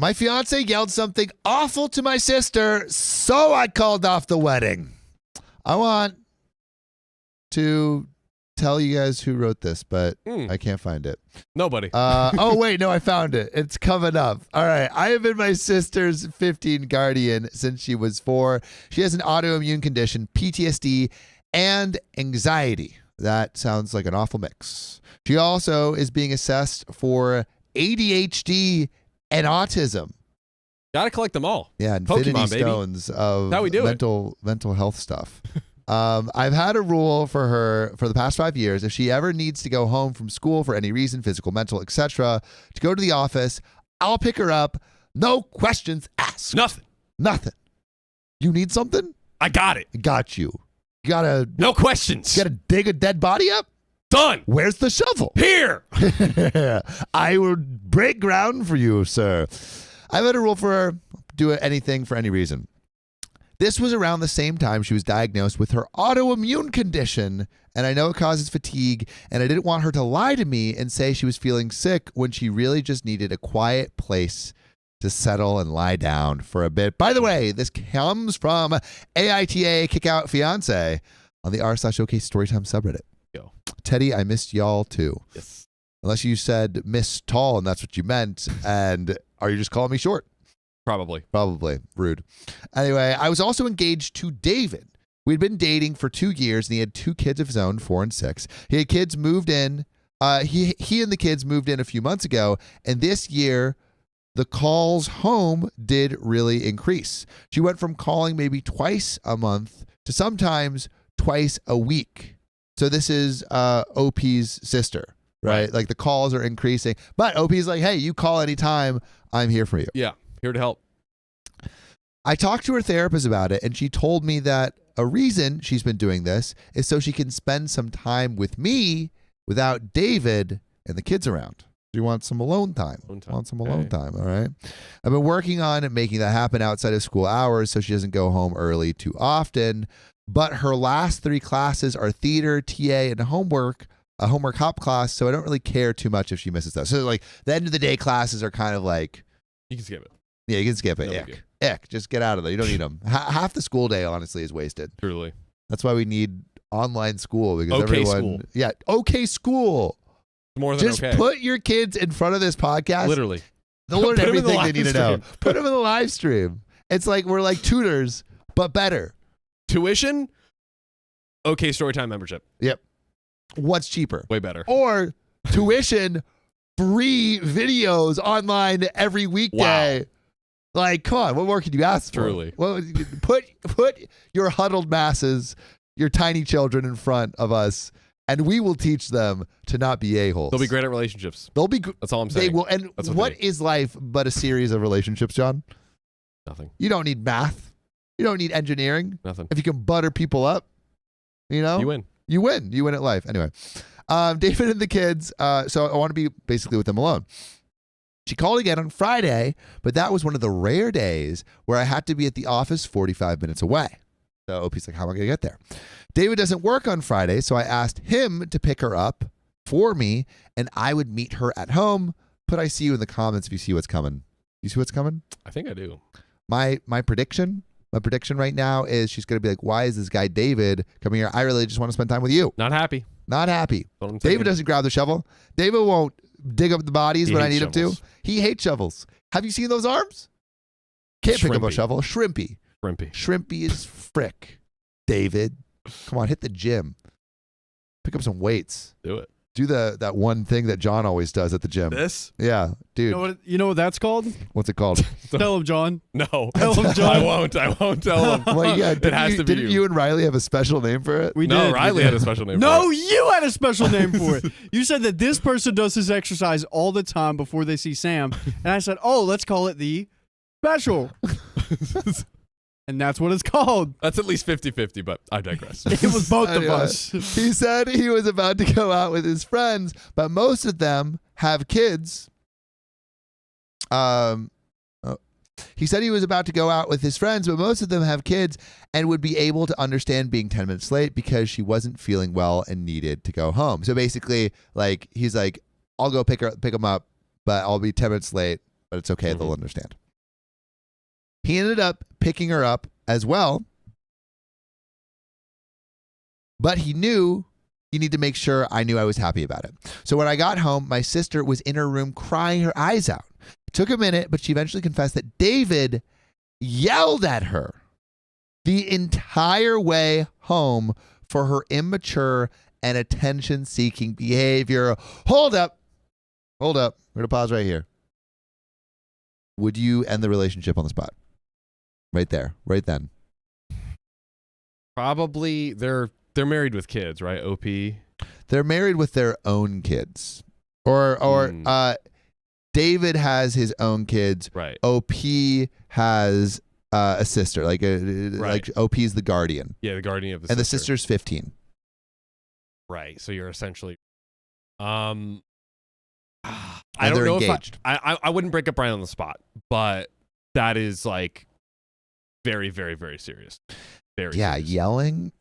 My fiance yelled something awful to my sister, so I called off the wedding. I want to tell you guys who wrote this, but I can't find it. Nobody. Oh, wait, no, I found it. It's coming up. All right. I have been my sister's 15 guardian since she was 4. She has an autoimmune condition, PTSD, and anxiety. That sounds like an awful mix. She also is being assessed for ADHD and autism. Gotta collect them all. Yeah, infinity Pokemon, stones of how we do mental health stuff. I've had a rule for her for the past 5 years. If she ever needs to go home from school for any reason, physical, mental, etc., to go to the office, I'll pick her up. No questions asked. Nothing. You need something? I got it. I got you. You gotta... No questions. You gotta dig a dead body up? Done. Where's the shovel? Here. I will break ground for you, sir. I've had a rule for her. Do anything for any reason. This was around the same time she was diagnosed with her autoimmune condition, and I know it causes fatigue, and I didn't want her to lie to me and say she was feeling sick when she really just needed a quiet place to settle and lie down for a bit. By the way, this comes from AITA Kickout Fiance on the r/OK Storytime subreddit. Yo. Teddy, I missed y'all too. Yes. Unless you said miss tall and that's what you meant, and are you just calling me short? Probably. Rude. Anyway, I was also engaged to David. We'd been dating for 2 years, and he had 2 kids of his own, 4 and 6. He had kids moved in. He and the kids moved in a few months ago, and this year, the calls home did really increase. She went from calling maybe twice a month to sometimes twice a week. So this is OP's sister, right? Like the calls are increasing, but OP's like, hey, you call anytime, I'm here for you. Yeah. Here to help. I talked to her therapist about it, and she told me that a reason she's been doing this is so she can spend some time with me without David and the kids around. She wants some alone time. Wants some alone time, all right? I've been working on making that happen outside of school hours so she doesn't go home early too often, but her last 3 classes are theater, TA, and homework, a homework hop class, so I don't really care too much if she misses that. So like the end of the day classes are kind of like... You can skip it. Yeah, you can skip it. Ick. Just get out of there. You don't need them. Half the school day, honestly, is wasted. Truly. That's why we need online school because Okay everyone. school. Yeah, okay school. More than Just okay. put your kids in front of this podcast. Literally. They'll learn Put 'em in everything the they need to live know. stream. Put them in the live stream. It's like we're like tutors, but better. Tuition, okay, Storytime membership. Yep. What's cheaper? Way better. Or tuition, free videos online every weekday. Wow. Like, come on, what more could you ask for? Truly. Well, put your huddled masses, your tiny children in front of us, and we will teach them to not be a-holes. They'll be great at relationships. That's all I'm saying. They will. And what is life but a series of relationships, John? Nothing. You don't need math. You don't need engineering. Nothing. If you can butter people up, you know? You win. You win. You win at life. Anyway, David and the kids, so I want to be basically with them alone. She called again on Friday, but that was one of the rare days where I had to be at the office 45 minutes away. So OP's like, how am I going to get there? David doesn't work on Friday, so I asked him to pick her up for me, and I would meet her at home. Put I see you in the comments if you see what's coming. You see what's coming? I think I do. My prediction right now is she's going to be like, why is this guy David coming here? I really just want to spend time with you. Not happy. Not happy. David doesn't grab the shovel. David won't dig up the bodies when I need him to. He hates shovels. Have you seen those arms? Can't pick up a shovel. Shrimpy is frick. David, come on, hit the gym. Pick up some weights. Do it. Do that one thing that John always does at the gym. This? Yeah, dude. You know what that's called? What's it called? Tell him, John. No. Tell him, John. I won't tell him. Well, yeah, didn't you. you and Riley have a special name for it? We did. Riley had a special name for it. No, you had a special name for it. You said that this person does this exercise all the time before they see Sam. And I said, oh, let's call it the special. And that's what it's called. That's at least 50-50, but I digress. It was both of us. He said he was about to go out with his friends, but most of them have kids. He said he was about to go out with his friends, but most of them have kids and would be able to understand being 10 minutes late because she wasn't feeling well and needed to go home. So basically, like he's like, I'll go pick him up, but I'll be 10 minutes late. but it's okay. They'll understand. He ended up picking her up as well, but he knew you need to make sure I knew I was happy about it. So when I got home, my sister was in her room crying her eyes out. It took a minute, but she eventually confessed that David yelled at her the entire way home for her immature and attention-seeking behavior. Hold up. We're going to pause right here. Would you end the relationship on the spot? Right there, right then. Probably they're married with kids, right? OP. They're married with their own kids. Or David has his own kids. Right. OP has a sister. Like OP is the guardian. Yeah, the guardian of the and sister. the sister's 15. Right. So you're essentially I And don't they're know engaged. if I wouldn't break up right on the spot, but that is like very, very, very serious. Very serious. Yelling.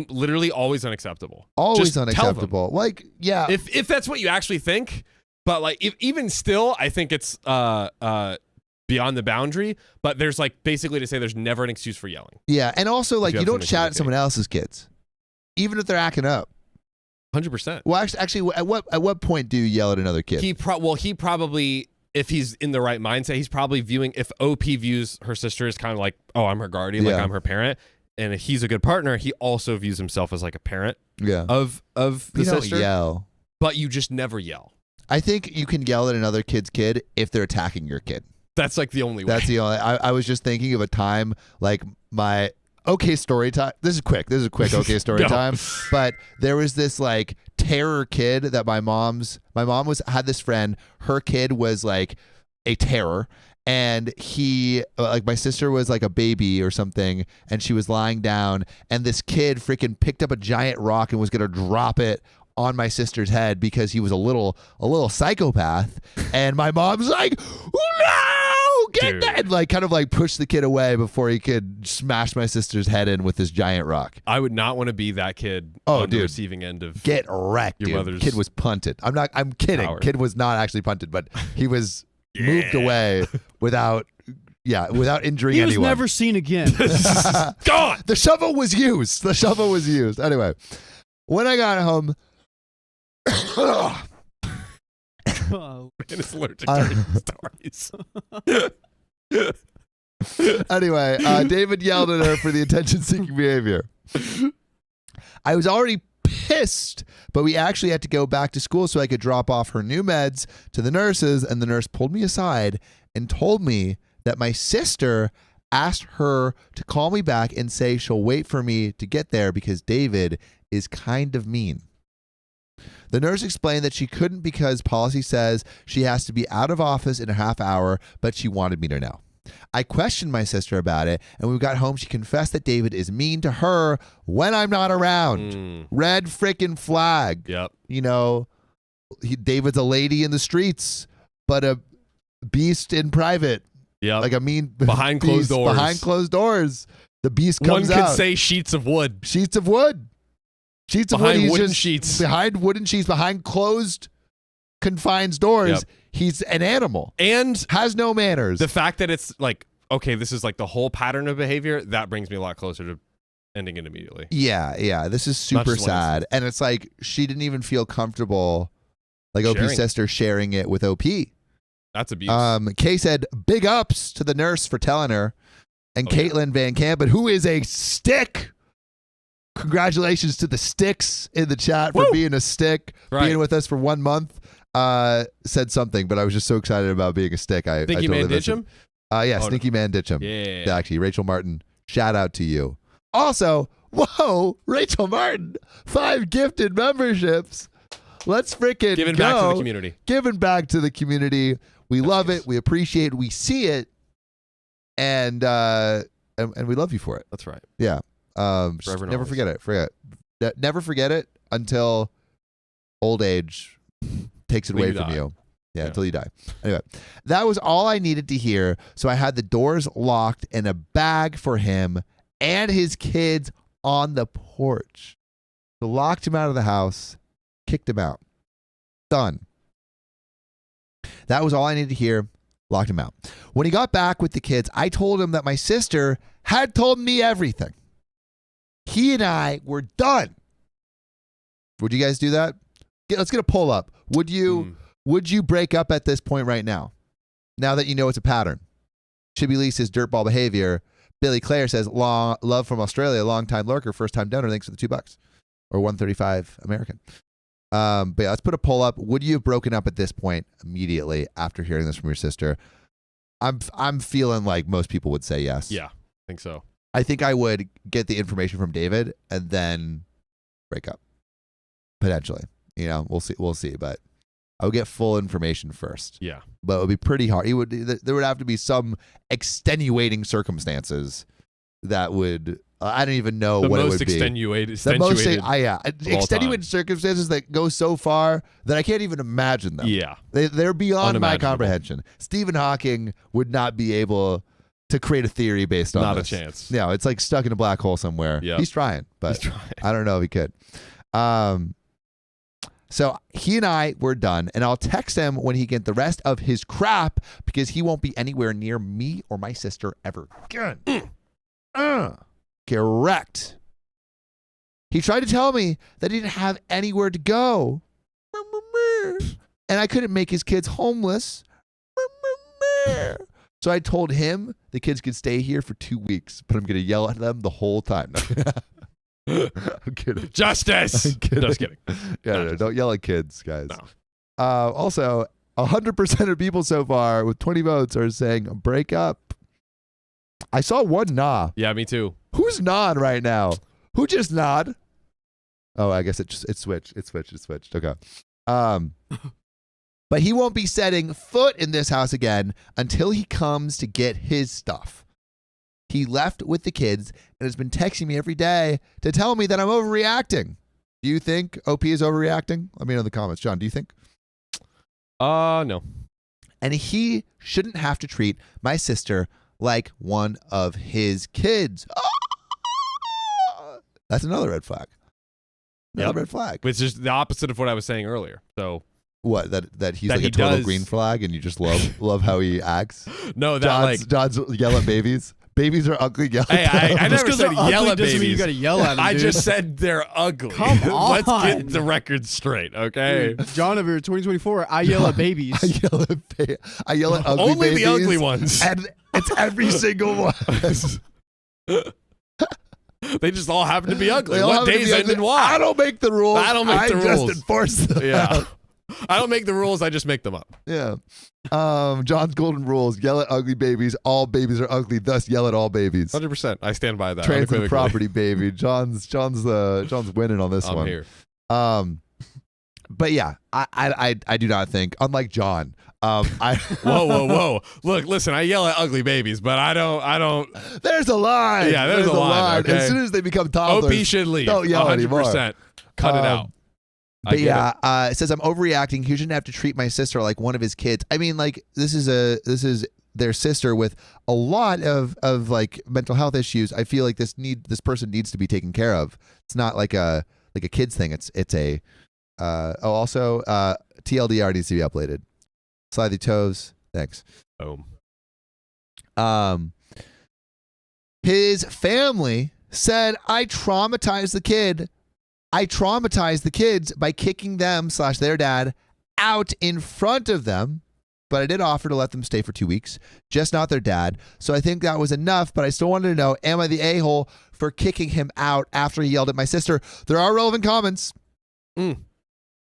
Literally always unacceptable. Always Just unacceptable. Like, yeah. If that's what you actually think, but like even still, I think it's beyond the boundary. But there's like basically to say there's never an excuse for yelling. Yeah, and also like you you have don't something to shout at communicate. someone else's kids, even if they're acting up. 100%. Well, actually, at what point do you yell at another kid? He probably, if he's in the right mindset, he's probably viewing, if OP views her sister as kind of like, oh, I'm her guardian, like I'm her parent, and if he's a good partner, he also views himself as like a parent of the you don't sister. yell. But you just never yell. I think you can yell at another kid's kid if they're attacking your kid. That's like the only way. That's the only. I was just thinking of a time like my story time. This is quick. Okay story No. time. But there was this like terror kid that my mom had this friend. Her kid was like a terror. And he, like my sister was like a baby or something, and she was lying down, and this kid freaking picked up a giant rock and was gonna drop it on my sister's head because he was a little psychopath. And my mom's like, no, get that, and like kind of like pushed the kid away before he could smash my sister's head in with this giant rock. I would not want to be that kid on the receiving end of get wrecked. Your dude. mother's Kid was punted. I'm kidding. power. Kid was not actually punted, but he was moved away without injuring He was anyone. never seen again. gone. The shovel was used. Anyway, when I got home, Oh, And it's allergic to stories. anyway, David yelled at her for the attention-seeking behavior. I was already pissed, but we actually had to go back to school so I could drop off her new meds to the nurses, and the nurse pulled me aside and told me that my sister asked her to call me back and say she'll wait for me to get there because David is kind of mean. The nurse explained that she couldn't because policy says she has to be out of office in a half hour, but she wanted me to know. I questioned my sister about it, and when we got home, she confessed that David is mean to her when I'm not around. Red freaking flag. Yep. You know, David's a lady in the streets, but a beast in private. Yep. Like a mean Behind closed doors. Behind closed doors. The beast comes One out. could say sheets of wood. Sheets of wood. Sheets of Behind wood. He's wooden just sheets. Behind wooden sheets. Behind closed, confined doors. Yep. He's an animal. And Has no manners. the fact that it's like, okay, this is like the whole pattern of behavior, that brings me a lot closer to ending it immediately. Yeah. This is Not super just one sad. And it's like she didn't even feel comfortable, like OP's Sharing. sister sharing it with OP. That's abuse. Kay said, big ups to the nurse for telling her. And Caitlin Van Campen, who is a stick. Congratulations to the sticks in the chat for being a stick, being with us for 1 month. Said something, but I was just so excited about being a stick. I Stinky totally Man ditch listened. him? Yeah, Stinky Man ditch him. Yeah. Actually, Rachel Martin, shout out to you. Also, whoa, Rachel Martin, 5 gifted memberships. Let's freaking Giving go. back to the community. Giving back to the community. We love it. We appreciate it. We see it. And we love you for it. That's right. Yeah. Forever Just and never always. forget it. Never forget it until old age takes it When away you from die. you. Yeah, Yeah. until you die. Anyway, that was all I needed to hear. So I had the doors locked and a bag for him and his kids on the porch. So locked him out of the house, kicked him out. Done. That was all I needed to hear. Locked him out. When he got back with the kids, I told him that my sister had told me everything. He and I were done. Would you guys do that? Let's get a poll up. Would you break up at this point right now? Now that you know it's a pattern. Chibi Lee says dirtball behavior. Billy Claire says love from Australia, long time lurker, first time donor. Thanks for the $2 or $1.35 American. But yeah, let's put a poll up. Would you have broken up at this point immediately after hearing this from your sister? I'm feeling like most people would say yes. Yeah, I think so. I think I would get the information from David and then break up. Potentially. You know, we'll see. But I would get full information first. Yeah. But it would be pretty hard. There would have to be some extenuating circumstances that would I don't even know what it would be. The most extenuating circumstances that go so far that I can't even imagine them. Yeah. They're beyond my comprehension. Stephen Hawking would not be able to create a theory based on Not this. a chance. No, it's like stuck in a black hole somewhere. Yep. He's trying, but I don't know if he could. So he and I were done, and I'll text him when he gets the rest of his crap because he won't be anywhere near me or my sister ever again. Correct. He tried to tell me that he didn't have anywhere to go, and I couldn't make his kids homeless. So I told him the kids could stay here for 2 weeks, but I'm going to yell at them the whole time. I'm kidding. Justice. I'm kidding. Just kidding. Yeah, no, don't yell at kids, guys. No. Also, 100% of people so far with 20 votes are saying break up. I saw one nah. Yeah, me too. Who's nod right now? Who just nod? Oh, I guess it switched. It switched. Okay. But he won't be setting foot in this house again until he comes to get his stuff. He left with the kids and has been texting me every day to tell me that I'm overreacting. Do you think OP is overreacting? Let me know in the comments. John, do you think? No. And he shouldn't have to treat my sister like one of his kids. Oh! That's another red flag. Another red flag. Which is the opposite of what I was saying earlier. So what? That he's that like he a total does. green flag and you just love how he acts? No, that John's yell at babies. Babies are ugly. Yell Hey, I never said yell at doesn't mean you babies. gotta yell at them, I dude. just said they're ugly. Come Let's on. get the record straight, okay? John over here, 2024. I yell at babies. I yell at ugly Only babies. the ugly ones. And it's every single one. They just all happen to be ugly. They all What happen to days be end ugly. and why? I don't make the rules. I don't make the just rules. enforce them. Yeah. I don't make the rules. I just make them up. Yeah. John's golden rules: yell at ugly babies. All babies are ugly. Thus, yell at all babies. 100%. I stand by that. Transit unequivocally. property, baby. John's winning on this I'm one. here. But yeah, I do not think, unlike John, Whoa. Look, listen, I yell at ugly babies, but I don't. There's a line. Yeah, there's a line, okay? As soon as they become toddlers, OP should leave. don't yell 100%. anymore. Cut it out. But yeah, it says I'm overreacting. He shouldn't have to treat my sister like one of his kids. I mean, like this is their sister with a lot of like mental health issues. I feel like this person needs to be taken care of. It's not like a kids thing. It's a also TLDR needs to be uploaded. Slide the toes. Thanks. Boom. His family said I traumatized the kids by kicking them / their dad out in front of them, but I did offer to let them stay for 2 weeks, just not their dad. So I think that was enough, but I still wanted to know, am I the a-hole for kicking him out after he yelled at my sister? There are relevant comments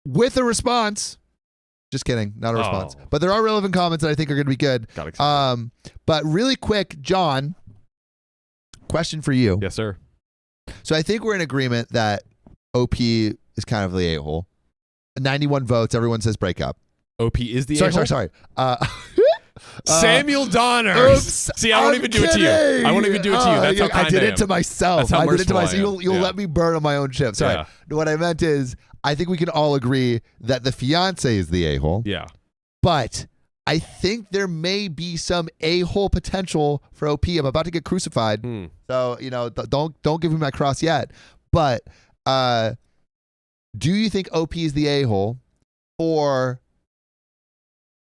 with a response. Just kidding, not a response. But there are relevant comments that I think are going to be good. Got excited. But really quick, John, question for you. Yes, sir. So I think we're in agreement that OP is kind of the a-hole. 91 votes. Everyone says break up. OP is the Sorry. Samuel Donner. Oops, See, I won't even do it to you. I won't even do it to you. That's how kind I did I it am. to myself. That's how I did it to merciful I myself. am. You'll Yeah. let me burn on my own ship. Sorry. Yeah. What I meant is, I think we can all agree that the fiance is the a-hole. Yeah. But I think there may be some a-hole potential for OP. I'm about to get crucified. So, don't give me my cross yet. But do you think OP is the a-hole for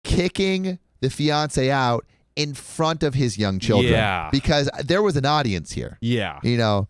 kicking the fiance out in front of his young children. Yeah. Because there was an audience here. Yeah. You know,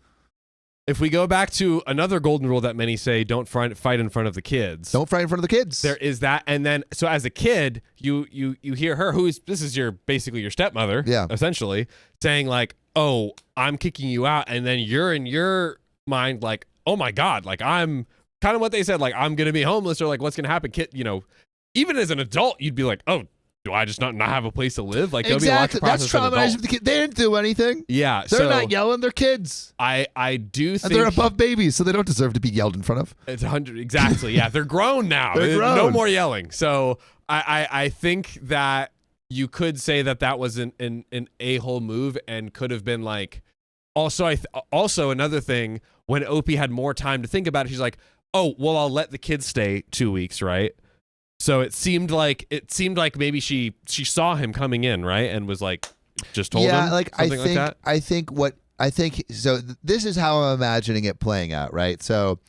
if we go back to another golden rule that many say, don't fight in front of the kids. Don't fight in front of the kids. There is that, and then so as a kid, you hear her, this is basically your stepmother, essentially, saying like, "Oh, I'm kicking you out," and then you're in your mind like, "Oh my God," like I'm kind of what they said, like I'm gonna be homeless or like what's gonna happen, kid. You know, even as an adult, you'd be like, "Oh, do I just not have a place to live?" Like exactly. That's traumatizing for the kid. They didn't do anything. Yeah, they're not yelling. They're kids. I do think and they're above babies, so they don't deserve to be yelled in front of. It's 100 exactly. Yeah, they're grown now. They're grown. No more yelling. So I think that you could say that was an a-hole move and could have been like. Also another thing, when Opie had more time to think about it, she's like, "Oh, well, I'll let the kids stay 2 weeks, right?" So it seemed like maybe she saw him coming in, right, and was like, just told him. Yeah, like something like that. I think so. This is how I'm imagining it playing out, right? So,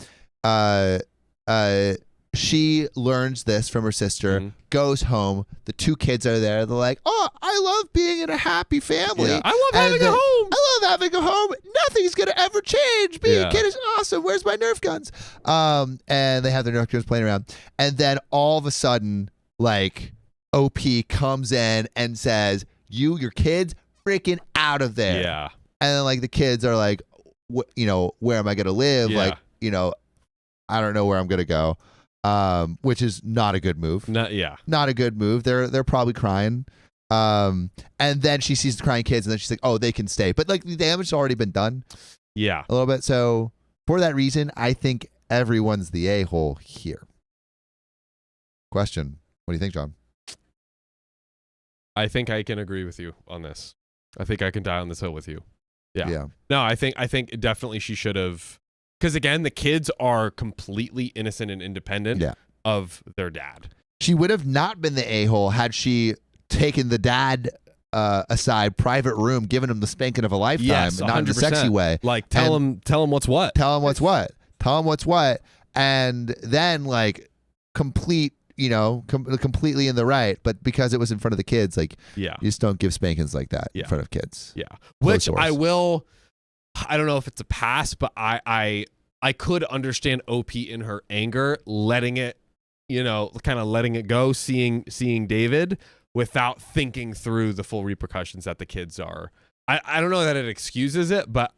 she learns this from her sister, goes home. The two kids are there. They're like, "Oh, I love being in a happy family. Yeah. I love having a home. I love having a home. Nothing's gonna ever change. Being a kid is awesome. Where's my Nerf guns?" And they have their Nerf guns playing around. And then all of a sudden, like, OP comes in and says, your kids, freaking out of there. Yeah. And then like the kids are like, where am I gonna live? Yeah. Like, I don't know where I'm gonna go. Which is not a good move. Not a good move. They're probably crying. And then she sees the crying kids, and then she's like, "Oh, they can stay." But like the damage has already been done. Yeah, a little bit. So for that reason, I think everyone's the a-hole here. Question: what do you think, John? I think I can agree with you on this. I think I can die on this hill with you. Yeah. No, I think definitely she should have. Because again, the kids are completely innocent and independent of their dad. She would have not been the a-hole had she taken the dad aside, private room, given him the spanking of a lifetime, not in a sexy way. Like tell him what's what. Tell him what's what. Tell him what's what. And then like completely in the right. But because it was in front of the kids, like you just don't give spankings like that in front of kids. Yeah. Which I don't know if it's a pass, but I could understand OP in her anger, letting it, kind of letting it go, seeing David without thinking through the full repercussions that the kids are. I don't know that it excuses it, but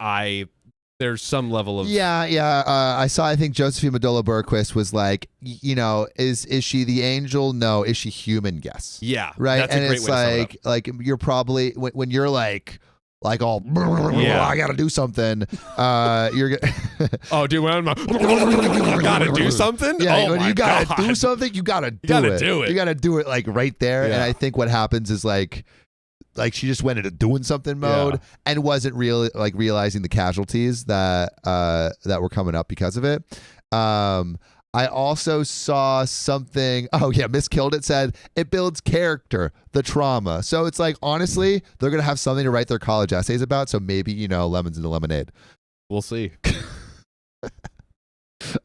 there's some level of I saw. I think Josephine Madola Burquist was like, is she the angel? No. Is she human? Yes. Yeah. Right. That's and a great it's way to like you're probably when you're like all, I gotta do something. You're oh, dude, when I'm gotta do something. Yeah, oh when my you gotta God. do something, you gotta do it. You gotta do it like right there. Yeah. And I think what happens is like she just went into doing something mode and wasn't realizing the casualties that were coming up because of it. I also saw something. Oh yeah, Miss Killed It said it builds character, the trauma. So it's like honestly, they're gonna have something to write their college essays about. So maybe lemons in the lemonade. We'll see.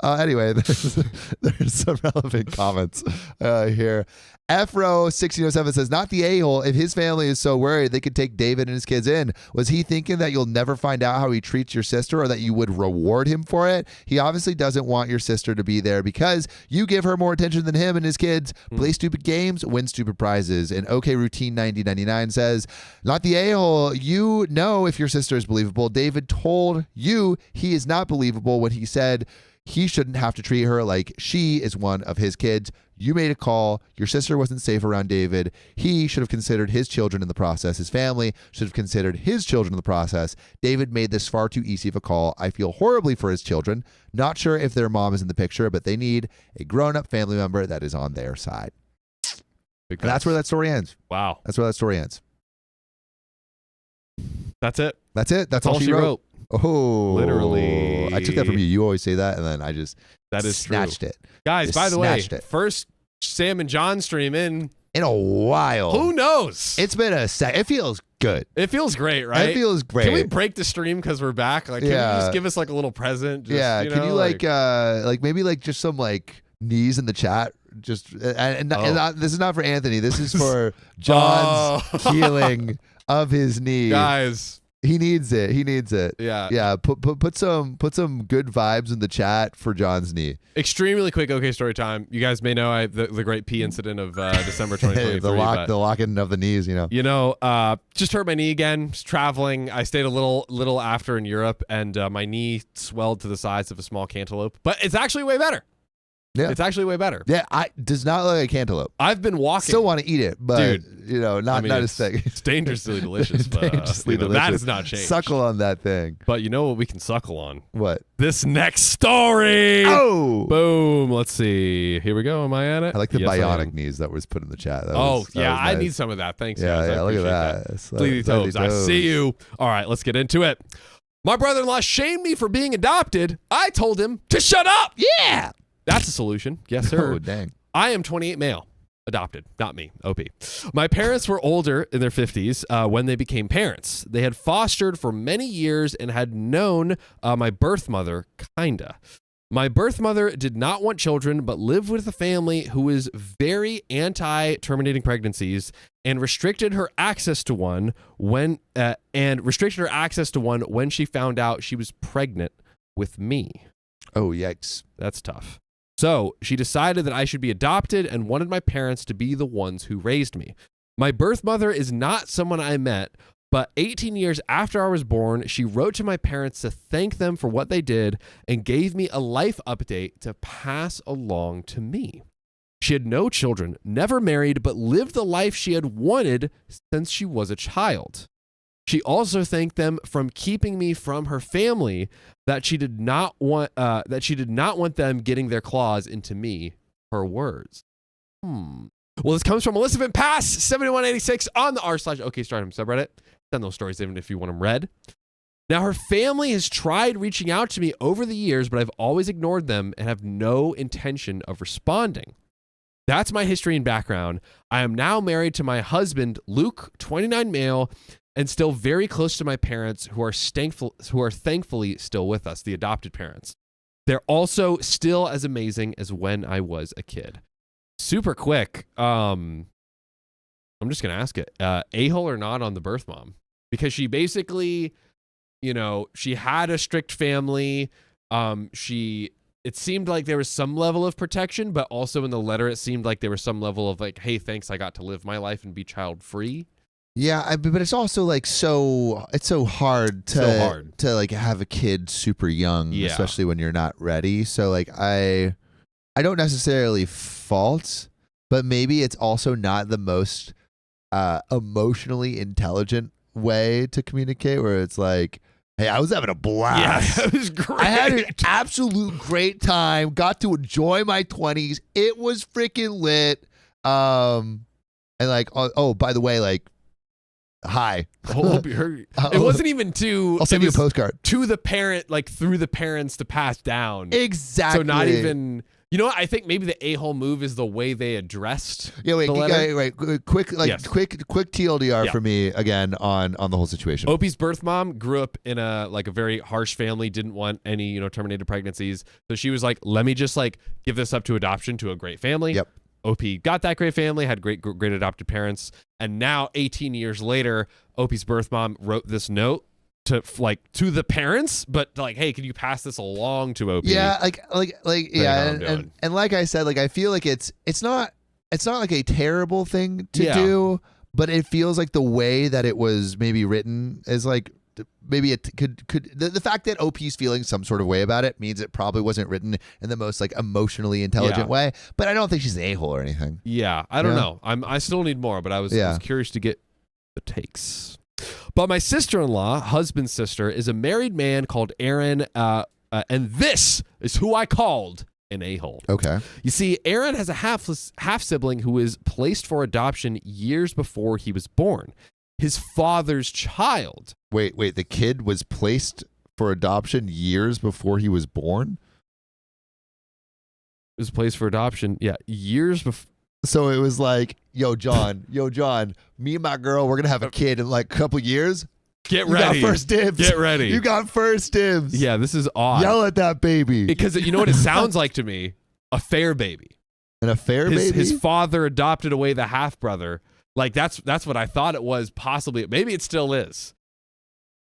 Anyway, there's some relevant comments here. Efro1607 says, not the a-hole. If his family is so worried they could take David and his kids in, was he thinking that you'll never find out how he treats your sister or that you would reward him for it? He obviously doesn't want your sister to be there because you give her more attention than him and his kids. Play stupid games, win stupid prizes. And OK Routine 9099 says, not the a-hole. You know if your sister is believable. David told you he is not believable when he said he shouldn't have to treat her like she is one of his kids. You made a call. Your sister wasn't safe around David. He should have considered his children in the process. His family should have considered his children in the process. David made this far too easy of a call. I feel horribly for his children. Not sure if their mom is in the picture, but they need a grown-up family member that is on their side. And that's where that story ends. Wow. That's where that story ends. That's it. That's it. That's all she wrote. Oh, literally. I took that from you. You always say that, and then I just snatched it. Guys, by the way, first Sam and John stream in a while. Who knows? It's been a sec. It feels good. It feels great, right? It feels great. Can we break the stream because we're back? Like, can you just give us like a little present? Just, can you maybe just some like knees in the chat and this is not for Anthony. This is for John's healing of his knee. Guys. He needs it. He needs it. Yeah. Put some good vibes in the chat for John's knee. Extremely quick. Okay, story time. You guys may know the great P incident of December 2023. the locking of the knees. Just hurt my knee again. Just traveling. I stayed a little after in Europe, and my knee swelled to the size of a small cantaloupe. But it's actually way better. Yeah, it's actually way better. Yeah, does not look like a cantaloupe. I've been walking. Still want to eat it, but not as thick. It's dangerously delicious. But, dangerously delicious. That has not changed. Suckle on that thing. But you know what we can suckle on? What? This next story. Oh, boom. Let's see. Here we go. Am I at it? I like the bionic knees that was put in the chat. That was nice. I need some of that. Thanks, guys. Yeah, look at that. Bleedy toes. I see you. All right, let's get into it. My brother-in-law shamed me for being adopted. I told him to shut up. Yeah. That's a solution. Yes, sir. Oh, dang. I am 28 male. Adopted. Not me. OP. My parents were older in their 50s when they became parents. They had fostered for many years and had known my birth mother, kinda. My birth mother did not want children, but lived with a family who is very anti-terminating pregnancies and restricted her access to one when she found out she was pregnant with me. Oh, yikes. That's tough. So she decided that I should be adopted and wanted my parents to be the ones who raised me. My birth mother is not someone I met, but 18 years after I was born, she wrote to my parents to thank them for what they did and gave me a life update to pass along to me. She had no children, never married, but lived the life she had wanted since she was a child. She also thanked them from keeping me from her family, that she did not want them getting their claws into me. Her words. Well, this comes from Elizabeth Pass 7186 on the r/OKStorytime subreddit. Send those stories even if you want them read. Now, her family has tried reaching out to me over the years, but I've always ignored them and have no intention of responding. That's my history and background. I am now married to my husband, Luke, 29 male, and still very close to my parents who are thankfully still with us, the adopted parents. They're also still as amazing as when I was a kid. Super quick. I'm just going to ask it. A-hole or not on the birth mom? Because she basically, she had a strict family. It seemed like there was some level of protection, but also in the letter, it seemed like there was some level of like, hey, thanks, I got to live my life and be child free. Yeah, but it's also like it's so hard to like have a kid super young, especially when you're not ready. So like I don't necessarily fault, but maybe it's also not the most emotionally intelligent way to communicate, where it's like, hey, I was having a blast. Yeah, it was great. I had an absolute great time. Got to enjoy my 20s. It was freaking lit. And like, oh, by the way, like, hi. Hope you heard. It wasn't even I'll send you a postcard to the parent, like through the parents to pass down. Exactly. So not even. You know what? I think maybe the a-hole move is the way they addressed. Yeah, wait, the letter. wait, quick TLDR for me again on the whole situation. Opie's birth mom grew up in a very harsh family, didn't want any terminated pregnancies, so she was like, let me just like give this up to adoption to a great family. Yep. Opie got that great family, had great adopted parents, and now 18 years later, Opie's birth mom wrote this note to the parents, but like, hey, can you pass this along to Opie? Yeah, and like I said, like I feel like it's not like a terrible thing to do, but it feels like the way that it was maybe written is like maybe it could the fact that OP's feeling some sort of way about it means it probably wasn't written in the most like emotionally intelligent way. But I don't think she's an a-hole or anything. Yeah, I don't know. I still need more, but I was curious to get the takes. But my sister-in-law, husband's sister, is a married man called Aaron, and this is who I called an a-hole. Okay. You see, Aaron has a half-sibling who was placed for adoption years before he was born. His father's child. Wait, the kid was placed for adoption years before he was born? Was placed for adoption, years before. So it was like, yo, John, me and my girl, we're going to have a kid in like a couple years. Get ready. You got first dibs. Get ready. You got first dibs. Yeah, this is odd. Yell at that baby. Because you know what it sounds like to me? A fair baby. An affair, baby? His father adopted away the half brother. Like that's what I thought it was. Possibly, maybe it still is.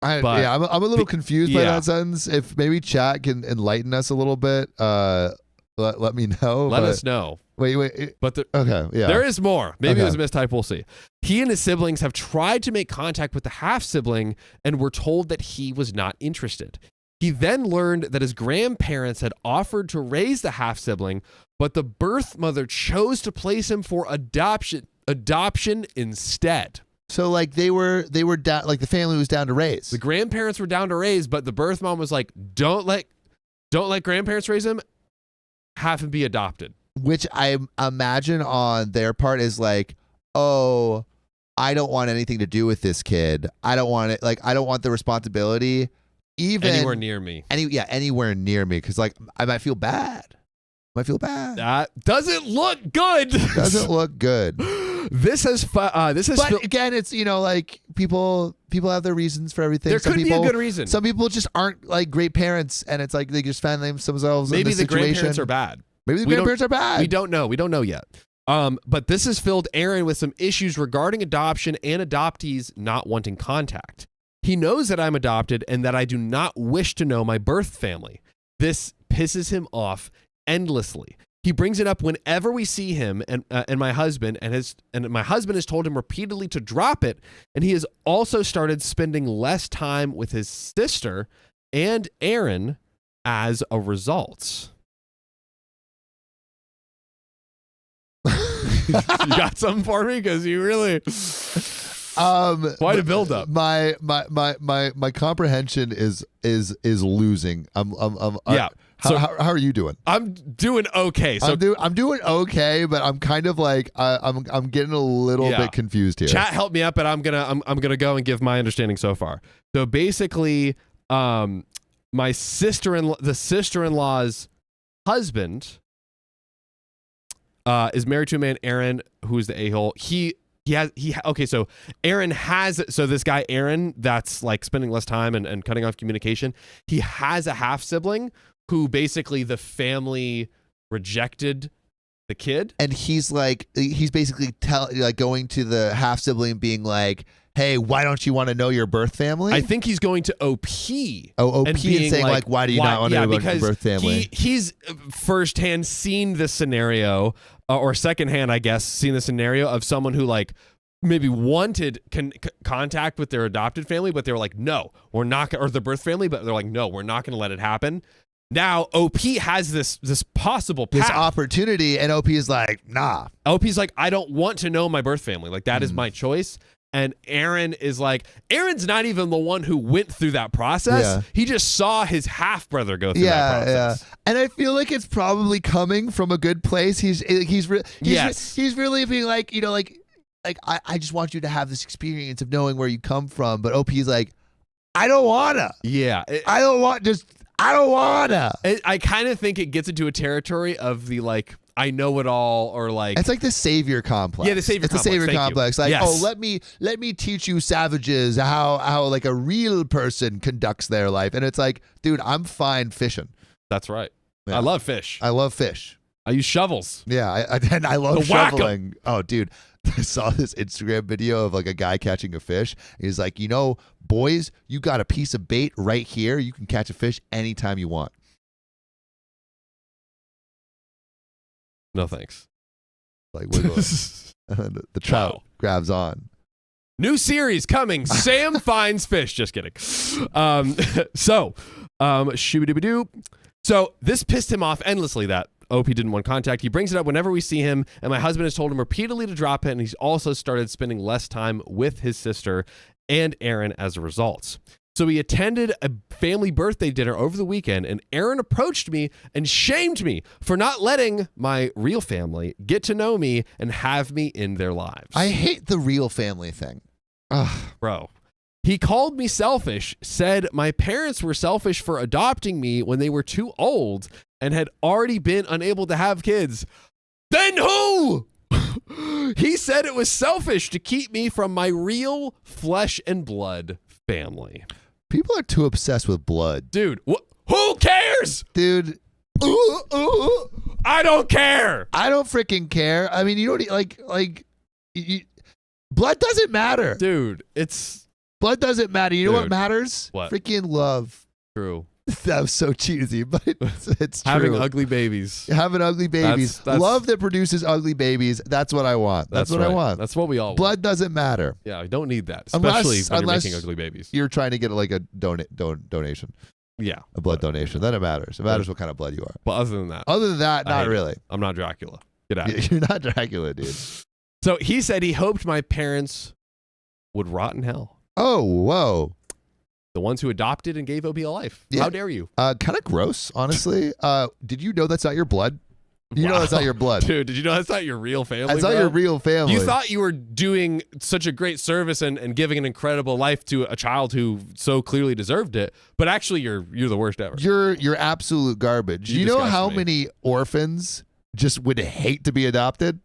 I'm a little confused by that sentence. If maybe chat can enlighten us a little bit, let me know. Let us know. Wait. But okay, yeah. There is more. Maybe it was a mistype. We'll see. He and his siblings have tried to make contact with the half sibling and were told that he was not interested. He then learned that his grandparents had offered to raise the half sibling, but the birth mother chose to place him for adoption instead. So like they were down, like the family was down to raise. The grandparents were down to raise, but the birth mom was like, don't let grandparents raise him. Have him be adopted. Which I imagine on their part is like, oh, I don't want anything to do with this kid. I don't want it. Like, I don't want the responsibility even anywhere near me. Anywhere near me. Cause like I might feel bad. That doesn't look good. Doesn't look good. But again, it's, like people have their reasons for everything. There could be a good reason. Some people just aren't like great parents, and it's like they just find themselves maybe in this the situation. grandparents are bad. Maybe the grandparents are bad. We don't know. We don't know yet. But this has filled Aaron with some issues regarding adoption and adoptees not wanting contact. He knows that I'm adopted and that I do not wish to know my birth family. This pisses him off endlessly. He brings it up whenever we see him and my husband, and my husband has told him repeatedly to drop it, and he has also started spending less time with his sister and Aaron as a result. You got something for me? Because you really quite a build up. My comprehension is losing. Yeah. So how are you doing? I'm doing okay. So I'm doing okay, but I'm kind of like I'm getting a little bit confused here. Chat, help me up, but I'm gonna go and give my understanding so far. So basically, my sister-in-law's husband is married to a man, Aaron, who's the a-hole. So Aaron has, this guy Aaron that's like spending less time and cutting off communication, he has a half sibling who basically the family rejected the kid. And he's basically going to the half sibling being like, hey, why don't you want to know your birth family? I think he's going to OP. OP and saying like, why do you not want to know about your birth family? He's firsthand seen this scenario, or secondhand, I guess, seen the scenario of someone who like maybe wanted contact with their adopted family, but they were like, no, we're not going to, or the birth family, but they're like, no, we're not going to let it happen. Now OP has this possible path. This opportunity, and OP is like, nah. OP's like, I don't want to know my birth family. Like that is my choice. And Aaron is like, Aaron's not even the one who went through that process. Yeah. He just saw his half brother go through that process. Yeah. And I feel like it's probably coming from a good place. He's really being like, I just want you to have this experience of knowing where you come from. But OP's like, I don't wanna. Yeah. I don't wanna. I kind of think it gets into a territory of the like, I know it all, or like it's like the savior complex. Yeah, the savior complex. It's a savior complex. Like, yes. oh, let me teach you savages how like a real person conducts their life. And it's like, dude, I'm fine fishing. That's right. Yeah. I love fish. I use shovels. Yeah, I love shoveling. Oh, dude, I saw this Instagram video of like a guy catching a fish. He's like, boys, you got a piece of bait right here. You can catch a fish anytime you want. No thanks. Like wiggle it. And the trout grabs on. New series coming. Sam finds fish. Just kidding. Shoo-ba-doo-ba-doo. So this pissed him off endlessly that OP didn't want contact. He brings it up whenever we see him, and my husband has told him repeatedly to drop it, and he's also started spending less time with his sister and Aaron as a result. So we attended a family birthday dinner over the weekend, and Aaron approached me and shamed me for not letting my real family get to know me and have me in their lives. I hate the real family thing. Ugh. Bro. He called me selfish, said my parents were selfish for adopting me when they were too old and had already been unable to have kids. Then who? He said it was selfish to keep me from my real flesh and blood family. People are too obsessed with blood. Dude, who cares? Dude, I don't care. I don't freaking care. I mean, you don't blood doesn't matter. Dude, blood doesn't matter. You know what Dude. matters? What? Freaking love. True. That was so cheesy, but it's true. Having ugly babies. Having ugly babies. That's- Love that produces ugly babies. That's what I want. That's what I right. want. That's what we all want. Blood doesn't matter. Yeah, we don't need that, especially when you're making ugly babies. You're trying to get like a donation, Yeah. a blood donation. Then it matters. It matters what kind of blood you are. But other than that, Not hate really. I'm not Dracula. Get out. You're not Dracula, dude. So he said he hoped my parents would rot in hell. Oh, whoa. The ones who adopted and gave OP a life. Yeah. How dare you? Kind of gross, honestly. Did you know that's not your blood? You know that's not your blood. Dude, did you know that's not your real family? That's not bro? your real family. You thought you were doing such a great service and giving an incredible life to a child who so clearly deserved it, but actually you're the worst ever. You're absolute garbage. You know disgust how me. many orphans just would hate to be adopted?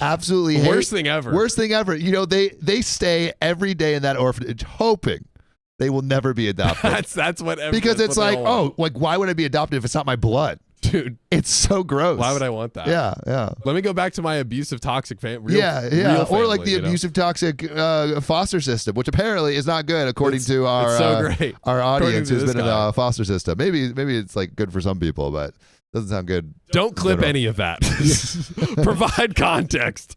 Absolutely hate. Worst thing ever. Worst thing ever. You know, they stay every day in that orphanage hoping they will never be adopted. that's what because that's it's what they like, all want. like, why would I be adopted if it's not my blood? Dude, It's so gross. why would I want that? Yeah, yeah. Let me go back to my abusive, toxic family. Yeah. Or like the abusive, toxic foster system, which apparently is not good according to our it's so great. our audience to who's this been in guy. a foster system. Maybe it's like good for some people, but doesn't sound good. Don't clip General. any of that. Provide context.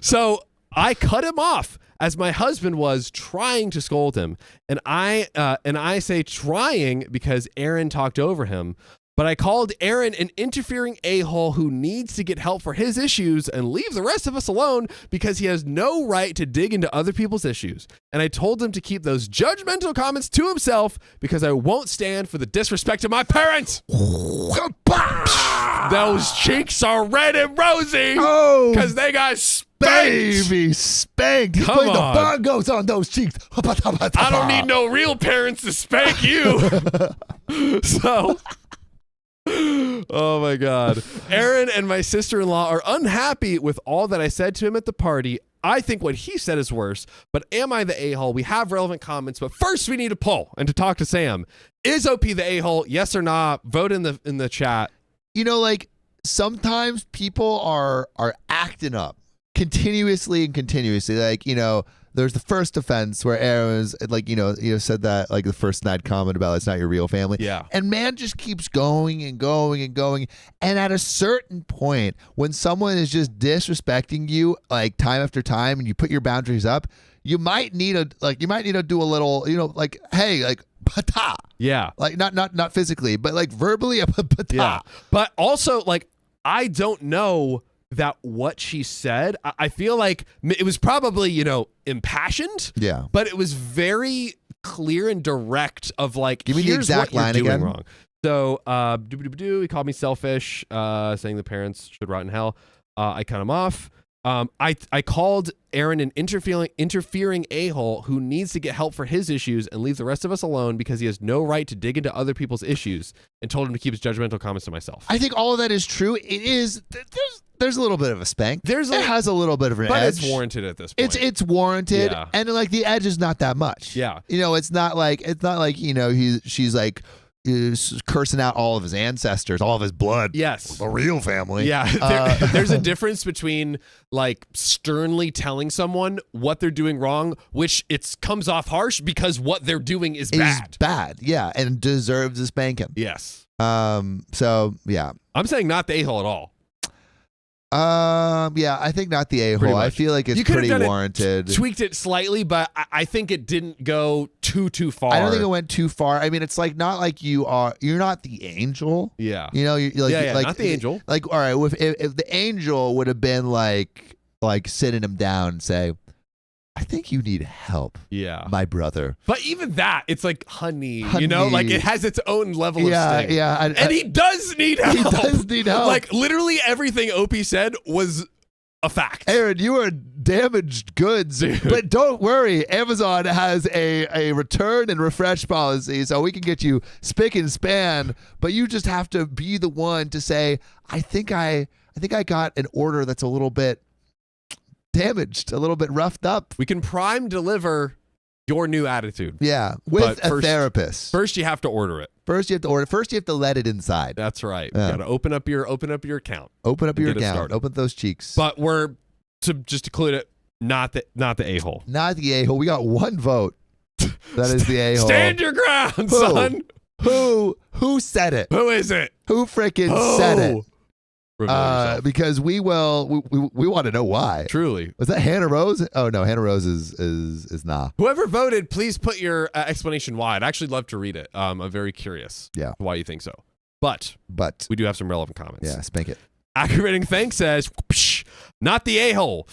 So I cut him off as my husband was trying to scold him, and I say trying because Aaron talked over him. But I called Aaron an interfering a-hole who needs to get help for his issues and leave the rest of us alone because he has no right to dig into other people's issues. And I told him to keep those judgmental comments to himself because I won't stand for the disrespect of my parents. Those cheeks are red and rosy Oh, because they got spanked. baby, spanked. He's Come playing the on. bongos on those cheeks. I don't need no real parents to spank you. So, oh my God. Aaron and my sister-in-law are unhappy with all that I said to him at the party. I think what he said is worse, but am I the a-hole? We have relevant comments, but first we need a poll and to talk to Sam. Is OP the a-hole? Yes or not? Vote in the chat. You know, like sometimes people are acting up continuously. Like, you know, there's the first offense where Aaron was like, said that like the first night comment about it's not your real family. Yeah. And man just keeps going and going and going. And at a certain point, when someone is just disrespecting you like time after time and you put your boundaries up, you might need to do a little, like, hey, like, pata. Yeah. Like not physically, but like verbally a pata. Yeah. But also, like, I don't know that what she said, I feel like it was probably, impassioned. Yeah. But it was very clear and direct of like, Give me the here's exact what you're line doing again. wrong. So, he called me selfish, saying the parents should rot in hell. I cut him off. I called Aaron an interfering a-hole who needs to get help for his issues and leave the rest of us alone because he has no right to dig into other people's issues, and told him to keep his judgmental comments to myself. I think all of that is true. It is. There's a little bit of a spank. It has a little bit of an but edge. it's warranted at this point. It's warranted, Yeah. and like the edge is not that much. Yeah. It's not like she's like cursing out all of his ancestors, all of his blood. Yes. The real family. Yeah, there's a difference between like sternly telling someone what they're doing wrong, which comes off harsh because what they're doing is bad. Bad, yeah, and deserves a spanking. Yes. So yeah. I'm saying not the a-hole at all. Yeah, I think not the Pretty a-hole. I much. feel like it's You could have pretty done it warranted. Tweaked it slightly, but I think it didn't go too far. I don't think it went too far. I mean, it's like not like you're not the angel. Yeah. You're like, Yeah, like not the angel. Like, all right, if the angel would have been like sitting him down and say, I think you need help, Yeah. my brother. But even that, it's like honey, Honey. like it has its own level of sting. Yeah. And he does need help. He does need help. Like literally everything Opie said was a fact. Aaron, you are damaged goods, Dude. but don't worry. Amazon has a return and refresh policy, so we can get you spick and span. But you just have to be the one to say, I think I got an order that's a little bit damaged, a little bit roughed up. We can prime deliver your new attitude. Yeah, with But a therapist. First, you have to order it. First, you have to order. First, you have to let it inside. That's right. Yeah. You got to open up your account. Open up your get it account. started. Open those cheeks. But we're just to include it, not the a-hole. Not the a-hole. We got one vote. That is the a-hole. Stand your ground, son. Who said it? Who is it? Who freaking said it? Reveal yourself. Because we want to know why. Truly. Was that Hannah Rose? Oh no, Hannah Rose is nah. Whoever voted, please put your explanation why. I'd actually love to read it. I'm very curious. Yeah. Why you think so. But we do have some relevant comments. Yeah, spank it. Aggravating Thanks says, Psh, not the a-hole.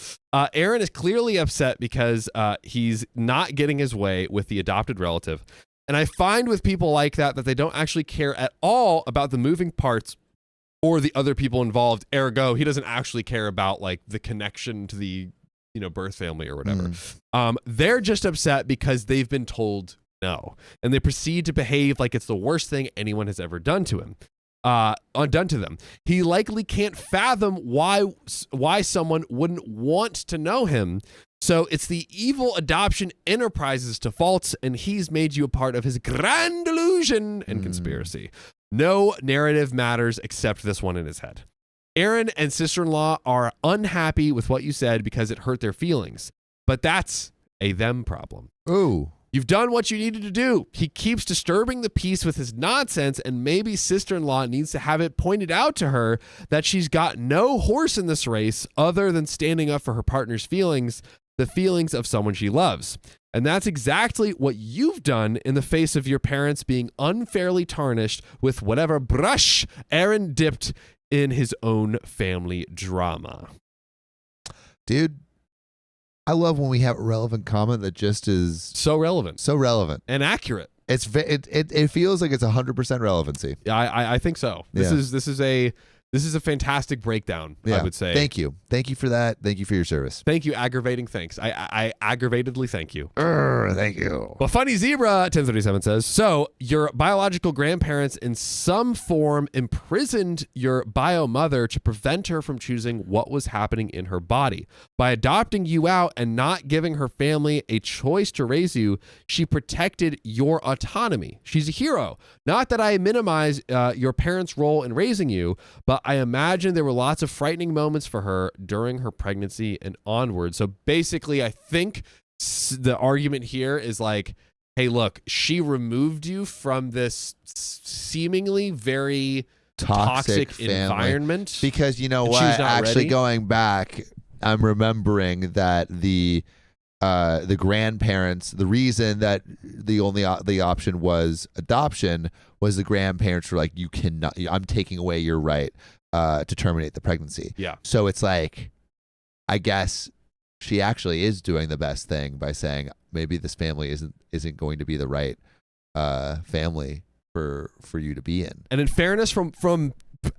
Aaron is clearly upset because he's not getting his way with the adopted relative. And I find with people like that they don't actually care at all about the moving parts or the other people involved. Ergo, he doesn't actually care about like the connection to the birth family or whatever. They're just upset because they've been told no, and they proceed to behave like it's the worst thing anyone has ever done to him. Done to them. He likely can't fathom why someone wouldn't want to know him. So it's the evil adoption enterprise's defaults, and he's made you a part of his grand delusion and conspiracy. No narrative matters except this one in his head. Aaron and sister-in-law are unhappy with what you said because it hurt their feelings, but that's a them problem. Ooh. You've done what you needed to do. He keeps disturbing the peace with his nonsense, and maybe sister-in-law needs to have it pointed out to her that she's got no horse in this race other than standing up for her partner's feelings, the feelings of someone she loves. And that's exactly what you've done in the face of your parents being unfairly tarnished with whatever brush Aaron dipped in his own family drama. Dude, I love when we have a relevant comment that just is so relevant and accurate. It feels like it's 100% relevancy. Yeah, I think so. This is a fantastic breakdown. I would say. Thank you for that. Thank you for your service. Thank you. Aggravating thanks. I aggravatedly thank you. Thank you. Well, Funny Zebra 1037 says, so your biological grandparents in some form imprisoned your bio mother to prevent her from choosing what was happening in her body. By adopting you out and not giving her family a choice to raise you, she protected your autonomy. She's a hero. Not that I minimize your parents' role in raising you, but I imagine there were lots of frightening moments for her during her pregnancy and onward. So basically, I think the argument here is like, hey, look, she removed you from this seemingly very toxic environment. Because you know what? Actually, going back, I'm remembering that the grandparents, the reason that the option was adoption was the grandparents were like, you cannot, I'm taking away your right to terminate the pregnancy. Yeah. So it's like, I guess she actually is doing the best thing by saying maybe this family isn't going to be the right family for you to be in. And in fairness, from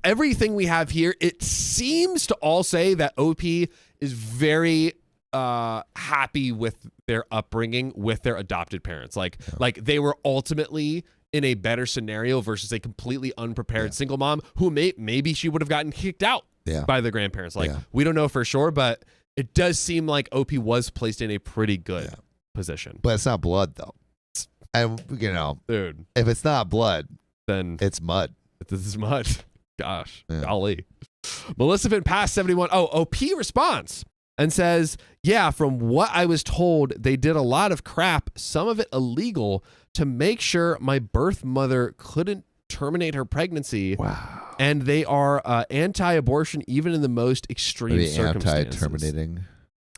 everything we have here, it seems to all say that OP is very happy with their upbringing with their adopted parents. Like they were ultimately in a better scenario versus a completely unprepared single mom who maybe she would have gotten kicked out by the grandparents. We don't know for sure, but it does seem like OP was placed in a pretty good position. But it's not blood though. And dude, if it's not blood, then it's mud. This is mud. Gosh, golly. Melissa Finn past 71. Oh, OP responds and says, yeah, from what I was told, they did a lot of crap, some of it illegal, to make sure my birth mother couldn't terminate her pregnancy. Wow. And they are anti-abortion even in the most extreme circumstances.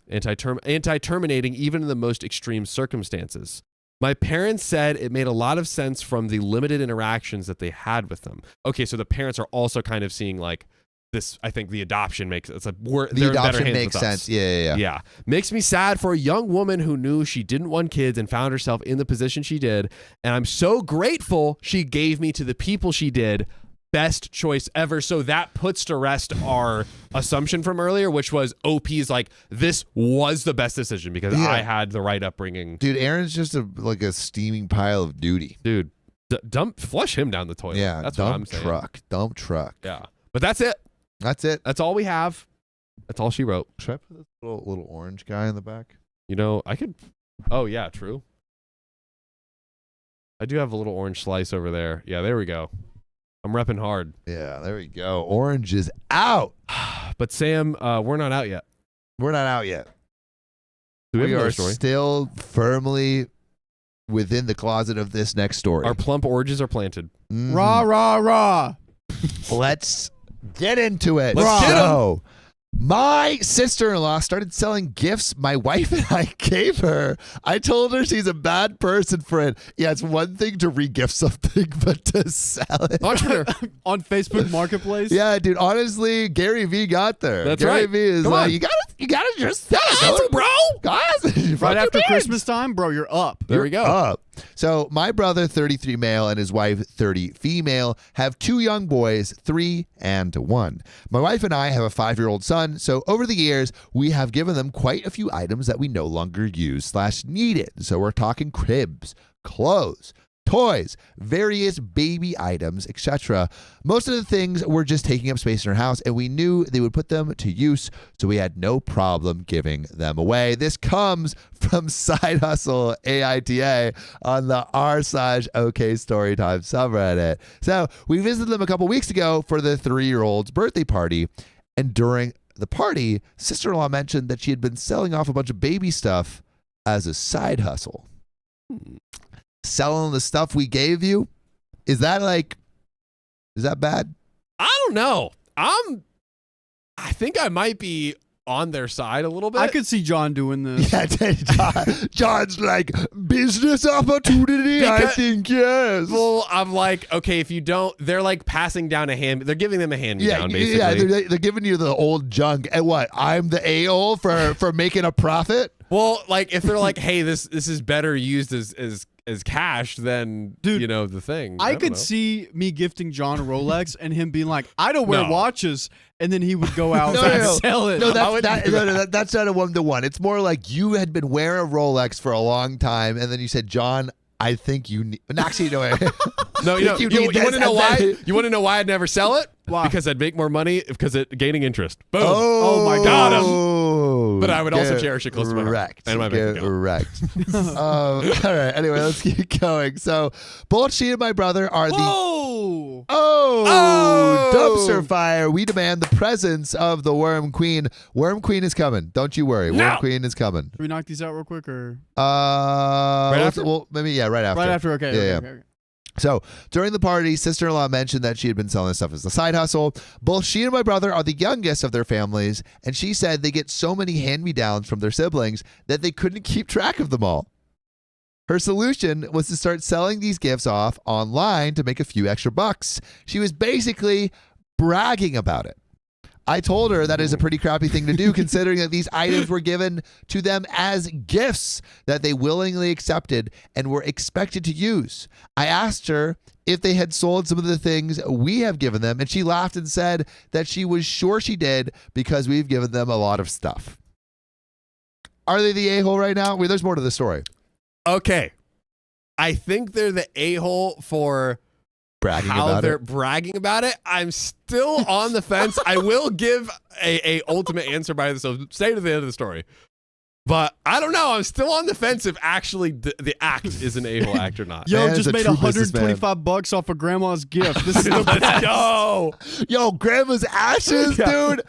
Anti-terminating even in the most extreme circumstances. My parents said it made a lot of sense from the limited interactions that they had with them. Okay, so the parents are also kind of seeing like, this, I think the adoption makes it's like the adoption makes sense. Yeah. Makes me sad for a young woman who knew she didn't want kids and found herself in the position she did. And I'm so grateful she gave me to the people she did. Best choice ever. So that puts to rest our assumption from earlier, which was OP's like, this was the best decision because I had the right upbringing. Dude, Aaron's just like a steaming pile of duty. Dude, flush him down the toilet. Yeah, that's what I'm saying. Dump truck. Yeah, but that's it. That's all we have. That's all she wrote. Should I put this little orange guy in the back? I could. Oh yeah, true. I do have a little orange slice over there. Yeah, there we go. I'm repping hard. Yeah, there we go. Orange is out. But Sam, we're not out yet. We're not out yet. Do we have We another are story? still firmly within the closet of this next story. Our plump oranges are planted. Mhm. Rah, rah, rah. Let's get into it. Let's get 'em. So, my sister-in-law started selling gifts my wife and I gave her. I told her she's a bad person for it. Yeah, it's one thing to re-gift something, but to sell it. Entrepreneur. On Facebook Marketplace. Yeah, dude. Honestly, Gary V got there. That's Gary right. V is Come like, on. you gotta just sell it, bro. Guys, Right after Christmas time, bro, you're up. There we go. Up. So my brother, 33 male, and his wife, 30 female, have 2 young boys, 3 and 1. My wife and I have a 5-year-old son, so over the years, we have given them quite a few items that we no longer use / needed. So we're talking cribs, clothes, toys, various baby items, etc. Most of the things were just taking up space in our house, and we knew they would put them to use, so we had no problem giving them away. This comes from Side Hustle AITA on the r/OK Storytime subreddit. So we visited them a couple weeks ago for the 3-year-old's birthday party, and during the party, sister-in-law mentioned that she had been selling off a bunch of baby stuff as a side hustle. Selling the stuff we gave you? Is that bad? I don't know. I think I might be on their side a little bit. I could see John doing this. Yeah, John's like, business opportunity, I Because- think, yes. Well, I'm like, okay, if you don't, they're like passing down they're giving them a hand-me-down, basically. Yeah, they're giving you the old junk. And what? I'm the a-hole for making a profit? Well, like if they're like, hey, this is better used as cash than, Dude, you know, the thing. I don't could know. see me gifting John a Rolex and him being like, I don't wear No. watches. And then he would go out No, and no. sell it. No, I wouldn't do that's not a 1-to-1. It's more like you had been wearing a Rolex for a long time, and then you said, John, I think you need... Actually, no. No, you You know, need you want to this, know and why? then- You want to know why I'd never sell it? Why? Because I'd make more money because it gaining interest. Boom. Oh my God. God. But I would also cherish it close to my heart Wrecked. and my bank account. Wrecked. All right. Anyway, let's keep going. So, both she and my brother are the Whoa! dumpster fire. We demand the presence of the Worm Queen. Worm Queen is coming. Don't you worry. No. Worm Queen is coming. Can we knock these out real quick or after? Well, maybe right after. right after? Okay. Yeah, okay, yeah. okay. So during the party, sister-in-law mentioned that she had been selling stuff as a side hustle. Both she and my brother are the youngest of their families, and she said they get so many hand-me-downs from their siblings that they couldn't keep track of them all. Her solution was to start selling these gifts off online to make a few extra bucks. She was basically bragging about it. I told her that is a pretty crappy thing to do, considering that these items were given to them as gifts that they willingly accepted and were expected to use. I asked her if they had sold some of the things we have given them, and she laughed and said that she was sure she did because we've given them a lot of stuff. Are they the a-hole right now? Well, there's more to the story. Okay. I think they're the a-hole for Bragging how about they're it. bragging about it. I'm still on the fence. I will give a ultimate answer by this. So stay to the end of the story. But I don't know. I'm still on the fence if actually the act is an a-hole act or not. Yo, Man is just a made true businessman. $125 off of grandma's gift. This is the Let's best. go. Yo, grandma's ashes, Yeah. dude.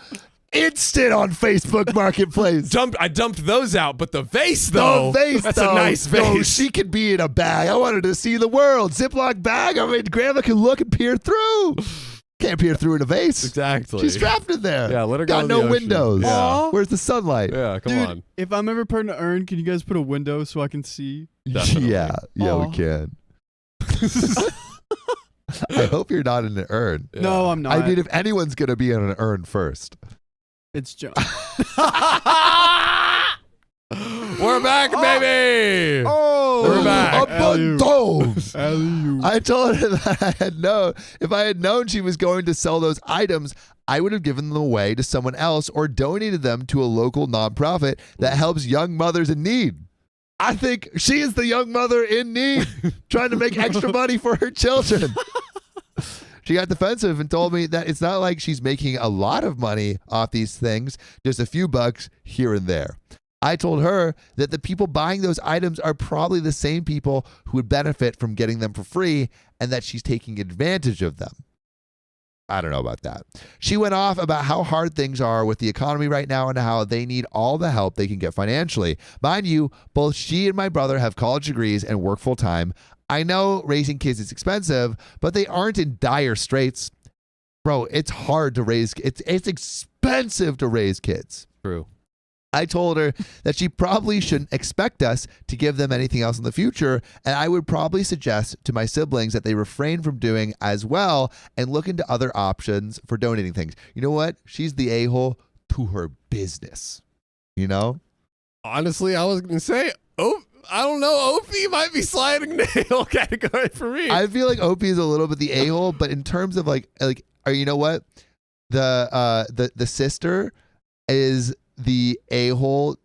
Instant on Facebook Marketplace. I dumped those out, but the vase though. The vase, that's though. a nice vase. No, she could be in a bag. I wanted to see the world. Ziploc bag. I mean, grandma can look and peer through. Can't peer through in a vase. Exactly. She's trapped in there. Yeah, let her go Got in no the ocean. windows. Yeah. Aw. Where's the sunlight? Yeah, come Dude, on. if I'm ever putting an urn, can you guys put a window so I can see? Definitely. Yeah, Aw. we can. I hope you're not in an urn. Yeah. No, I'm not. I mean, if anyone's going to be in an urn first. It's John. We're back, baby. Oh, We're back. Abundance. Alley-oop. I told her that I had known. If I had known she was going to sell those items, I would have given them away to someone else or donated them to a local nonprofit that helps young mothers in need. I think she is the young mother in need, trying to make extra money for her children. She got defensive and told me that it's not like she's making a lot of money off these things, just a few bucks here and there. I told her that the people buying those items are probably the same people who would benefit from getting them for free and that she's taking advantage of them. I don't know about that. She went off about how hard things are with the economy right now and how they need all the help they can get financially. Mind you, both she and my brother have college degrees and work full time. I know raising kids is expensive, but they aren't in dire straits. Bro, it's hard to raise, it's expensive to raise kids. True. I told her that she probably shouldn't expect us to give them anything else in the future, and I would probably suggest to my siblings that they refrain from doing as well and look into other options for donating things. You know what? She's the a-hole to her business. You know? Honestly, I was going to say, I don't know. OP might be sliding in the a-hole category for me. I feel like OP is a little bit the a-hole, but in terms of like, you know what? The sister is the a-hole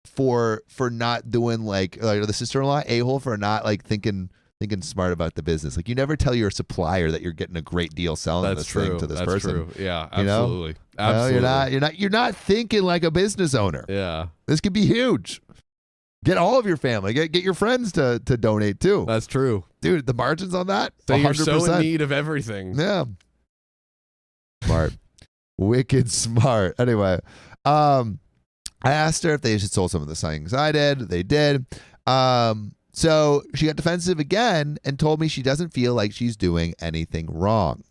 for not doing like the sister-in-law a-hole for not like thinking smart about the business. Like you never tell your supplier that you're getting a great deal selling this thing to this person. That's true. Yeah, absolutely. You know? Absolutely. You're not thinking like a business owner. Yeah. This could be huge. Get all of your family. Get your friends to donate too. That's true. Dude, the margins on that, so 100%. You're so in need of everything. Yeah. Smart. Wicked smart. Anyway, I asked her if they should sold some of the things I did. They did. So she got defensive again and told me she doesn't feel like she's doing anything wrong.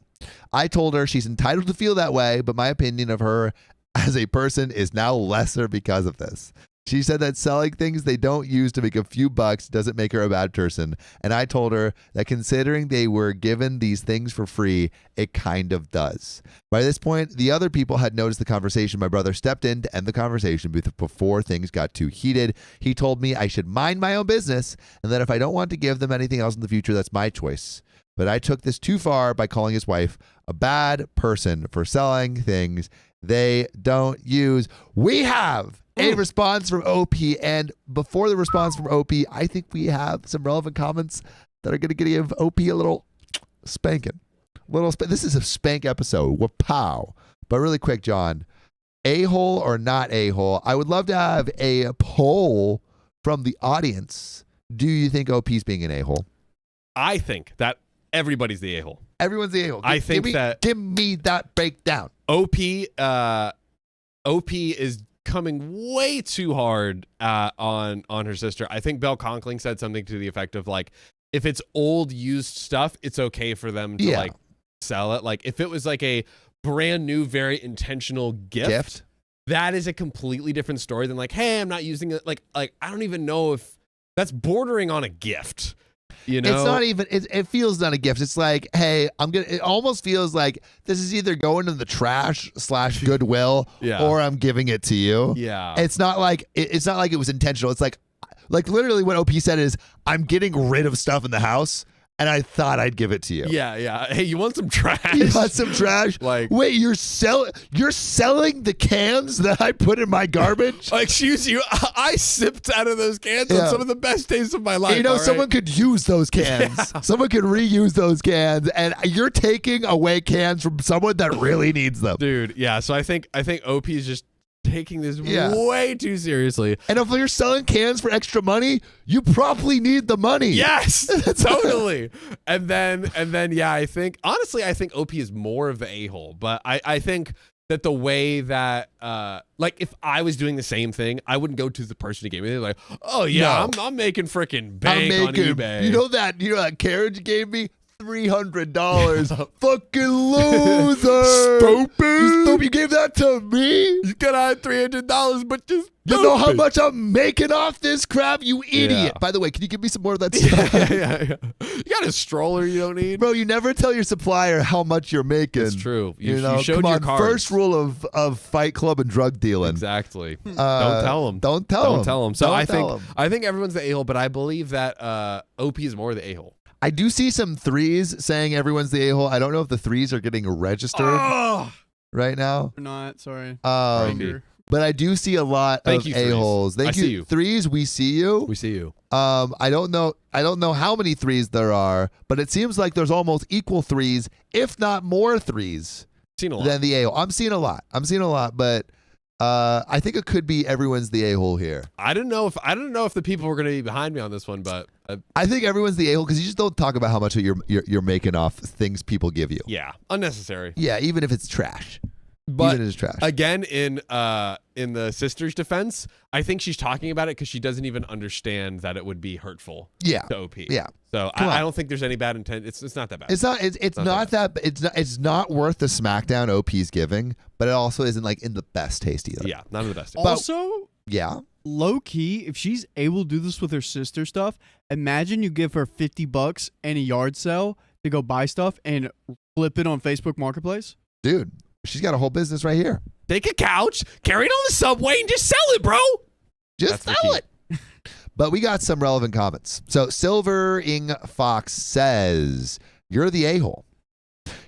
I told her she's entitled to feel that way, but my opinion of her as a person is now lesser because of this. She said that selling things they don't use to make a few bucks doesn't make her a bad person. And I told her that considering they were given these things for free, it kind of does. By this point, the other people had noticed the conversation. My brother stepped in to end the conversation before things got too heated. He told me I should mind my own business and that if I don't want to give them anything else in the future, that's my choice. But I took this too far by calling his wife a bad person for selling things they don't use. We have a response from OP, and before the response from OP, I think we have some relevant comments that are going to give OP a little spanking. This is a spank episode. Wapow. But really quick, John, a-hole or not a-hole? I would love to have a poll from the audience. Do you think OP's being an a-hole? I think that everybody's the a-hole. Everyone's the a-hole. Give me that breakdown. OP is coming way too hard on her sister. I think Belle Conkling said something to the effect of like, if it's old used stuff, it's okay for them to like sell it. Like if it was like a brand new, very intentional gift, that is a completely different story than like, hey, I'm not using it. Like I don't even know if that's bordering on a gift. You know? It's not even, it feels not a gift. It's like, hey, it almost feels like this is either going in the trash / Goodwill or I'm giving it to you. Yeah. It's not like it was intentional. It's like literally what OP said is, I'm getting rid of stuff in the house and I thought I'd give it to you. Yeah. Hey, you want some trash? You want some trash? Like, wait, you're selling the cans that I put in my garbage? Excuse you, I sipped out of those cans on some of the best days of my life. You know, someone could use those cans. Yeah. Someone could reuse those cans, and you're taking away cans from someone that really needs them. Dude, yeah. So I think OP is just taking this way too seriously. And if you're selling cans for extra money, you probably need the money. Yes, totally. And then I think OP is more of the a-hole, but I think that the way that like if I was doing the same thing, I wouldn't go to the person who gave me it like, oh yeah, no. I'm making freaking bank on eBay. You know that carriage you gave me? $300. Fucking loser. Stupid. You gave that to me? You could have $300, but just you know how much I'm making off this crap, you idiot. Yeah. By the way, can you give me some more of that stuff? Yeah. You got a stroller you don't need? Bro, you never tell your supplier how much you're making. It's true. You showed your cards. First rule of Fight Club and drug dealing. Exactly. Don't tell them. Don't tell them. So I think everyone's the a-hole, but I believe that OP is more the a-hole. I do see some threes saying everyone's the a-hole. I don't know if the threes are getting registered right now. We're not, sorry. But I do see a lot of a-holes. Thank you. See you. Threes, we see you. We see you. I don't know how many threes there are, but it seems like there's almost equal threes, if not more threes than the a-hole. I'm seeing a lot, but I think it could be everyone's the a-hole here. I don't know if the people were going to be behind me on this one, but I think everyone's the a-hole because you just don't talk about how much you're making off things people give you. Yeah, unnecessary. Yeah, even if it's trash. But even if it's trash. Again, in the sister's defense, I think she's talking about it because she doesn't even understand that it would be hurtful. Yeah. To OP. Yeah. So I don't think there's any bad intent. It's not that bad. It's not worth the smackdown OP's giving, but it also isn't like in the best taste either. Yeah, not in the best. Also, yeah. Low key, if she's able to do this with her sister stuff, imagine you give her $50 and a yard sale to go buy stuff and flip it on Facebook Marketplace. Dude, she's got a whole business right here. Take a couch, carry it on the subway, and just sell it, bro. Just sell it. But we got some relevant comments. So Silvering Fox says, "You're the a-hole.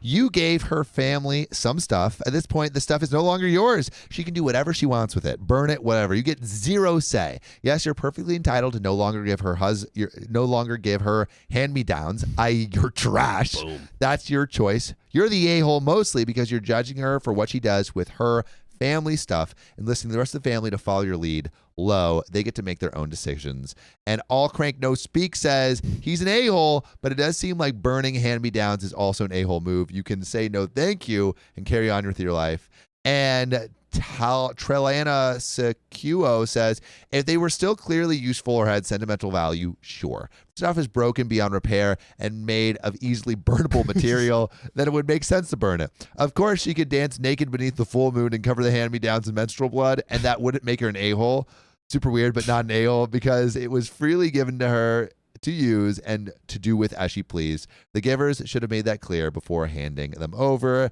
You gave her family some stuff. At this point, the stuff is no longer yours. She can do whatever she wants with it. Burn it, whatever. You get zero say. Yes, you're perfectly entitled to no longer give her hand-me-downs, i.e. your trash. Boom. That's your choice. You're the a-hole mostly because you're judging her for what she does with her family stuff and listening to the rest of the family to follow your lead. Low, they get to make their own decisions." And All Crank No Speak says he's an a-hole, but it does seem like burning hand-me-downs is also an a-hole move. You can say no thank you and carry on with your life. And Trelana Secuo says, if they were still clearly useful or had sentimental value, sure. If stuff is broken beyond repair and made of easily burnable material, then it would make sense to burn it. Of course, she could dance naked beneath the full moon and cover the hand-me-downs in menstrual blood, and that wouldn't make her an a-hole. Super weird, but not an a-hole because it was freely given to her to use and to do with as she pleased. The givers should have made that clear before handing them over.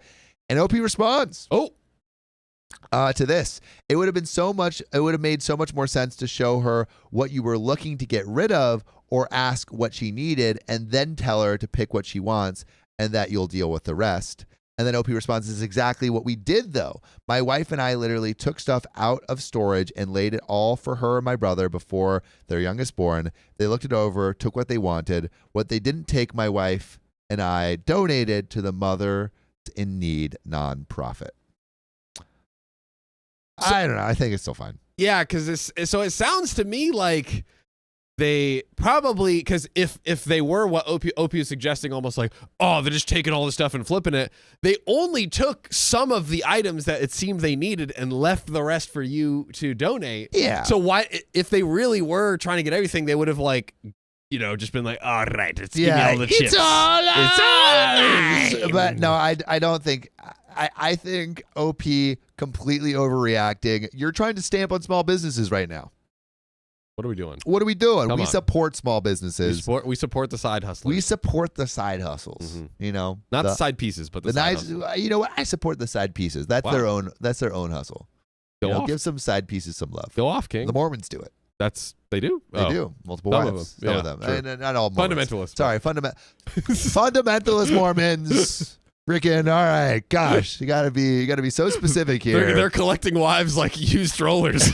And OP responds. To this, it would have made so much more sense to show her what you were looking to get rid of or ask what she needed and then tell her to pick what she wants and that you'll deal with the rest. And then OP responds, "This is exactly what we did though. My wife and I literally took stuff out of storage and laid it all for her and my brother before their youngest born. They looked it over, took what they wanted. What they didn't take, my wife and I donated to the Mothers in Need nonprofit." I don't know. I think it's still fine. Yeah, because it sounds to me like they probably, because if they were what OP is suggesting, almost like, oh, they're just taking all the stuff and flipping it, they only took some of the items that it seemed they needed and left the rest for you to donate. Yeah. So why, if they really were trying to get everything, they would have just been like, all right, let's give me all the chips. It's all ours. But no, I don't think. I think OP completely overreacting. You're trying to stamp on small businesses right now. What are we doing? What are we doing? Come we on. support small businesses. We support the side hustlers. We support the side hustles. Mhm. You know, Not the side pieces, but the side hustles. You know what? I support the side pieces. That's Wow. their own. That's their own hustle. Go off. Give some side pieces some love. Go off, King. The Mormons do it. They do? They do. Multiple Some of wives. them. Some Yeah, of them. true. And not all Mormons. Fundamentalists. Sorry, fundamentalist Mormons. Freaking all right, gosh, you gotta be so specific here. They're collecting wives like used strollers.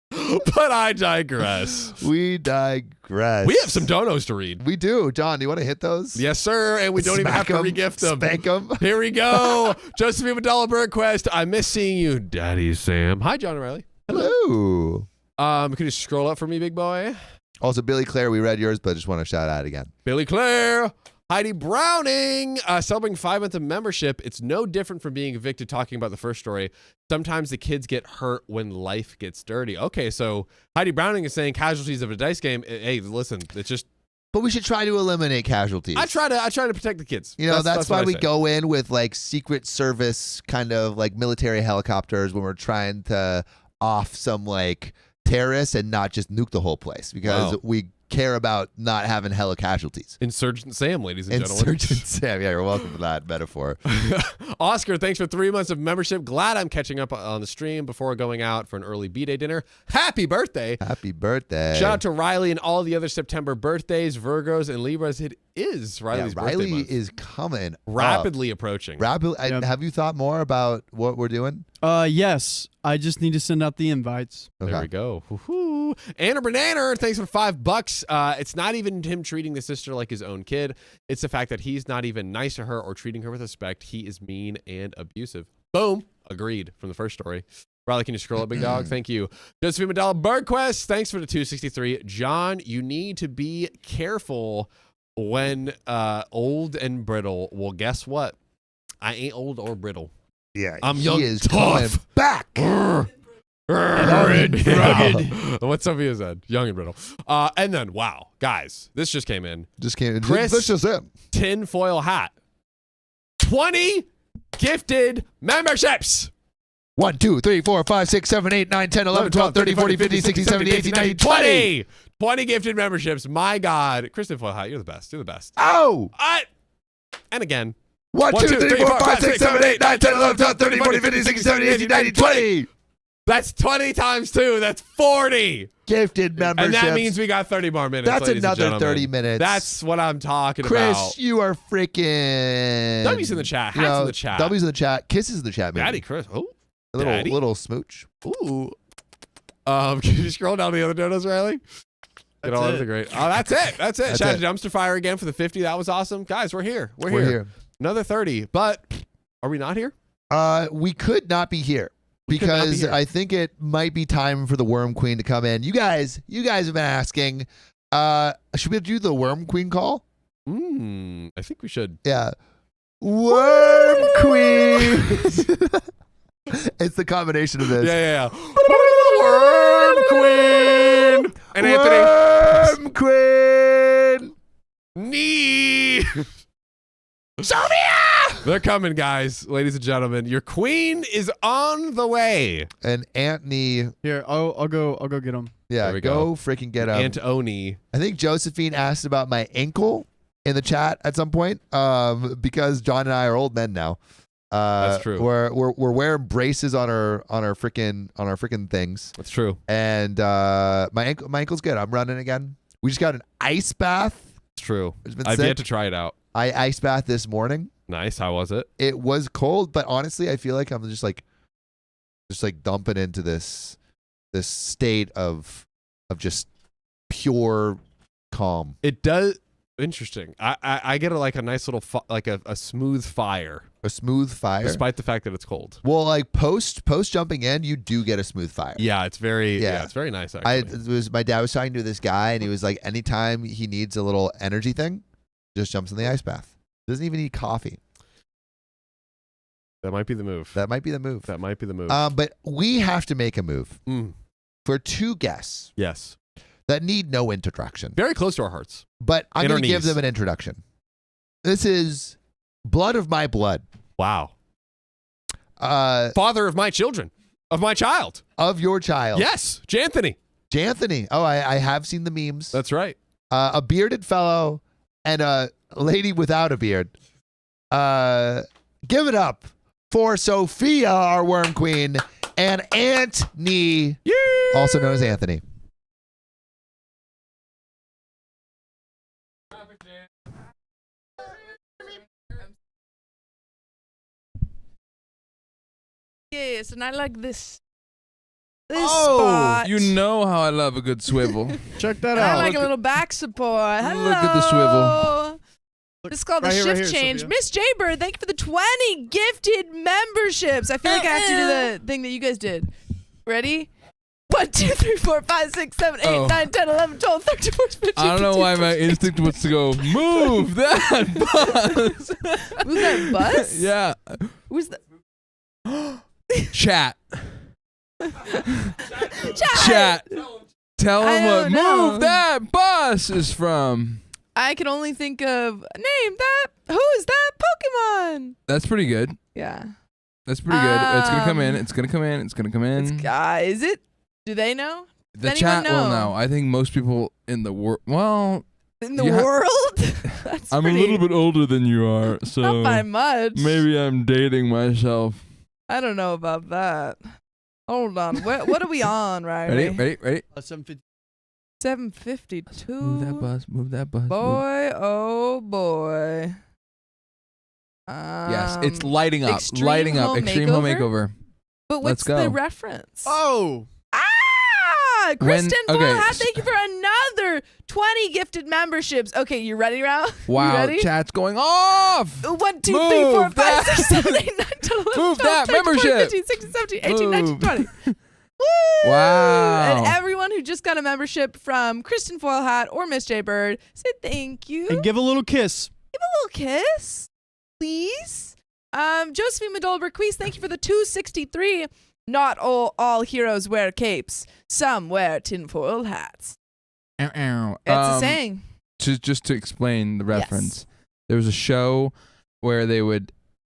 But I digress. We digress. We have some donos to read. We do, John. Do you want to hit those? Yes, sir. And we don't even have to regift them. Spank them. Here we go. Josephine Madalla Bergquist. I miss seeing you, Daddy Sam. Hi, John O'Reilly. Hello. Can you scroll up for me, big boy? Also, Billy Claire, we read yours, but I just want to shout out again. Billy Claire. Heidi Browning, celebrating 5 months of membership. It's no different from being evicted, talking about the first story. Sometimes the kids get hurt when life gets dirty. Okay, so Heidi Browning is saying casualties of a dice game. Hey, listen, it's just. But we should try to eliminate casualties. I try to protect the kids. You know, that's why we go in with like Secret Service kind of like military helicopters when we're trying to off some like terrorists and not just nuke the whole place because we care about not having hella casualties. Insurgent Sam, ladies and gentlemen. Insurgent Sam. Yeah, you're welcome for that metaphor. Oscar, thanks for 3 months of membership. Glad I'm catching up on the stream before going out for an early B-Day dinner. Happy birthday. Happy birthday. Shout out to Riley and all the other September birthdays, Virgos, and Libras. It is Riley's birthday Riley month. is coming Rapidly approaching. Yep. Have you thought more about what we're doing? Yes. I just need to send out the invites. Okay. There we go. Woo-hoo. Anna Banana, thanks for $5. It's not even him treating the sister like his own kid. It's the fact that he's not even nice to her or treating her with respect. He is mean and abusive. Boom. Agreed from the first story. Riley, can you scroll up, big dog? Thank you. Josephine Medalla Bergquist, thanks for the 263. John, you need to be careful when old and brittle. Well, guess what? I ain't old or brittle. Yeah, I'm he young, is tough. coming back. Rugged. What Sophia said. Young and brittle. And then, wow, guys, this just came in. Chris, This just it. tinfoil hat. 20 gifted memberships. 1, 2, 3, 4, 5, 6, 7, 8, 9, 10, 11, 12, 13, 14, 15, 16, 17, 18, 19, 20. 20 gifted memberships. My God. Chris tinfoil hat, you're the best. You're the best. Oh! And again. 1, 2, 3, 4, 5, 6, 7, 8, 9, 10, 11, 12, 13, 14, 15, 16, 17, 18, 19, 20. That's 20 times 2. That's 40. Gifted memberships. And that means we got 30 more minutes. That's ladies and another gentlemen. 30 minutes. That's what I'm talking Chris, about. you are freaking. W's in the chat. Hats in the chat. W's in the chat. Kisses in the chat, maybe. Daddy Chris. Oh. A little smooch. Ooh. Can you scroll down to the other donuts, Riley? Get all of the great. Oh, that's it. That's it. Shout out to Dumpster Fire again for the 50. That was awesome. Guys, we're here. We're here. Another 30. But are we not here? We could not be here. Because I think it might be time for the Worm Queen to come in. You guys have been asking, should we do the Worm Queen call? I think we should. Yeah. Worm Queen. It's the combination of this. Yeah. Worm Queen. And Anthony. Worm Queen. Knee. Sophia! They're coming, guys. Ladies and gentlemen, your queen is on the way. And Anthony. Here, I'll go get him. Yeah, go freaking get him. Antony. I think Josephine asked about my ankle in the chat at some point. Because John and I are old men now. That's true. We're wearing braces on our freaking things. That's true. And my ankle's good. I'm running again. We just got an ice bath. It's true. I've yet to try it out. I ice bath this morning. Nice. How was it? It was cold, but honestly, I feel like I'm just like dumping into this state of just pure calm. It does. Interesting. I get a nice little a smooth fire. A smooth fire, despite the fact that it's cold. Well, like post jumping in, you do get a smooth fire. Yeah, it's very it's very nice. Actually, my dad was talking to this guy, and he was like, anytime he needs a little energy thing, just jumps in the ice bath. Doesn't even need coffee. That might be the move. That might be the move. But we have to make a move for two guests. Yes. That need no introduction. Very close to our hearts. But I'm going to give them an introduction. This is blood of my blood. Wow. Father of my children. Of my child. Of your child. Yes. Janthony. Oh, I have seen the memes. That's right. A bearded fellow and a lady without a beard. Give it up for Sophia, our worm queen, and Antony, also known as Anthony. Yes, and I like this spot. You know how I love a good swivel. Check that And out. I like a little back support. Hello. Look at the swivel. This is called Right the here, shift change. Sophia. Miss Jaybird, thank you for the 20 gifted memberships. I feel like I have to do the thing that you guys did. Ready? 1, 2, 3, 4, 5, 6, 7, 8, 9, 10, 11, 12, 13, 14, 15, I don't know 16, why my 17, instinct was to go, move that bus. Who's that bus? Yeah. Who's that? Chat. Chat. Tell I them what don't know. move that bus is from. I can only think of name that. Who is that Pokemon? That's pretty good. Yeah. That's pretty good. It's gonna come in. It's gonna come in. It's gonna come in. Is it? Do they know? The Does chat anyone will know? know. I think most people in the world. Well, In the Yeah. world? That's I'm pretty, a little bit older than you are, so not by much. maybe I'm dating myself. I don't know about that. Hold on. What are we on, Riley? Ready? 750. 752. Move that bus. Move that bus. Boy, oh boy. Yes, it's lighting up. Extreme Lighting up. Home Extreme Home Makeover? Makeover. But Let's what's the go. reference? Oh. Ah! Kristen okay, Paul, thank you for another another 20 gifted memberships. Okay, you ready, Ralph? Wow, You ready? chat's going off. 1, 2, 3, Move 4, 5, that. 6, 7, 8, 9, 10, 11, Move 12, that 13, 14, membership. 15, 16, 17, 18, 19, Move. 20. Woo! Wow. And everyone who just got a membership from Kristen Foilhat or Miss J Bird, say thank you. And give a little kiss. Give a little kiss, please. Josephine Madolber-Queese, thank you for the 263. Not all heroes wear capes. Some wear tinfoil hats. Ow, ow. It's a saying. Just to explain the reference, Yes. there was a show where they would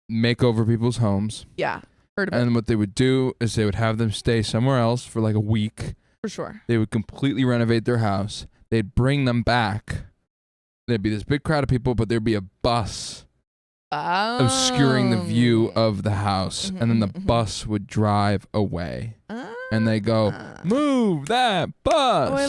make over people's homes, Yeah, heard of it and what they would do is they would have them stay somewhere else for like a week. for sure. They would completely renovate their house. They'd bring them back. There'd be this big crowd of people, but there'd be a bus obscuring the view of the house, and then the bus would drive away. And they go, move that bus. Oh, I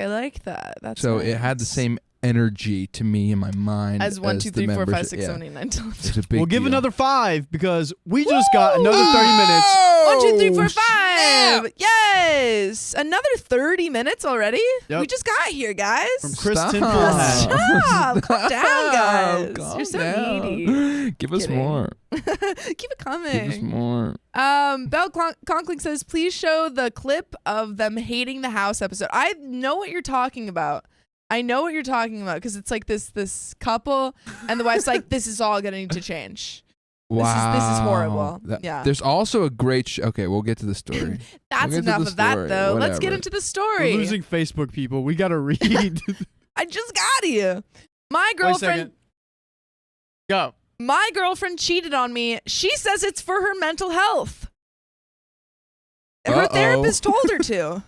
like that. That's So nice. it had the same energy to me in my mind as 1, 2, the 3, 4, 5, membership. 6, 7, 8, 9, 10, 11. It's a big We'll give deal. another 5 because we just got another 30 minutes. 1, 2, 3, 4, 5. snap. Yes, another 30 minutes already. Yep. We just got here, guys. From Chris Stop. Tinfoil Hat. Stop. Calm down, guys. Calm You're so down. needy. Give us Kidding. more. Keep it Give us coming. more. Belle Conkling says, please show the clip of them hating the house episode. I know what you're talking about. I know what you're talking about because it's like this couple and the wife's like, this is all going to need to change. Wow. This is horrible. Yeah. There's also a great okay, we'll get to the story. That's We'll get to enough the of that, story, though. Let's get whatever. into the We're story. losing Facebook people. We got to read. I just got you. My Wait a second. girlfriend. Go. My girlfriend cheated on me. She says it's for her mental health. Her Uh-oh. therapist told her to.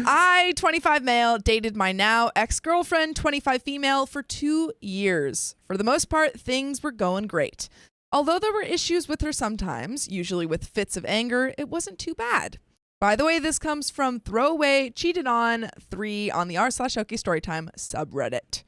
I, 25 male, dated my now ex-girlfriend, 25 female, for 2 years. For the most part, things were going great. Although there were issues with her sometimes, usually with fits of anger, it wasn't too bad. By the way, this comes from Throwaway Cheated On 3 on the r/OK Storytime subreddit.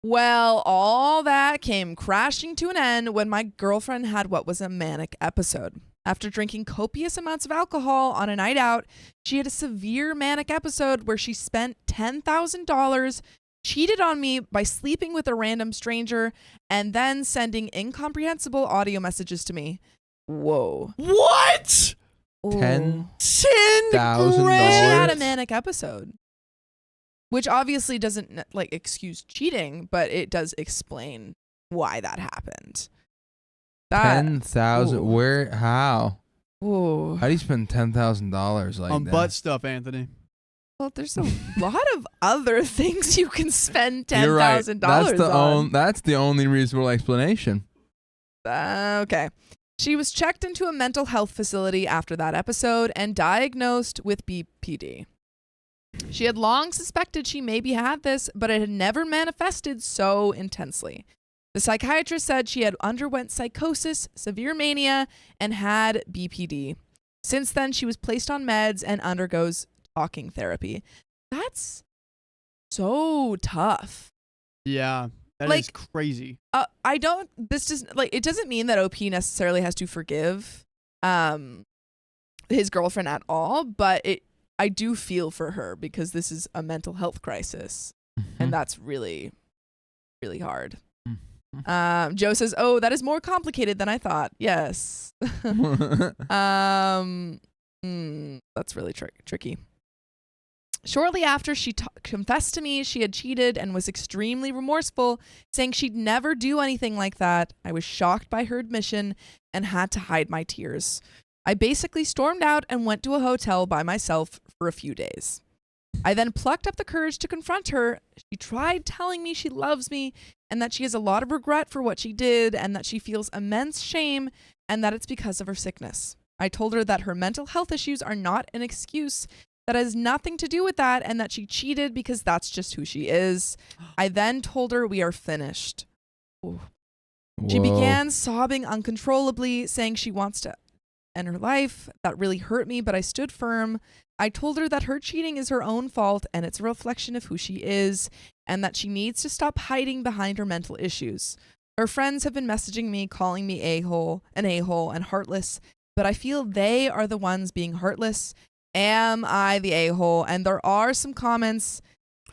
Well, all that came crashing to an end when my girlfriend had what was a manic episode. After drinking copious amounts of alcohol on a night out, she had a severe manic episode where she spent $10,000, cheated on me by sleeping with a random stranger, and then sending incomprehensible audio messages to me. Whoa. What? Ooh. $10,000. She had a manic episode. Which obviously doesn't like excuse cheating, but it does explain why that happened. 10,000. ooh. Where? How? Ooh. How do you spend $10,000 like On that? butt stuff, Anthony. Well, there's a lot of other things you can spend You're right. $10,000 on. That's the only reasonable explanation. Okay. She was checked into a mental health facility after that episode and diagnosed with BPD. She had long suspected she maybe had this, but it had never manifested so intensely. The psychiatrist said she had underwent psychosis, severe mania, and had BPD. Since then, she was placed on meds and undergoes talking therapy. That's so tough. Yeah. That is Like- crazy. It doesn't mean that OP necessarily has to forgive his girlfriend at all, but I do feel for her because this is a mental health crisis, and that's really, really hard. Joe says, "Oh, that is more complicated than I thought." Yes. That's really tricky. Shortly after she confessed to me she had cheated and was extremely remorseful, saying she'd never do anything like that. I was shocked by her admission and had to hide my tears. I basically stormed out and went to a hotel by myself for a few days. I then plucked up the courage to confront her. She tried telling me she loves me and that she has a lot of regret for what she did and that she feels immense shame and that it's because of her sickness. I told her that her mental health issues are not an excuse, that has nothing to do with that, and that she cheated because that's just who she is. I then told her we are finished. Ooh. She began sobbing uncontrollably, saying she wants to end her life. That really hurt me, but I stood firm. I told her that her cheating is her own fault and it's a reflection of who she is, and that she needs to stop hiding behind her mental issues. Her friends have been messaging me, calling me an a-hole and heartless, but I feel they are the ones being heartless. Am I the a-hole? And there are some comments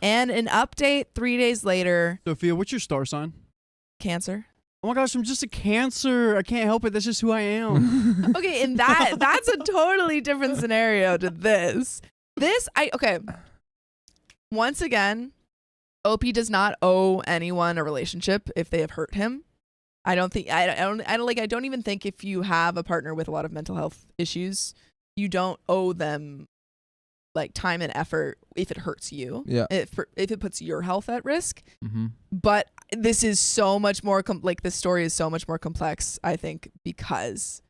And an update 3 days later. Sophia, what's your star sign? Cancer. Oh my gosh, I'm just a Cancer. I can't help it. That's just who I am. Okay, and that's a totally different scenario to this. Okay. Once again, OP does not owe anyone a relationship if they have hurt him. I don't even think if you have a partner with a lot of mental health issues, you don't owe them like time and effort if it hurts you. Yeah. If it puts your health at risk. Mm-hmm. But this is so much more this story is so much more complex, I think, because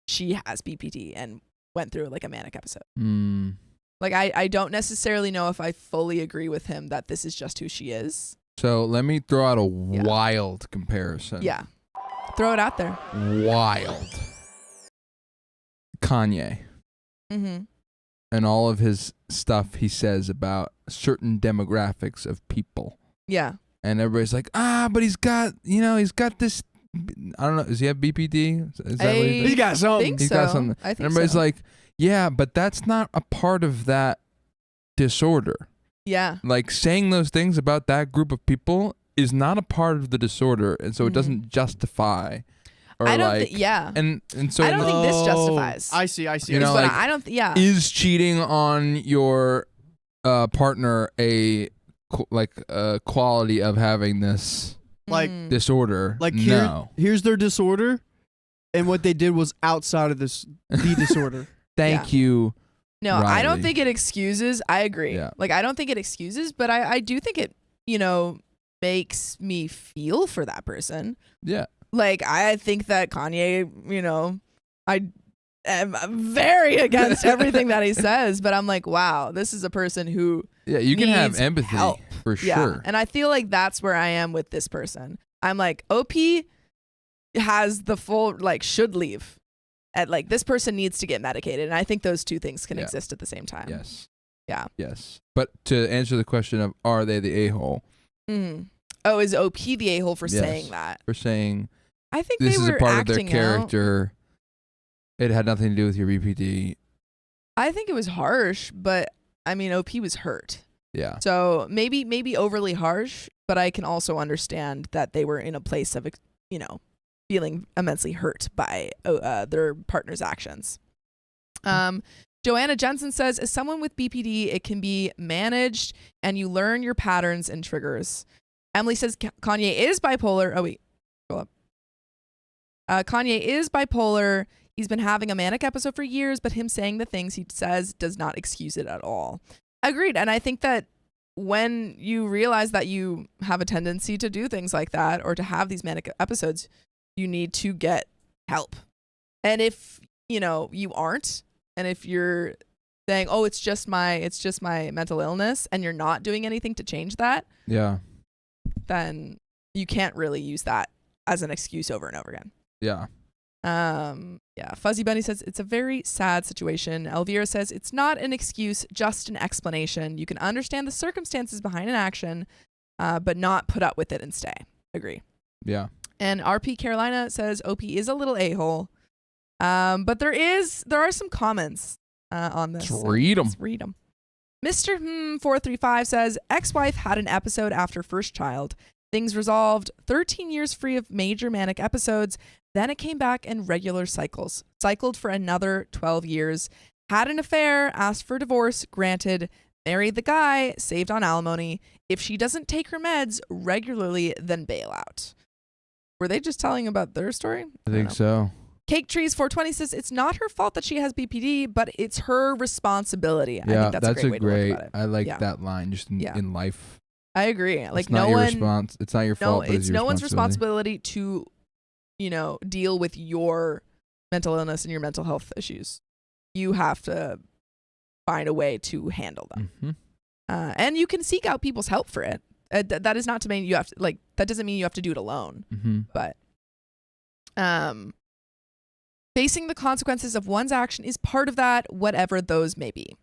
she has BPD and went through like a manic episode. Mm. Like I don't necessarily know if I fully agree with him that this is just who she is. So let me throw out a wild comparison. Yeah. Throw it out there. Wild. Kanye. Mm-hmm. And all of his stuff he says about certain demographics of people. Yeah. And everybody's like, but he's got this, I don't know, does he have BPD? Is that what He's got something. He's got something. I think and everybody's like, yeah, but that's not a part of that disorder. Yeah. Like saying those things about that group of people is not a part of the disorder, and so it doesn't justify. Or I don't like, and so I don't think this justifies. I see. You know, like, I don't. Is cheating on your partner a quality of having this disorder? Like no. Here's their disorder, and what they did was outside of the disorder. Thank you. No, Riley. I don't think it excuses. I agree. Yeah. Like I don't think it excuses, but I do think it makes me feel for that person. Yeah. Like, I think that Kanye, I am very against everything that he says, but I'm like, wow, this is a person who you can have needs empathy help. for sure. And I feel like that's where I am with this person. I'm like, OP has the full, should leave. And, this person needs to get medicated. And I think those two things can exist at the same time. Yes. Yeah. Yes. But to answer the question of, are they the a-hole? Mm. Oh, is OP the a-hole for saying that? For saying... I think this they is were a part of their acting character. It had nothing to do with your BPD. I think it was harsh, but I mean, OP was hurt. Yeah. So maybe overly harsh, but I can also understand that they were in a place of, feeling immensely hurt by their partner's actions. Joanna Jensen says, as someone with BPD, it can be managed and you learn your patterns and triggers. Emily says Kanye is bipolar. Oh, wait. Go up. Kanye is bipolar. He's been having a manic episode for years, but him saying the things he says does not excuse it at all. Agreed. And I think that when you realize that you have a tendency to do things like that or to have these manic episodes, you need to get help. And if, you aren't, and if you're saying, oh, it's just my mental illness, and you're not doing anything to change that, then you can't really use that as an excuse over and over again. Yeah. Fuzzy Bunny says it's a very sad situation. Elvira says it's not an excuse, just an explanation. You can understand the circumstances behind an action, but not put up with it and stay. Agree. Yeah. And RP Carolina says OP is a little a-hole. But there are some comments on this. Let's read them. Mr. 435 says ex-wife had an episode after first child. Things resolved. 13 years free of major manic episodes. Then it came back in regular cycles. Cycled for another 12 years. Had an affair. Asked for divorce. Granted. Married the guy. Saved on alimony. If she doesn't take her meds regularly, then bail out. Were they just telling about their story? I think so. Cake Trees 420 says it's not her fault that she has BPD, but it's her responsibility. Yeah, I think that's a great way to look about it. I like that line just in life. I agree. Like it's not your fault. No, it's no one's responsibility to, deal with your mental illness and your mental health issues. You have to find a way to handle them. Mm-hmm. And you can seek out people's help for it. That is not to mean you have to, that doesn't mean you have to do it alone. Mm-hmm. But facing the consequences of one's action is part of that, whatever those may be.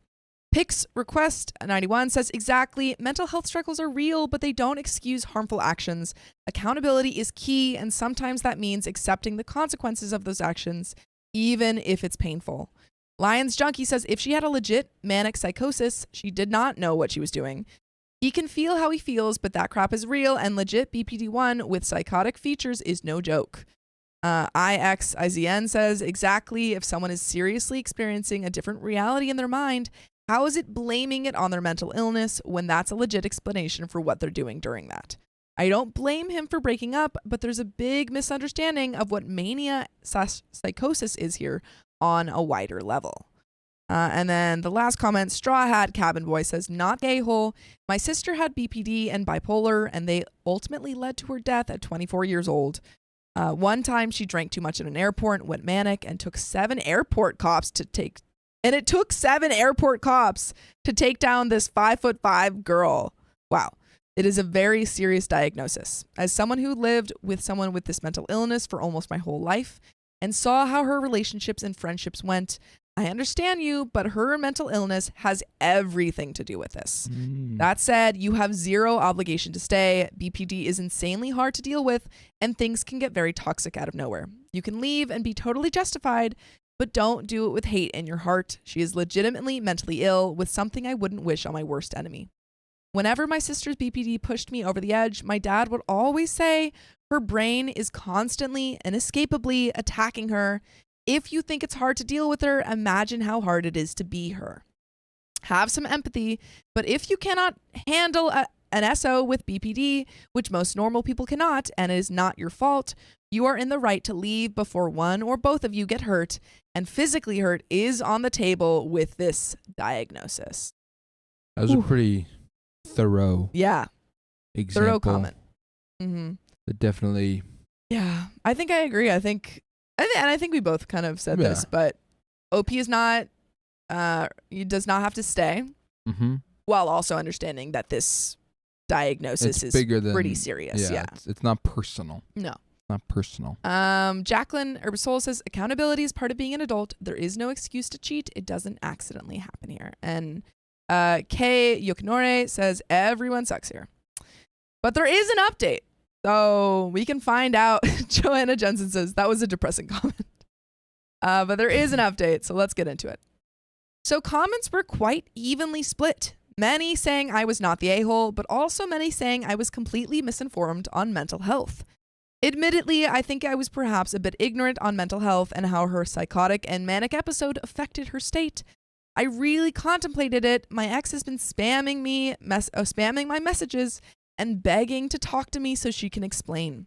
Pix Request 91 says exactly, mental health struggles are real, but they don't excuse harmful actions. Accountability is key, and sometimes that means accepting the consequences of those actions, even if it's painful. Lions Junkie says if she had a legit manic psychosis, she did not know what she was doing. He can feel how he feels, but that crap is real, and legit BPD-1 with psychotic features is no joke. IXIZN says, exactly, if someone is seriously experiencing a different reality in their mind, how is it blaming it on their mental illness when that's a legit explanation for what they're doing during that? I don't blame him for breaking up, but there's a big misunderstanding of what mania/psychosis is here on a wider level. And then the last comment, Straw Hat Cabin Boy says, not the a-hole. My sister had BPD and bipolar, and they ultimately led to her death at 24 years old. One time she drank too much at an airport, went manic, and took 7 airport cops to take... And it took 7 airport cops to take down this 5'5" girl. Wow. It is a very serious diagnosis. As someone who lived with someone with this mental illness for almost my whole life and saw how her relationships and friendships went, I understand you, but her mental illness has everything to do with this. That said, you have zero obligation to stay. BPD is insanely hard to deal with, and things can get very toxic out of nowhere. You can leave and be totally justified, but don't do it with hate in your heart. She is legitimately mentally ill with something I wouldn't wish on my worst enemy. Whenever my sister's BPD pushed me over the edge, my dad would always say her brain is constantly and inescapably attacking her. If you think it's hard to deal with her, imagine how hard it is to be her. Have some empathy, but if you cannot handle an SO with BPD, which most normal people cannot, and it is not your fault, you are in the right to leave before one or both of you get hurt, and physically hurt is on the table with this diagnosis. That was a pretty thorough example. Thorough comment. It definitely... Yeah, I think I agree. I think we both kind of said this, but OP is not, he does not have to stay, while also understanding that this diagnosis is bigger than, pretty serious. Yeah. It's not personal. No. Not personal. Jacqueline Herbasol says, accountability is part of being an adult. There is no excuse to cheat. It doesn't accidentally happen here. And Kay Yokinore says, everyone sucks here. But there is an update. So we can find out. Joanna Jensen says, that was a depressing comment. But there is an update, so let's get into it. So comments were quite evenly split. Many saying I was not the a-hole, but also many saying I was completely misinformed on mental health. Admittedly, I think I was perhaps a bit ignorant on mental health and how her psychotic and manic episode affected her state. I really contemplated it. My ex has been spamming my messages and begging to talk to me so she can explain.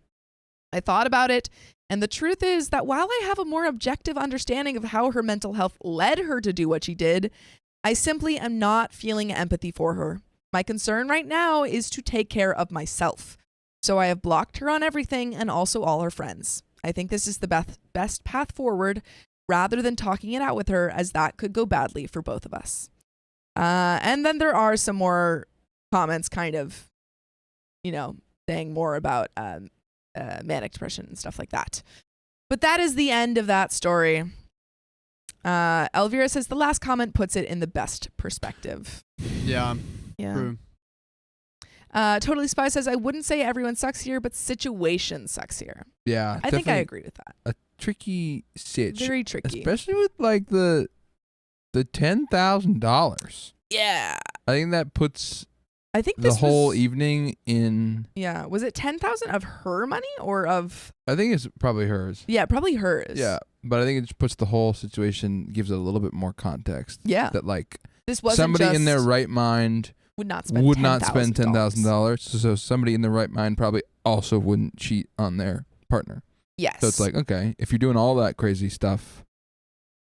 I thought about it, and the truth is that while I have a more objective understanding of how her mental health led her to do what she did, I simply am not feeling empathy for her. My concern right now is to take care of myself. So I have blocked her on everything and also all her friends. I think this is the best path forward rather than talking it out with her, as that could go badly for both of us. And then there are some more comments kind of, saying more about manic depression and stuff like that. But that is the end of that story. Elvira says the last comment puts it in the best perspective. Yeah. True. Totally Spy says, I wouldn't say everyone sucks here, but situation sucks here. Yeah. I think I agree with that. A tricky situation. Very tricky. Especially with like the $10,000. Yeah. I think that puts this whole evening in... Yeah. Was it 10,000 of her money or of... I think it's probably hers. Yeah, probably hers. Yeah. But I think it just puts the whole situation, gives it a little bit more context. Yeah. That like this wasn't somebody just in their right mind would not spend $10,000. So somebody in their right mind probably also wouldn't cheat on their partner. Yes. So it's like, okay, if you're doing all that crazy stuff,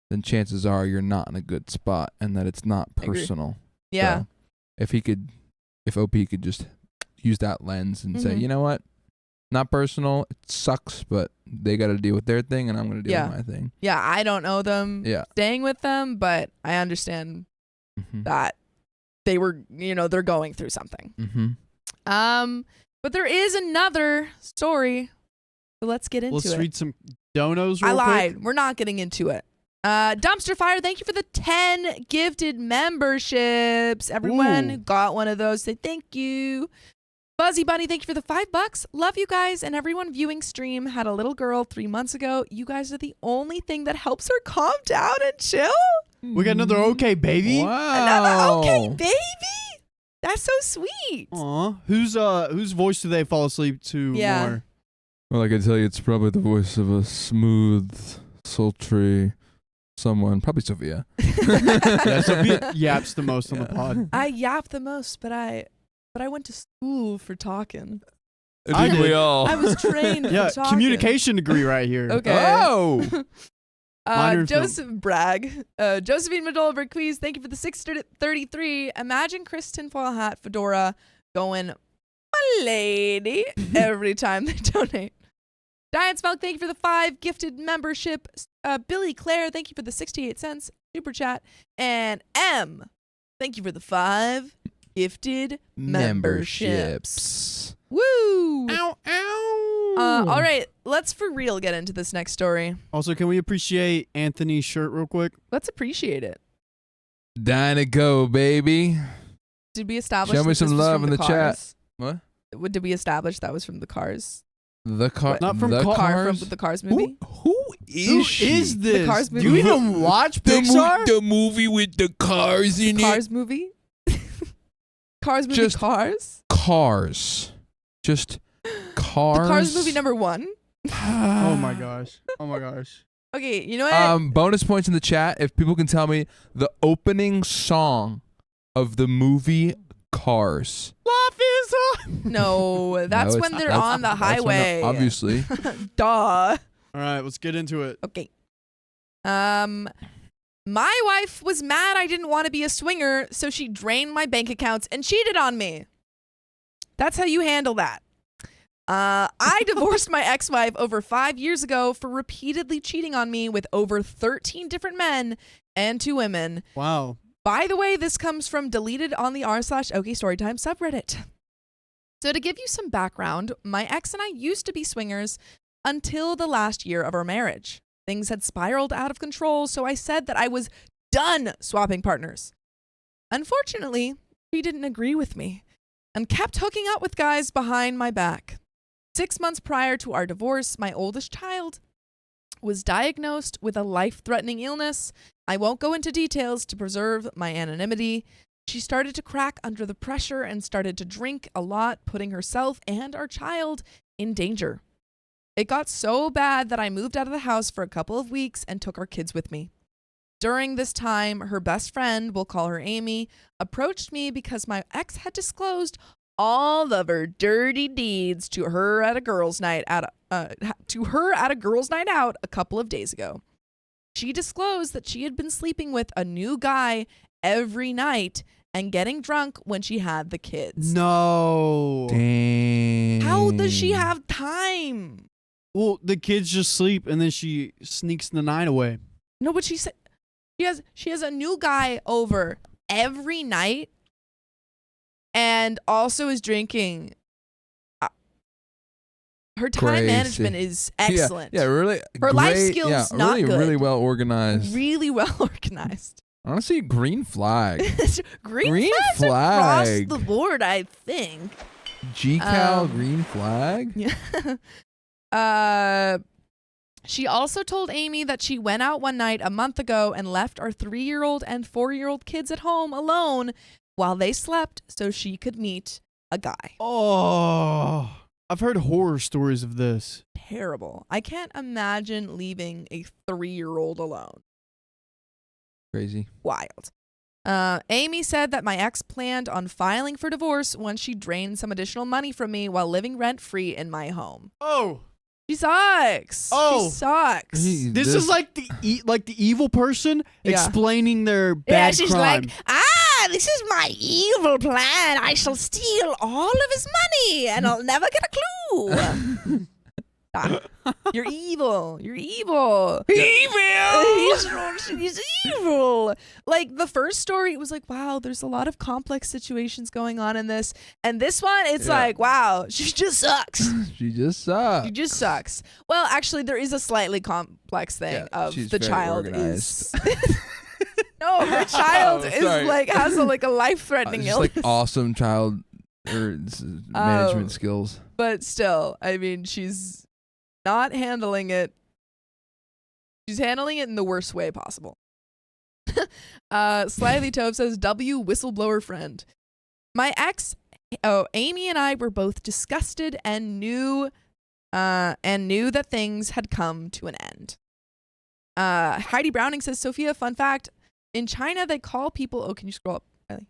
then chances are you're not in a good spot and that it's not personal. Yeah. So if OP could just use that lens and say, you know what? Not personal. It sucks, but they got to deal with their thing and I'm going to deal with my thing. Yeah. I don't know them staying with them, but I understand that they were, they're going through something. But there is another story. So let's get into it. Let's read some donos real I lied. quick. We're not getting into it. Dumpster Fire, thank you for the 10 gifted memberships. Everyone who got one of those, say thank you. Fuzzy Bunny, thank you for the $5. Love you guys. And everyone viewing stream had a little girl 3 months ago. You guys are the only thing that helps her calm down and chill. We got another okay baby. Wow. Another okay baby. That's so sweet. Aw. Whose voice do they fall asleep to more? Well, I can tell you it's probably the voice of a smooth, sultry someone. Probably Sophia. Yeah, Sophia yaps the most on the pod. I yap the most, but I went to school for talking. I did. We all. I was trained for Yeah, talking. communication degree right here. Okay. Oh! Minor Joseph Bragg. Josephine Madolberg, please. Thank you for the 633. Imagine Chris tinfoil hat, fedora, going, my lady, every time they donate. Diane Smelk, thank you for the 5 gifted membership. Billy Claire, thank you for the 68 cents super chat. And M, thank you for the 5 gifted memberships. Woo! Ow, ow. All right, let's for real get into this next story. Also, can we appreciate Anthony's shirt real quick? Let's appreciate it. Dying to go, baby. Did we establish? Show me that some this was love from in the chat. Cars? What? Did we establish that was from the Cars? The car. Not from the Car- Car Cars? from the Cars movie. Who Who is she? is this? Cars Do movie. you even watch Pixar? The movie with the cars in Cars movie. Cars movie. Just- Cars. Cars. Just cars. The Cars movie number 1. Oh my gosh. Oh my gosh. Okay, you know what? Bonus points in the chat if people can tell me the opening song of the movie Cars. Life is hard. No, that's No, when it's- they're that's- on the that's when highway. obviously. Duh. All right, let's get into it. Okay. My wife was mad I didn't want to be a swinger, so she drained my bank accounts and cheated on me. That's how you handle that. I divorced my ex-wife over 5 years ago for repeatedly cheating on me with over 13 different men and 2 women. Wow. By the way, this comes from deleted on the r/OK Storytime subreddit. So to give you some background, my ex and I used to be swingers until the last year of our marriage. Things had spiraled out of control, so I said that I was done swapping partners. Unfortunately, she didn't agree with me and kept hooking up with guys behind my back. 6 months prior to our divorce, my oldest child was diagnosed with a life-threatening illness. I won't go into details to preserve my anonymity. She started to crack under the pressure and started to drink a lot, putting herself and our child in danger. It got so bad that I moved out of the house for a couple of weeks and took our kids with me. During this time, her best friend, we'll call her Amy, approached me because my ex had disclosed all of her dirty deeds to her at a girls' night out a couple of days ago. She disclosed that she had been sleeping with a new guy every night and getting drunk when she had the kids. No. Dang. How does she have time? Well, the kids just sleep and then she sneaks the night away. No, but she said she has a new guy over every night and also is drinking. Her time Crazy. management is excellent. Yeah, really. Her life great- skills yeah, not really, good. really well organized. Really well organized. Honestly, green flag. Green flags flag. across the board, I think. GCal green flag. Yeah. She also told Amy that she went out one night a month ago and left our 3-year-old and 4-year-old kids at home alone while they slept so she could meet a guy. Oh, I've heard horror stories of this. Terrible. I can't imagine leaving a 3-year-old alone. Crazy. Wild. Amy said that my ex planned on filing for divorce once she drained some additional money from me while living rent-free in my home. Oh. She sucks. Oh. She sucks. This is like the evil person Yeah. explaining their bad she's crime. like, this is my evil plan. I shall steal all of his money and I'll never get a clue. Stop. You're evil. You're evil. He's evil. Like the first story, it was like, wow, there's a lot of complex situations going on in this. And this one, it's like, wow, she just sucks. She just sucks. She just sucks. Well, actually, there is a slightly complex thing of she's the very child organized. is. No, her child is sorry. like has a life-threatening Just illness. like awesome child management skills. But still, I mean, she's not handling it. She's handling it in the worst way possible. Slyly Tove says, W whistleblower friend. My ex, Amy and I were both disgusted and knew that things had come to an end. Heidi Browning says, Sophia, fun fact, in China they call people, can you scroll up, Riley?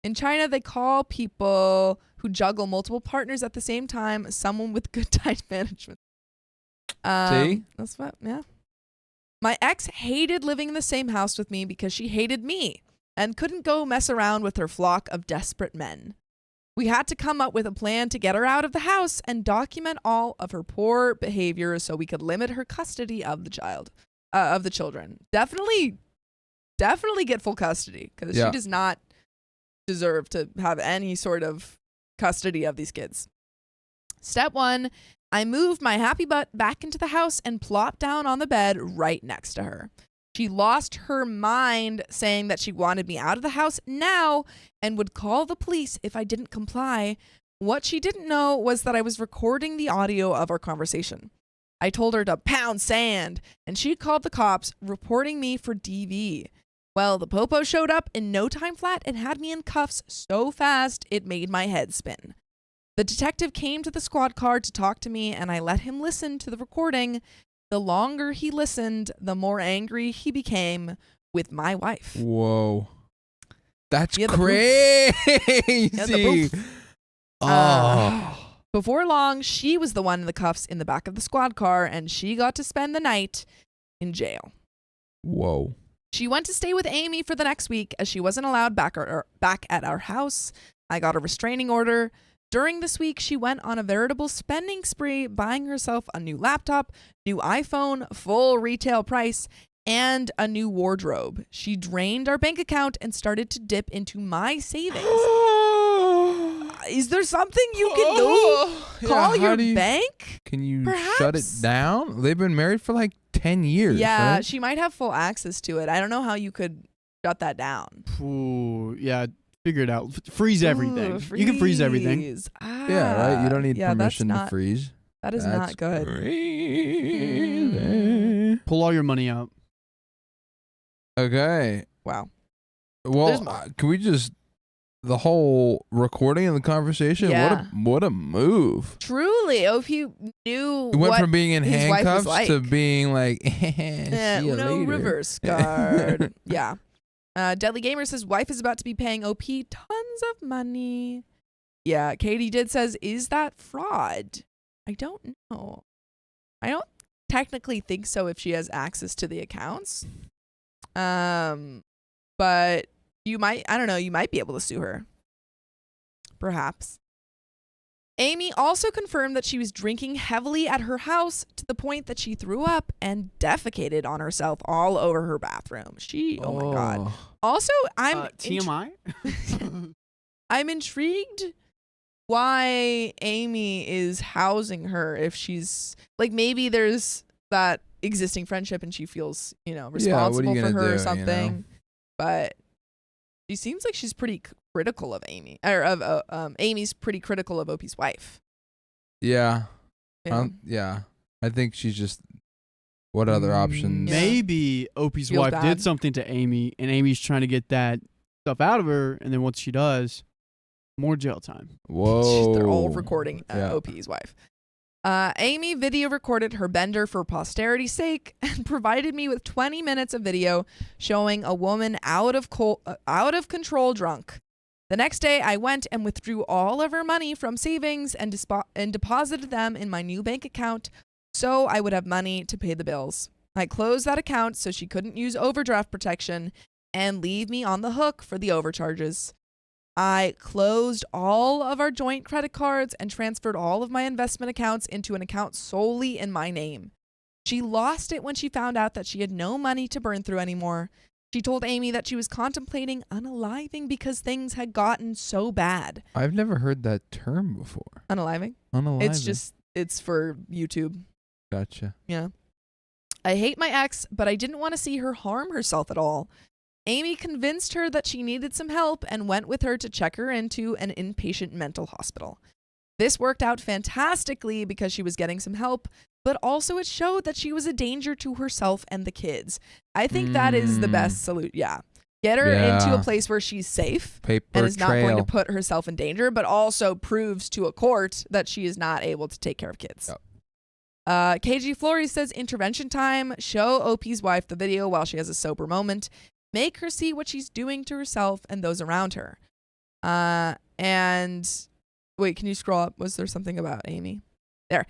In China they call people who juggle multiple partners at the same time someone with good time management. See? That's what, yeah. My ex hated living in the same house with me because she hated me and couldn't go mess around with her flock of desperate men. We had to come up with a plan to get her out of the house and document all of her poor behavior so we could limit her custody of the children. Definitely get full custody because she does not deserve to have any sort of custody of these kids. Step 1, I moved my happy butt back into the house and plopped down on the bed right next to her. She lost her mind, saying that she wanted me out of the house now and would call the police if I didn't comply. What she didn't know was that I was recording the audio of our conversation. I told her to pound sand, and she called the cops, reporting me for DV. Well, the popo showed up in no time flat and had me in cuffs so fast it made my head spin. The detective came to the squad car to talk to me, and I let him listen to the recording. The longer he listened, the more angry he became with my wife. Whoa. That's Yeah, crazy. Before long, she was the one in the cuffs in the back of the squad car, and she got to spend the night in jail. Whoa. She went to stay with Amy for the next week as she wasn't allowed back at our house. I got a restraining order. During this week, she went on a veritable spending spree, buying herself a new laptop, new iPhone, full retail price, and a new wardrobe. She drained our bank account and started to dip into my savings. Is there something you can do? Call your bank? Can you Perhaps. shut it down? They've been married for like 10 years. Yeah, right? she might have full access to it. I don't know how you could shut that down. Ooh, yeah, figure it out. Freeze everything. Ooh, You can freeze everything. Yeah, right? You don't need permission to freeze. That is That's not good. Crazy. Pull all your money out. Okay. Wow. Well, can we just the whole recording of the conversation? Yeah. What a move. Truly, OP knew It went what from being in his wife was handcuffs to like. being like, see you Uno later. reverse card. Yeah. Deadly Gamer says wife is about to be paying OP tons of money. Yeah, Katie did says, is that fraud? I don't know. I don't technically think so if she has access to the accounts. But you might, I don't know, you might be able to sue her. Perhaps. Amy also confirmed that she was drinking heavily at her house to the point that she threw up and defecated on herself all over her bathroom. Oh my God. Also, I'm TMI? I'm intrigued why Amy is housing her if she's like, maybe there's that existing friendship and she feels, responsible for her or something. But she seems like she's pretty critical of Amy, or of Amy's pretty critical of Opie's wife. Yeah. Yeah. I think she's just. What other options? Maybe Opie's Feels wife bad. did something to Amy, and Amy's trying to get that stuff out of her, and then once she does, more jail time. Whoa. They're all recording Yeah. OP's wife. Amy video recorded her bender for posterity's sake and provided me with 20 minutes of video showing a woman out of control drunk. The next day, I went and withdrew all of her money from savings and deposited them in my new bank account so I would have money to pay the bills. I closed that account so she couldn't use overdraft protection and leave me on the hook for the overcharges. I closed all of our joint credit cards and transferred all of my investment accounts into an account solely in my name. She lost it when she found out that she had no money to burn through anymore. She told Amy that she was contemplating unaliving because things had gotten so bad. I've never heard that term before. Unaliving? Unaliving. It's for YouTube. Gotcha. Yeah. I hate my ex, but I didn't want to see her harm herself at all. Amy convinced her that she needed some help and went with her to check her into an inpatient mental hospital. This worked out fantastically because she was getting some help, but also it showed that she was a danger to herself and the kids. I think that is the best solution. Yeah. Get her into a place where she's safe Paper and is not trail. going to put herself in danger, but also proves to a court that she is not able to take care of kids. Yep. KG Flores says intervention time. Show OP's wife the video while she has a sober moment. Make her see what she's doing to herself and those around her. And wait, can you scroll up? Was there something about Amy? There.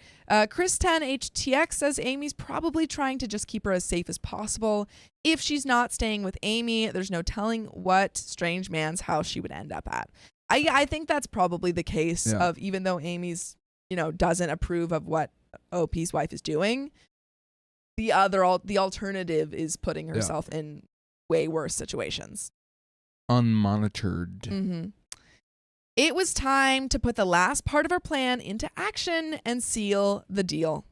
Chris 10 HTX says Amy's probably trying to just keep her as safe as possible. If she's not staying with Amy, there's no telling what strange man's house she would end up at. I think that's probably the case of, even though Amy's, doesn't approve of what OP's wife is doing, the alternative is putting herself in way worse situations. Unmonitored. Mm-hmm. It was time to put the last part of our plan into action and seal the deal.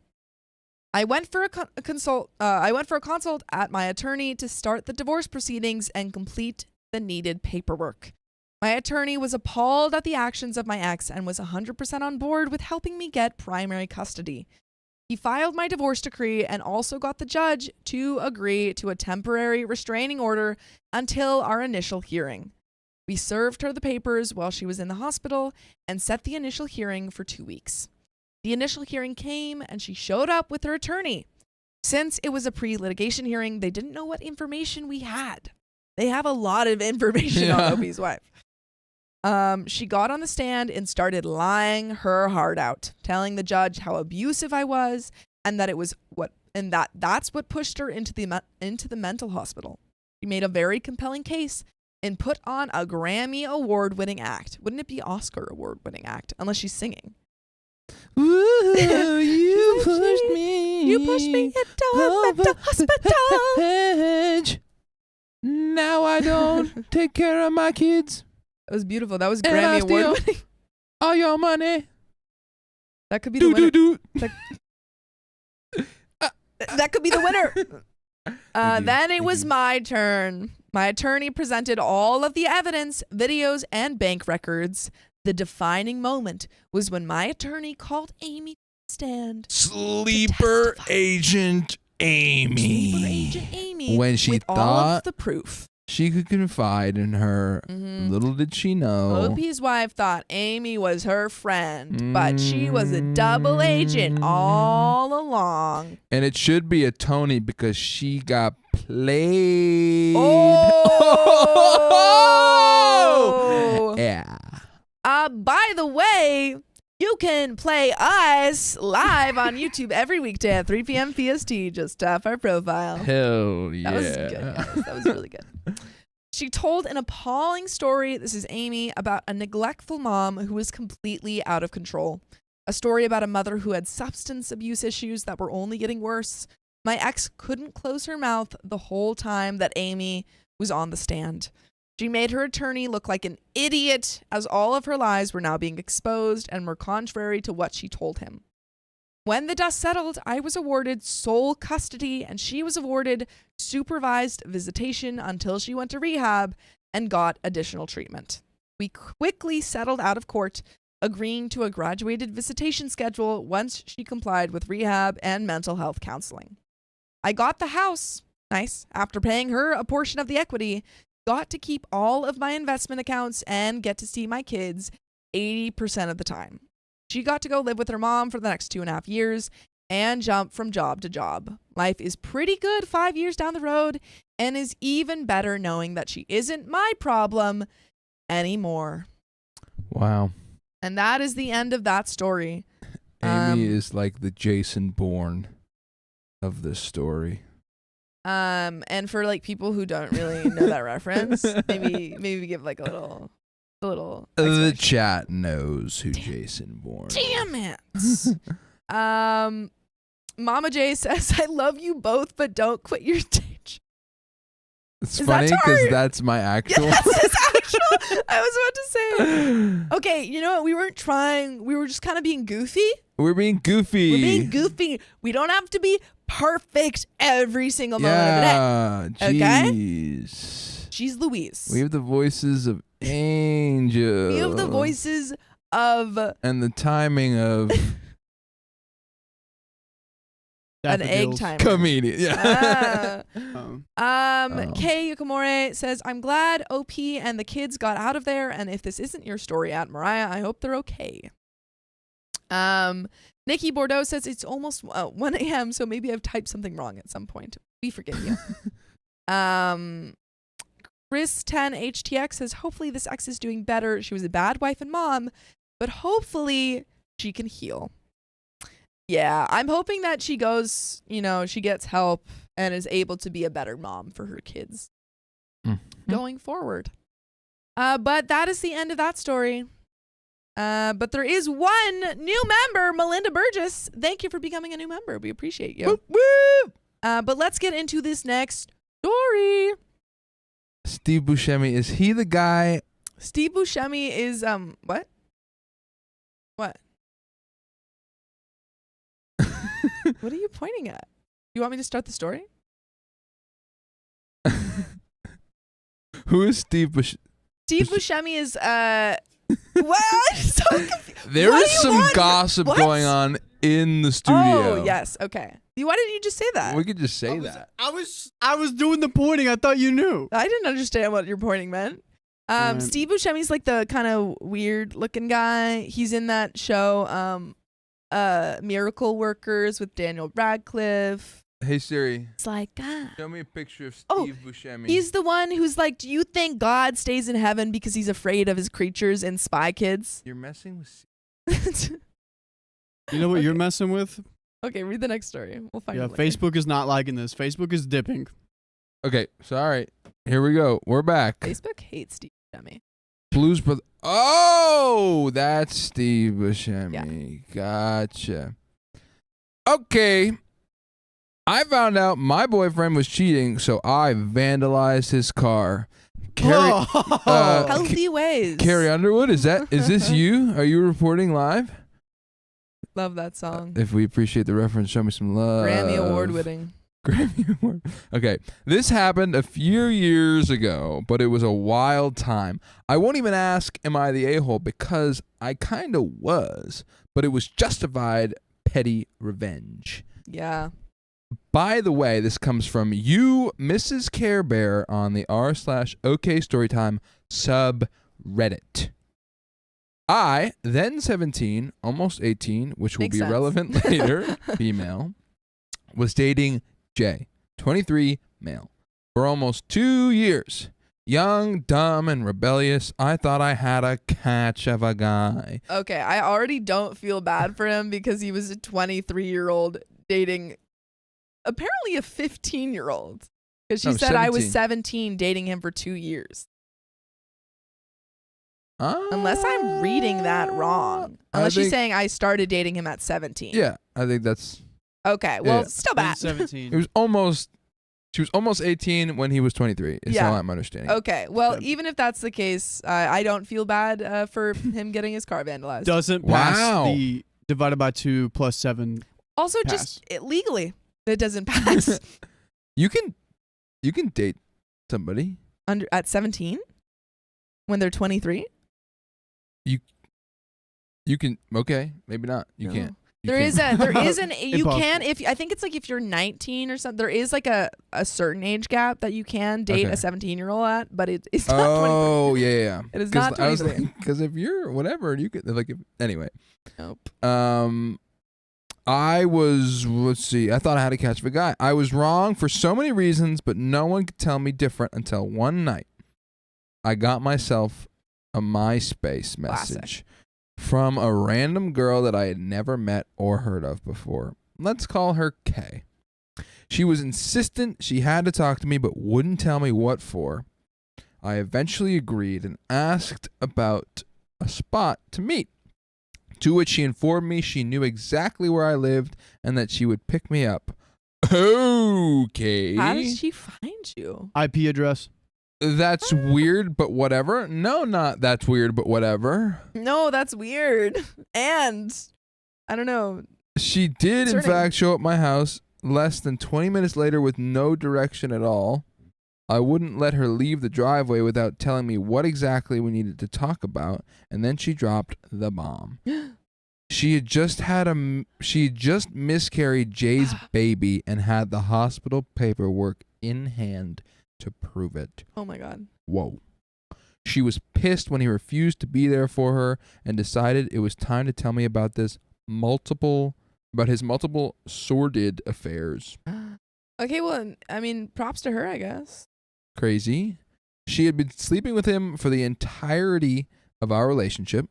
I went for a consult at my attorney to start the divorce proceedings and complete the needed paperwork. My attorney was appalled at the actions of my ex and was 100% on board with helping me get primary custody. He filed my divorce decree and also got the judge to agree to a temporary restraining order until our initial hearing. We served her the papers while she was in the hospital and set the initial hearing for 2 weeks. The initial hearing came and she showed up with her attorney. Since it was a pre-litigation hearing, they didn't know what information we had. They have a lot of information on OP's wife. She got on the stand and started lying her heart out, telling the judge how abusive I was and that that's what pushed her into the mental hospital. She made a very compelling case and put on a Grammy award-winning act. Wouldn't it be Oscar award-winning act unless she's singing? Ooh, you pushed me. You pushed me into a mental hospital. Edge. Now I don't take care of my kids. That was beautiful. That was And I Grammy award-winning. All your money. That could be the winner. That could be the winner. Then it was my turn. My attorney presented all of the evidence, videos, and bank records. The defining moment was when my attorney called Amy to the stand. Sleeper Agent Amy. Sleeper Agent Amy. When she with all thought of the proof. She could confide in her. Mm-hmm. Little did she know. OP's wife thought Amy was her friend, but she was a double agent all along. And it should be a Tony because she got played. Oh! Yeah. By the way, you can play us live on YouTube every weekday at 3 p.m. PST. Just tap our profile. Hell yeah. That was good, guys. That was really good. She told an appalling story, this is Amy, about a neglectful mom who was completely out of control. A story about a mother who had substance abuse issues that were only getting worse. My ex couldn't close her mouth the whole time that Amy was on the stand. She made her attorney look like an idiot, as all of her lies were now being exposed and were contrary to what she told him. When the dust settled, I was awarded sole custody and she was awarded supervised visitation until she went to rehab and got additional treatment. We quickly settled out of court, agreeing to a graduated visitation schedule once she complied with rehab and mental health counseling. I got the house, nice, after paying her a portion of the equity, got to keep all of my investment accounts and get to see my kids 80% of the time. She got to go live with her mom for the next 2.5 years and jump from job to job. Life is pretty good 5 years down the road and is even better knowing that she isn't my problem anymore. Wow. And that is the end of that story. Amy is like the Jason Bourne of this story. And for like people who don't really know that reference, maybe give like a little The chat knows who Jason Bourne. Damn it. Mama J says, I love you both, but don't quit your day job. It's funny because that's my actual. Yeah, that's his actual. I was about to say. Okay, you know what? We weren't trying. We were just kind of being goofy. We're being goofy. We're being goofy. We don't have to be perfect every single moment of the day. Jeez. She's Louise. We have the voices of angels. We have the voices of. And the timing of. An egg Daffodils. timer. Comedian. Yeah. Kay Yukamore says, I'm glad OP and the kids got out of there, and if this isn't your story, Aunt Mariah, I hope they're okay. Nikki Bordeaux says it's almost 1 a.m., so maybe I've typed something wrong at some point. We forgive you. Chris 10 HTX says, hopefully this ex is doing better. She was a bad wife and mom, but hopefully she can heal. Yeah, I'm hoping that she goes, she gets help and is able to be a better mom for her kids going forward. But that is the end of that story. But there is one new member, Melinda Burgess. Thank you for becoming a new member. We appreciate you. Woo, woo. But let's get into this next story. Steve Buscemi, is he the guy? Steve Buscemi is what? What? What are you pointing at? You want me to start the story? Who is Steve Buscemi? Steve Buscemi is what? So confused. There What is do you some want? gossip What? going on in the studio. Oh, yes. Okay. Why didn't you just say that? We could just say that. I was doing the pointing. I thought you knew. I didn't understand what your pointing meant. Steve Buscemi's like the kind of weird looking guy. He's in that show, Miracle Workers with Daniel Radcliffe. Hey Siri, It's like, show me a picture of Oh, Steve Buscemi. he's the one who's like, do you think God stays in heaven because he's afraid of his creatures in Spy Kids? You're messing with. You know what Okay. you're messing with? Okay, read the next story. We'll find Yeah, it later. Facebook is not liking this. Facebook is dipping. Okay, so all right, here we go. We're back. Facebook hates Steve Buscemi. Blues Brothers. Oh, that's Steve Buscemi. Gotcha. Okay. I found out my boyfriend was cheating, so I vandalized his car. Healthy ways. Carrie Underwood, is this you? Are you reporting live? Love that song. If we appreciate the reference, show me some love. Grammy Award winning. Grammy Award. Okay, this happened a few years ago, but it was a wild time. I won't even ask, am I the a-hole, because I kind of was, but it was justified petty revenge. Yeah. By the way, this comes from you, Mrs. Care Bear, on the r/OK Storytime subreddit. I, then 17, almost 18, which will Makes be sense. relevant later, female, was dating Jay, 23, male, for almost 2 years. Young, dumb, and rebellious, I thought I had a catch of a guy. Okay, I already don't feel bad for him because he was a 23-year-old dating apparently a 15-year-old. Because she said I was 17 dating him for 2 years. Unless I'm reading that wrong. Unless she's saying I started dating him at 17. Yeah, I think that's... Okay, well, Yeah. still bad. 17. She was almost 18 when he was 23, is Yeah. how I'm understanding. Okay, well, Yeah. even if that's the case, I don't feel bad for him getting his car vandalized. Doesn't pass Wow. the divided by 2 plus 7. Also, just legally, it doesn't pass. You can date somebody. At 17? When they're 23? You can, okay, maybe not. You No. can't. You There can't. is an you Impossible. can I think it's like if you're 19 or something, there is like a certain age gap that you can date Okay. a 17-year-old at, but it's not 23. Oh, yeah. It is not 23. Because if you're whatever, you could, like, anyway. Nope. I was, let's see, I thought I had to catch the guy. I was wrong for so many reasons, but no one could tell me different until one night. I got myself a MySpace message Classic. from a random girl that I had never met or heard of before. Let's call her Kay. She was insistent she had to talk to me, but wouldn't tell me what for. I eventually agreed and asked about a spot to meet. To which she informed me she knew exactly where I lived and that she would pick me up. Okay. How did she find you? IP address. That's weird, but whatever. No, not that's weird, but whatever. No, that's weird. And I don't know. She did, in Concerning. fact, show up my house less than 20 minutes later with no direction at all. I wouldn't let her leave the driveway without telling me what exactly we needed to talk about, and then she dropped the bomb. She had just miscarried Jay's baby and had the hospital paperwork in hand to prove it. Oh my God. Whoa. She was pissed when he refused to be there for her and decided it was time to tell me about his multiple sordid affairs. Okay, well, I mean, props to her, I guess. Crazy. She had been sleeping with him for the entirety of our relationship,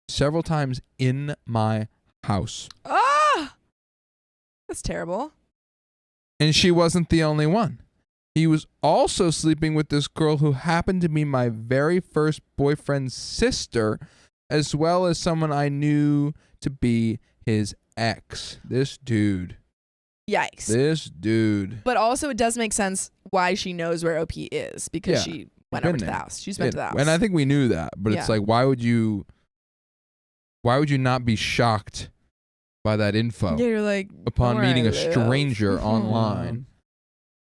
several times in my house. Ah! That's terrible. And she wasn't the only one. He was also sleeping with this girl who happened to be my very first boyfriend's sister, as well as someone I knew to be his ex. This dude. Yikes. This dude. But also, it does make sense why she knows where OP is, because she went over to the house. She's been to the house. And I think we knew that, but it's like, why would you not be shocked by that info? Yeah, you're like, upon meeting a stranger online.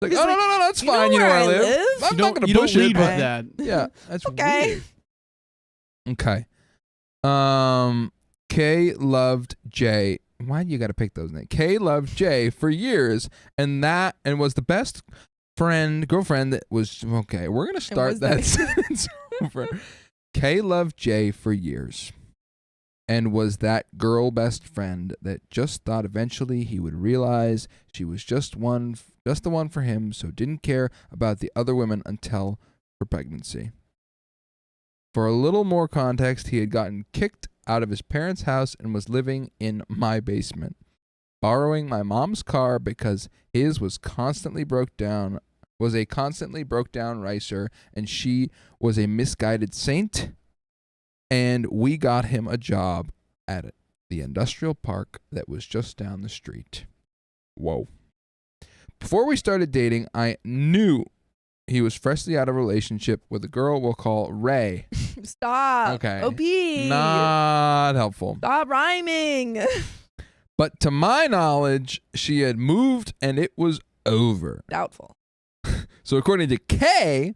Like, oh, no, that's fine. You know where I live. I'm not going to push it. But that. Yeah, that's okay. Weird. Okay. Kay loved Jay. Why do you got to pick those names? Kay loved Jay for years, and was the best girlfriend that was okay. We're gonna start that sentence over. Kay loved Jay for years, and was that girl best friend that just thought eventually he would realize she was just the one for him, so didn't care about the other women until her pregnancy. For a little more context, he had gotten kicked out of his parents' house and was living in my basement, borrowing my mom's car because his was a constantly broke down racer, and she was a misguided saint. And we got him a job at the industrial park that was just down the street. Whoa. Before we started dating, I knew he was freshly out of a relationship with a girl we'll call Ray. Stop. Okay. OP. Not helpful. Stop rhyming. But to my knowledge, she had moved and it was over. Doubtful. So according to Kay,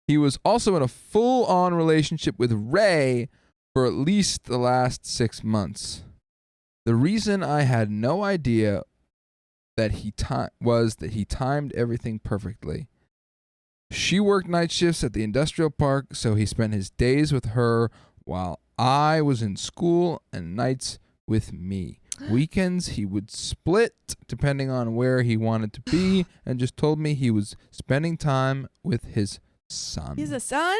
he was also in a full-on relationship with Ray for at least the last 6 months. The reason I had no idea that he timed everything perfectly. She worked night shifts at the industrial park, so he spent his days with her while I was in school and nights with me. Weekends he would split depending on where he wanted to be, and just told me he was spending time with his son. He's a son?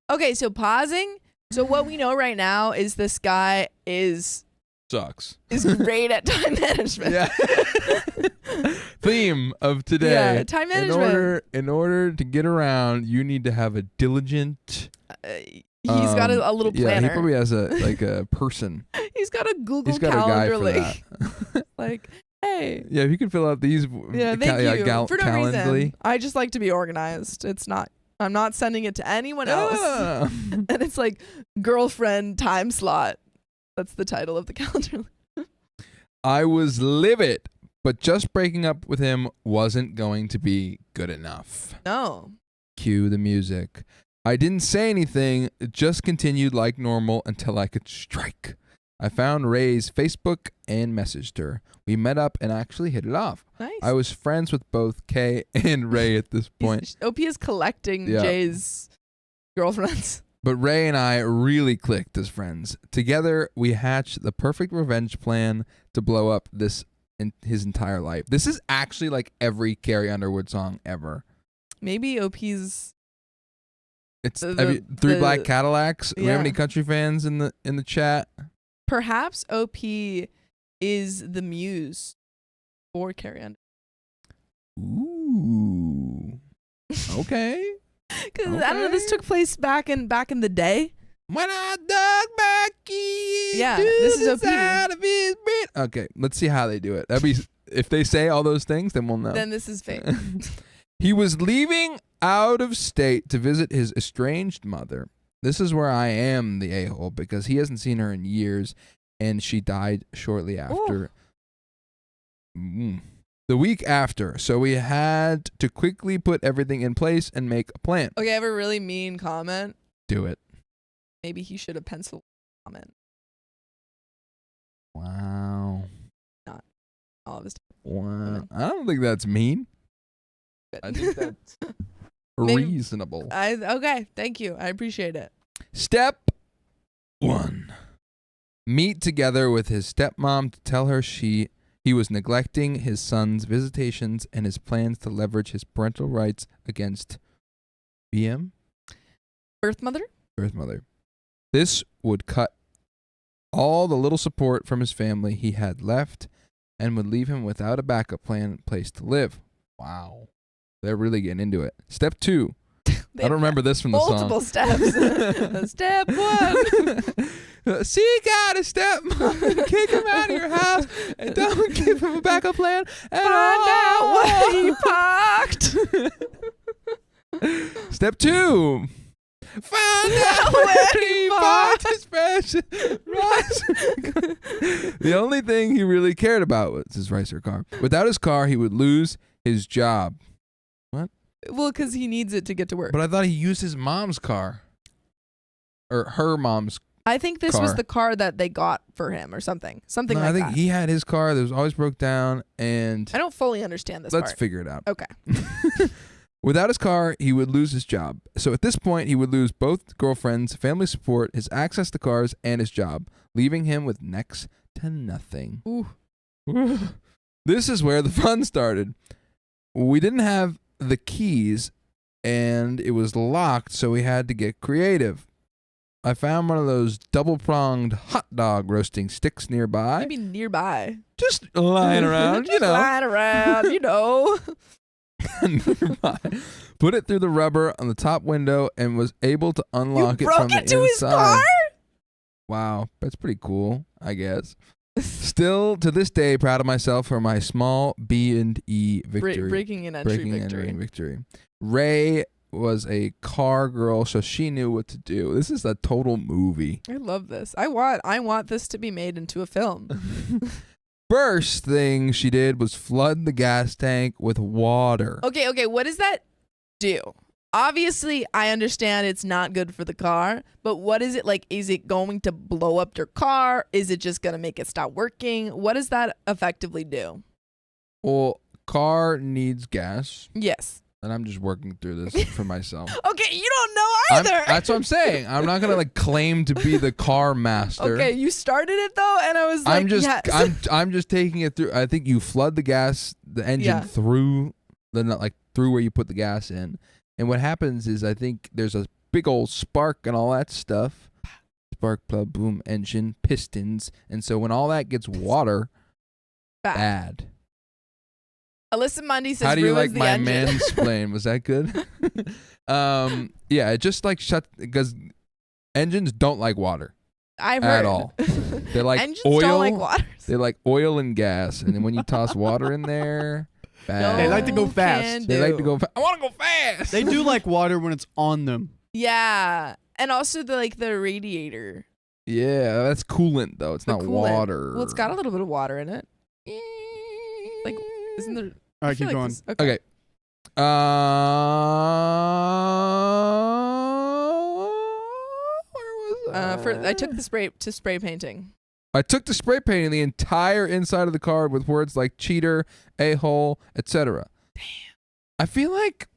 Okay, so pausing. So what we know right now is this guy is great at time management. Yeah. Theme of today. Yeah, time management. In order to get around, you need to have a diligent. He's got a little planner. Yeah, he probably has a person. He's got a Google He's got calendar a guy for that. like, hey. Yeah, if you can fill out these. Yeah, thank you. For no reason. I just like to be organized. I'm not sending it to anyone else. And it's like girlfriend time slot. That's the title of the calendar. I was livid, but just breaking up with him wasn't going to be good enough. No. Cue the music. I didn't say anything, just continued like normal until I could strike. I found Ray's Facebook and messaged her. We met up and actually hit it off. Nice. I was friends with both Kay and Ray at this point. OP is collecting Jay's girlfriends. But Ray and I really clicked as friends. Together, we hatched the perfect revenge plan to blow up his entire life. This is actually like every Carrie Underwood song ever. Maybe OP's... It's Three Black Cadillacs. Do we have any country fans in the chat? Perhaps OP is the muse for Carrie Underwood. Ooh. Okay. Because I don't know, this took place back in the day. When I dug back this is OP. Okay, let's see how they do it. That'd be if they say all those things, then we'll know. Then this is fake. He was leaving out of state to visit his estranged mother. This is where I am the a-hole because he hasn't seen her in years, and she died shortly after. The week after, so we had to quickly put everything in place and make a plan. Okay, I have a really mean comment. Do it. Maybe he should have penciled comment. Wow. Not all of his. Wow. I don't think that's mean. I think that's Maybe- reasonable. Okay, thank you. I appreciate it. Step 1. Meet together with his stepmom to tell her he was neglecting his son's visitations and his plans to leverage his parental rights against BM? Birth mother? Birth mother. This would cut all the little support from his family he had left and would leave him without a backup plan place to live. Wow. They're really getting into it. Step 2. I don't remember this from the song. Multiple steps. Step 1. Seek out a stepmom, kick him out of your house, and don't give him a backup plan. And Find out where he parked. Step 2. Find out where he parked his precious rice. The only thing he really cared about was his rice or car. Without his car, he would lose his job. Well, because he needs it to get to work. But I thought he used his mom's car. Or her mom's I think this was car. the car that they got for him or something. Something No, like I think that. he had his car that was always broke down, and I don't fully understand this let's part. figure it out. Okay. Without his car, he would lose his job. So at this point, he would lose both girlfriends, family support, his access to cars, and his job, leaving him with next to nothing. Ooh. This is where the fun started. We didn't have the keys, and it was locked, so we had to get creative. I found one of those double-pronged hot dog roasting sticks nearby. Maybe nearby. Just lying around, you Just know. lying around, you know. Nearby. Put it through the rubber on the top window and was able to unlock You it from broke the into his inside. car? Wow, that's pretty cool, I guess. Still, to this day, proud of myself for my small B&E victory. Breaking an entry Breaking and victory. entering victory. Ray was a car girl, so she knew what to do. This is a total movie. I love this. I want this to be made into a film. First thing she did was flood the gas tank with water. Okay, what does that do? Obviously, I understand it's not good for the car, but what is it like? Is it going to blow up your car? Is it just going to make it stop working? What does that effectively do? Well, car needs gas, Yes. and I'm just working through this for myself. Okay, you don't know either. That's what I'm saying. I'm not gonna like claim to be the car master. Okay, you started it though, and I was like, yes. I'm just taking it through. I think you flood the engine Yeah. through through where you put the gas in, and what happens is I think there's a big old spark and all that stuff. Spark plug, boom, engine, pistons, and so when all that gets water, bad. Alyssa Mundy says, How do you ruins like the my engine. mansplain? Was that good? Yeah, it just like shut because engines don't like water I've heard. at all. They're like Engines oil. don't like water. They're like oil and gas, and then when you toss water in there, bad. They like to go No fast. can They like to do. go. I want to go fast. They do like water when it's on them. Yeah, and also the radiator. Yeah, that's coolant though. It's The not coolant. water. Well, it's got a little bit of water in it. Like, isn't there? All I right, feel keep like going. this- Okay. Where was I took the spray painting. I took to spray painting the entire inside of the car with words like cheater, a-hole, etc. Damn. I feel like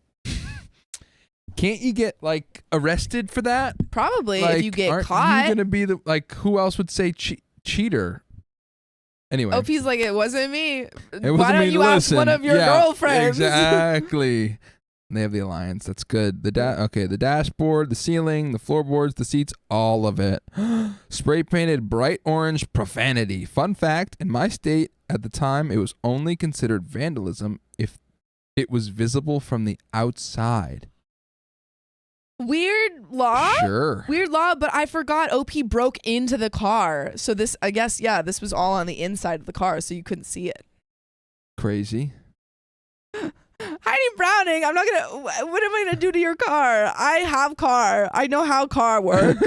can't you get like arrested for that? Probably Like, if you get aren't caught. you gonna be the who else would say cheater? Anyway, OP's like, it wasn't me. it wasn't Why don't me to you ask listen. one of your Yeah, girlfriends? Exactly. They have the alliance. That's good. The dashboard, the ceiling, the floorboards, the seats, all of it. Spray painted bright orange profanity. Fun fact, in my state at the time, it was only considered vandalism if it was visible from the outside. Weird law? Sure. Weird law, but I forgot OP broke into the car. So this, I guess, yeah, this was all on the inside of the car, so you couldn't see it. Crazy. Heidi Browning, I'm not gonna. What am I gonna do to your car? I have car. I know how car works.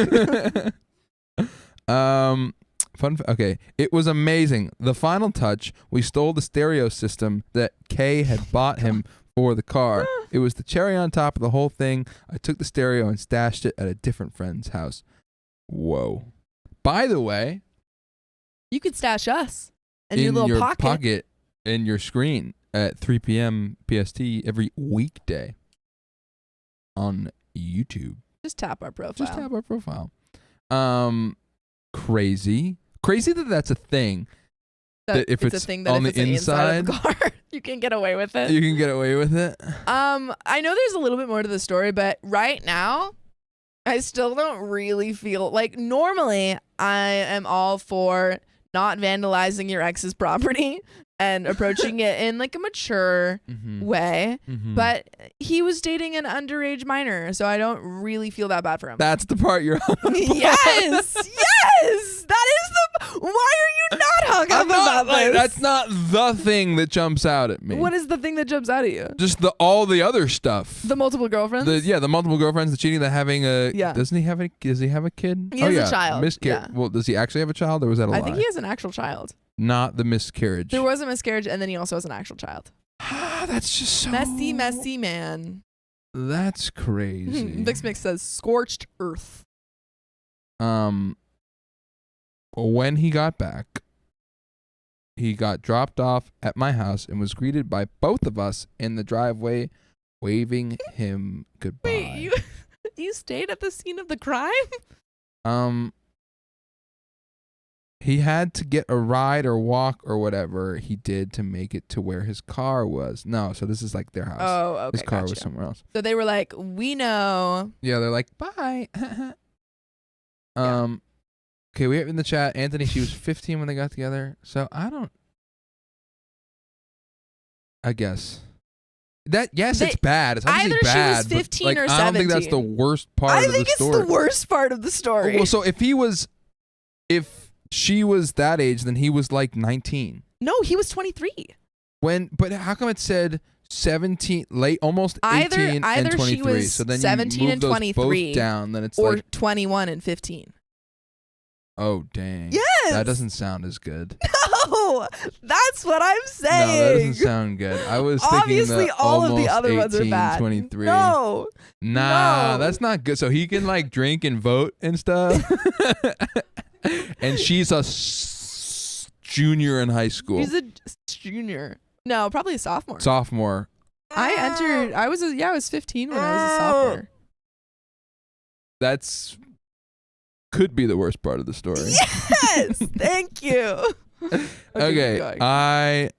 Okay, it was amazing. The final touch, we stole the stereo system that Kay had bought him for the car. It was the cherry on top of the whole thing. I took the stereo and stashed it at a different friend's house. Whoa. By the way, You could stash us in in your little pocket in your screen at 3 p.m. PST every weekday on YouTube. Just tap our profile. Crazy that that's a thing. That if it's a thing that on if the it's inside inside, of the car, you can get away with it. you can get away with it. I know there's a little bit more to the story, but right now, I still don't really feel like normally I am all for not vandalizing your ex's property and approaching it in like a mature way. But he was dating an underage minor, so I don't really feel that bad for him. That's the part you're on. Yes. That is the. Why are you not hung up about this? That's not the thing that jumps out at me. What is the thing that jumps out at you? Just all the other stuff. The multiple girlfriends? The multiple girlfriends, the cheating, the having a. Yeah. Does he have a kid? He has a child. Yeah. Well, does he actually have a child, or was that a lie? I think he has an actual child. Not the miscarriage. There was a miscarriage, and then he also has an actual child. That's just so messy man. That's crazy. Vix Mix says scorched earth. When he got back, he got dropped off at my house and was greeted by both of us in the driveway, waving him goodbye. Wait, you stayed at the scene of the crime? He had to get a ride or walk or whatever he did to make it to where his car was. No, so this is like their house. Oh, okay. His car was somewhere else. So they were like, we know. Yeah, they're like, bye. Okay, we have in the chat, Anthony, she was 15 when they got together. So I guess. It's bad. It's obviously either bad. She was 15 but, or 17. I don't think that's the worst part of the story. I think it's the worst part of the story. Well, so if she was that age, then he was like 19. No, he was 23. But how come it said 17, almost 18 and 23? She was so then 17 you move and those 23, both down, then it's or like 21 and 15. Oh, dang. Yes. That doesn't sound as good. No, that's what I'm saying. No, that doesn't sound good. I was obviously thinking that all of the other 18, ones are bad. 23. No. That's not good. So he can like drink and vote and stuff. And she's a junior in high school. She's a junior. No, probably a sophomore. Sophomore. I was 15 when I was a sophomore. That's could be the worst part of the story. Yes, thank you. Okay,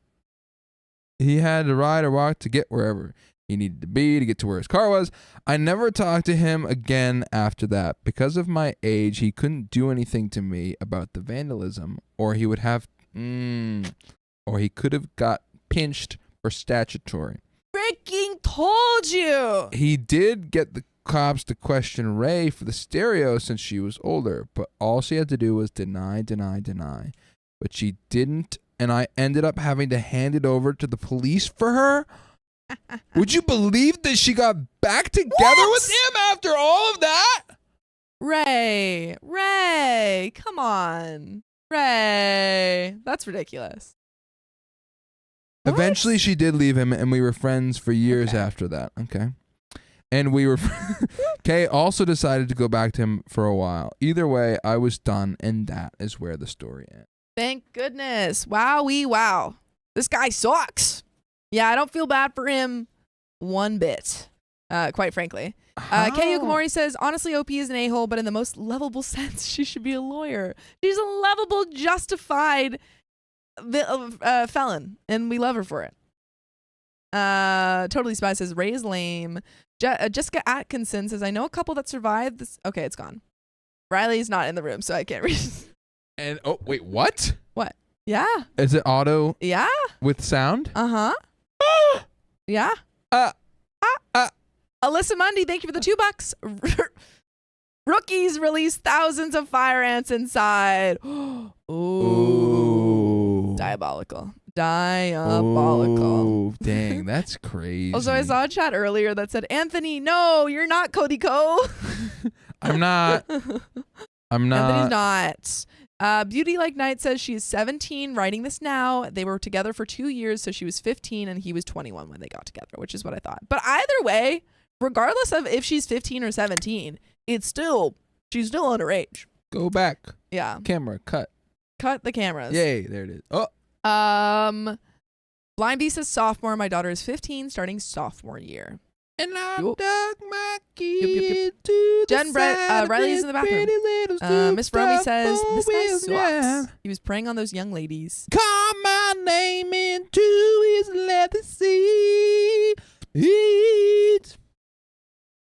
he had to ride or walk to get wherever he needed to be to get to where his car was. I never talked to him again after that. Because of my age, he couldn't do anything to me about the vandalism, or he would have, or he could have got pinched for statutory. Freaking told you. He did get the cops to question Ray for the stereo since she was older, but all she had to do was deny. But she didn't, and I ended up having to hand it over to the police for her. Would you believe that she got back together with him after all of that? Ray, come on. Ray, that's ridiculous. Eventually she did leave him, and we were friends for years after that. Okay. And we were, Kay also decided to go back to him for a while. Either way, I was done, and that is where the story ends. Thank goodness. Wow. This guy sucks. Yeah, I don't feel bad for him one bit, quite frankly. Kay Yukamori says, honestly, OP is an a-hole, but in the most lovable sense, she should be a lawyer. She's a lovable, justified felon, and we love her for it. Totally Spy says, Ray is lame. Jessica Atkinson says, I know a couple that survived this. Okay, it's gone. Riley's not in the room, so I can't read. And wait, what? What? Yeah. Is it auto? Yeah. With sound? Uh-huh. Yeah. Alyssa Mundy, thank you for the $2. Rookies release thousands of fire ants inside. Ooh. Diabolical. Oh, dang, that's crazy. Also, I saw a chat earlier that said, Anthony, no, you're not Cody Co. I'm not. Anthony's not. Beauty Like Night says she's 17 writing this now. They were together for 2 years, so she was 15 and he was 21 when they got together, which is what I thought. But either way, regardless of if she's 15 or 17, she's still underage. Go back. Yeah. Camera, cut. Cut the cameras. Yay, there it is. Oh. Blind Bee says sophomore. My daughter is 15, starting sophomore year. And I Yup. dug my kid Yup. to the Jen side Riley's of in the this bathroom. pretty little Miss Romy says, four this guy wheel sucks. drive. He was preying on those young ladies. Call my name into his leather seat.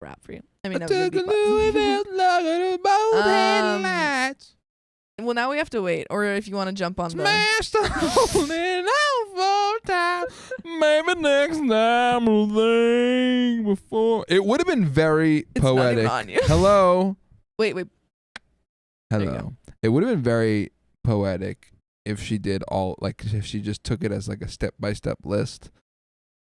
Rap for you. I mean, I that was took a gonna be Louis fun. Vuitton look at both headlights. Well, now we have to wait. Or if you want to jump on the... Smashed on it out for time. Maybe next time we'll think before. It would have been very It's not poetic. even on you. Hello. Wait. There you Hello. It would have been very poetic if she did all, like, if she just took it as like a step-by-step list.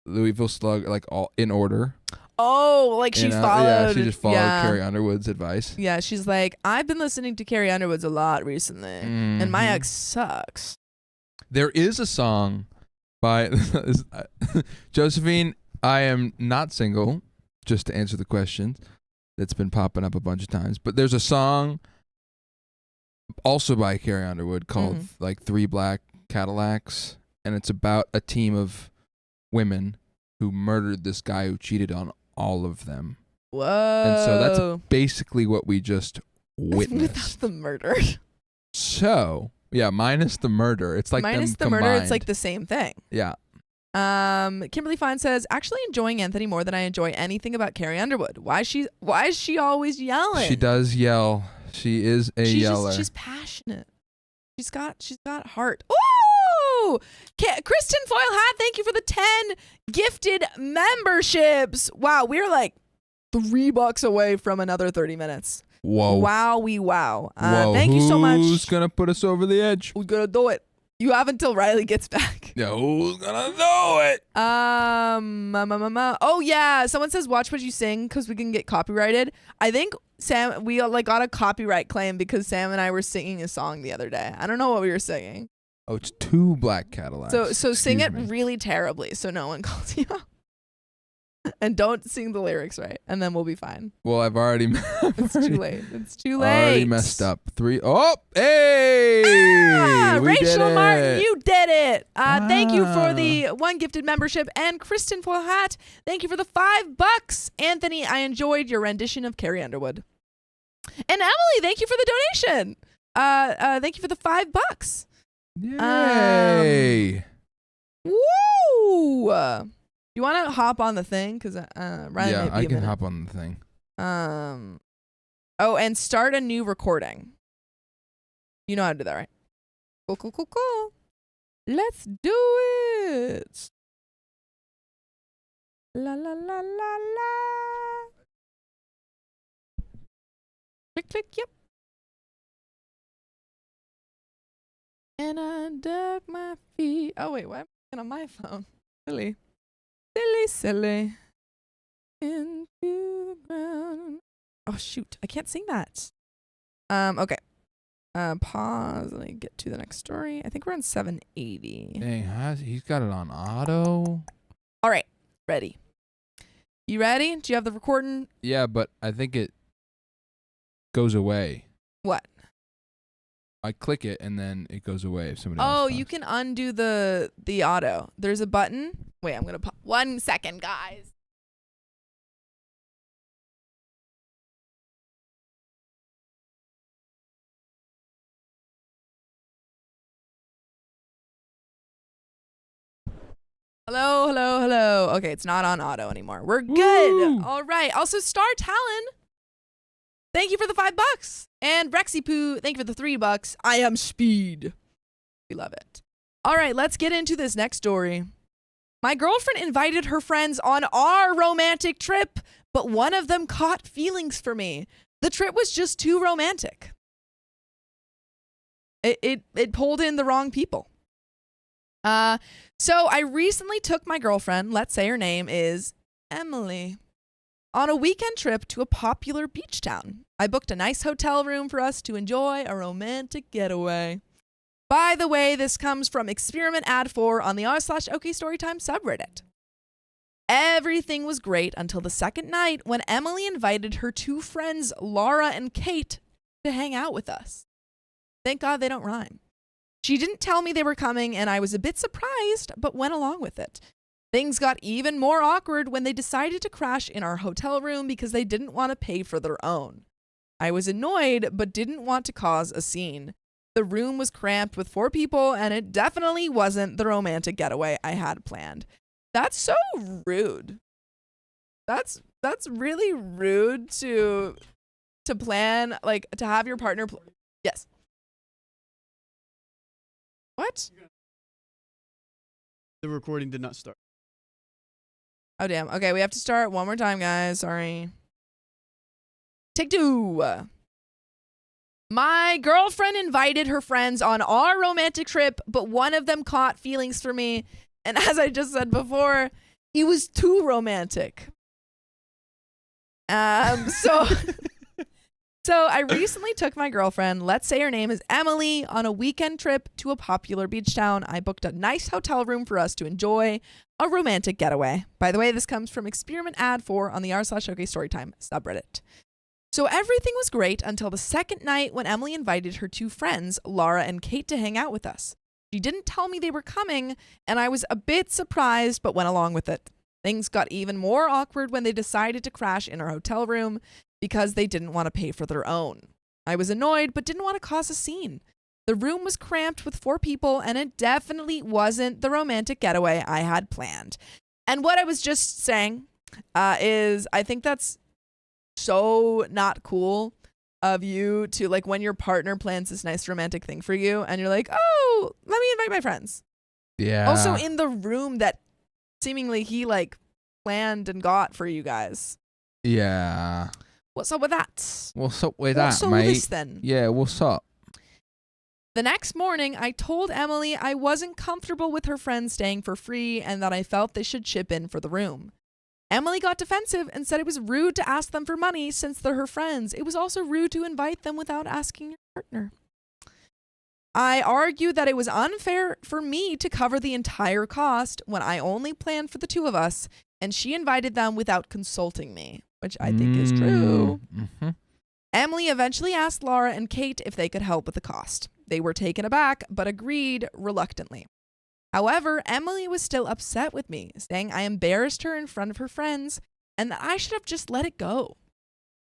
Louisville Slug, like, all in order. Oh, like she followed. Yeah, she just followed Carrie Underwood's advice. Yeah, she's like, I've been listening to Carrie Underwood's a lot recently, and my ex sucks. There is a song by Josephine. I am not single, just to answer the question that's been popping up a bunch of times. But there's a song also by Carrie Underwood called like 3 Black Cadillacs, and it's about a team of women who murdered this guy who cheated on all of them. Whoa. And so that's basically what we just witnessed. Without the murder. So, yeah, minus the murder. It's like minus them the murder, combined. it's like the same thing. Yeah. Kimberly Fine says, actually enjoying Anthony more than I enjoy anything about Carrie Underwood. Why is she always yelling? She does yell. She is a yeller. She's passionate. She's got heart. Ooh! Kristen Foyle Hat, thank you for the 10 gifted memberships. Wow, we're like $3 away from another 30 minutes. Whoa. Wow. Whoa. Thank you so much. Who's going to put us over the edge? Who's gonna do it? You have until Riley gets back. Yeah, who's going to do it? Oh yeah, someone says watch what you sing because we can get copyrighted. I think Sam, we like got a copyright claim because Sam and I were singing a song the other day. I don't know what we were singing. Oh, it's 2 Black Cadillacs. So sing it Excuse me. really terribly so no one calls you out. And don't sing the lyrics right, and then we'll be fine. Well, I've already... It's too late. It's too late. Already messed up. 3... Oh, hey! We Rachel did Martin, it. you did it. Thank you for the 1 gifted membership. And Kristen Foyle Hat, thank you for the $5. Anthony, I enjoyed your rendition of Carrie Underwood. And Emily, thank you for the donation. Thank you for the $5. Yay! Woo! You want to hop on the thing? Because Ryan might be I a can minute. hop on the thing. Oh, and start a new recording. You know how to do that, right? Cool. Let's do it. La la la la la. Click, yep. And I dug my feet. Oh wait, why am I on my phone? Silly. Into the ground. Oh shoot, I can't sing that. Okay. Pause. Let me get to the next story. I think we're on 780. Dang, he's got it on auto. All right, ready. You ready? Do you have the recording? Yeah, but I think it goes away. What? I click it and then it goes away if somebody else Oh, talks. you can undo the auto. There's a button. Wait, I'm gonna 1 second, guys. Hello. Okay, it's not on auto anymore. We're good. Woo! All right. Also, Star Talon, thank you for the $5. And Rexy Poo, thank you for the $3. I am Speed. We love it. All right, let's get into this next story. My girlfriend invited her friends on our romantic trip, but one of them caught feelings for me. The trip was just too romantic. It pulled in the wrong people. So I recently took my girlfriend, let's say her name is Emily, on a weekend trip to a popular beach town. I booked a nice hotel room for us to enjoy a romantic getaway. By the way, this comes from Experiment Ad 4 on the r/OK Storytime subreddit. Everything was great until the second night when Emily invited her 2 friends, Laura and Kate, to hang out with us. Thank God they don't rhyme. She didn't tell me they were coming, and I was a bit surprised, but went along with it. Things got even more awkward when they decided to crash in our hotel room because they didn't want to pay for their own. I was annoyed, but didn't want to cause a scene. The room was cramped with 4 people, and it definitely wasn't the romantic getaway I had planned. That's so rude. That's really rude to plan, like, to have your partner. Yes. What? The recording did not start. Oh, damn. Okay, we have to start one more time, guys. Sorry. Take 2. My girlfriend invited her friends on our romantic trip, but one of them caught feelings for me. And as I just said before, it was too romantic. So I recently took my girlfriend, let's say her name is Emily, on a weekend trip to a popular beach town. I booked a nice hotel room for us to enjoy a romantic getaway. By the way, this comes from experiment ad 4 on the r/OK Storytime subreddit. So everything was great until the second night when Emily invited her 2 friends, Laura and Kate, to hang out with us. She didn't tell me they were coming, and I was a bit surprised, but went along with it. Things got even more awkward when they decided to crash in our hotel room because they didn't want to pay for their own. I was annoyed, but didn't want to cause a scene. The room was cramped with 4 people, and it definitely wasn't the romantic getaway I had planned. And what I was just saying is I think that's so not cool of you to, like, when your partner plans this nice romantic thing for you, and you're like, oh, let me invite my friends. Yeah. Also in the room that seemingly he, like, planned and got for you guys. Yeah. What's up with that? What's up with What's that, up mate? with this then? Yeah, what's up? The next morning, I told Emily I wasn't comfortable with her friends staying for free and that I felt they should chip in for the room. Emily got defensive and said it was rude to ask them for money since they're her friends. It was also rude to invite them without asking your partner. I argued that it was unfair for me to cover the entire cost when I only planned for the 2 of us, and she invited them without consulting me, which I think is true. Mm-hmm. Emily eventually asked Laura and Kate if they could help with the cost. They were taken aback, but agreed reluctantly. However, Emily was still upset with me, saying I embarrassed her in front of her friends and that I should have just let it go.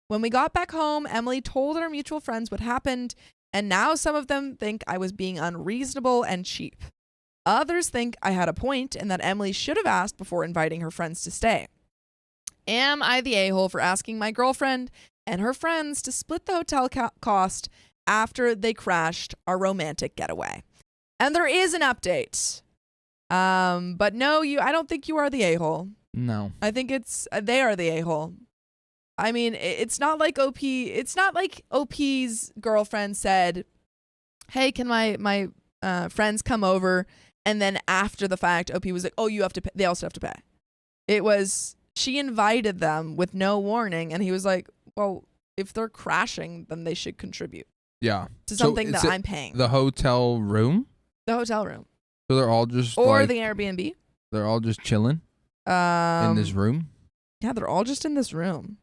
When we got back home, Emily told our mutual friends what happened, and now some of them think I was being unreasonable and cheap. Others think I had a point and that Emily should have asked before inviting her friends to stay. Am I the a-hole for asking my girlfriend and her friends to split the hotel cost after they crashed our romantic getaway? And there is an update. But no, I don't think you are the a-hole. No. I think they are the a-hole. I mean, it's not like OP's girlfriend said, hey, can my friends come over? And then after the fact, OP was like, oh, you have to pay. They also have to pay. It was, she invited them with no warning. And he was like, well, if they're crashing, then they should contribute. Yeah. To something that I'm paying. The hotel room? The hotel room. So they're all just or the Airbnb. They're all just chilling in this room? Yeah, they're all just in this room.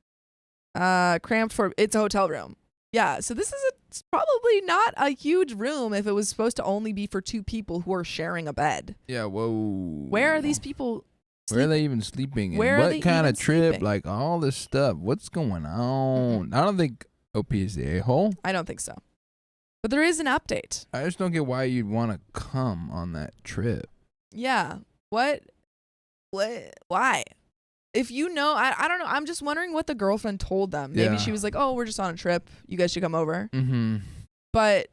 Cramped for, it's a hotel room. Yeah, so this is it's probably not a huge room if it was supposed to only be for 2 people who are sharing a bed. Yeah, whoa. Where are these people Where are they even sleeping? Where and are what they kind even of trip? sleeping? Like all this stuff. What's going on? I don't think OP is the a-hole. I don't think so. But there is an update. I just don't get why you'd want to come on that trip. Yeah. What? Why? If you know, I don't know. I'm just wondering what the girlfriend told them. Maybe Yeah. she was like, oh, we're just on a trip. You guys should come over. Mm-hmm. But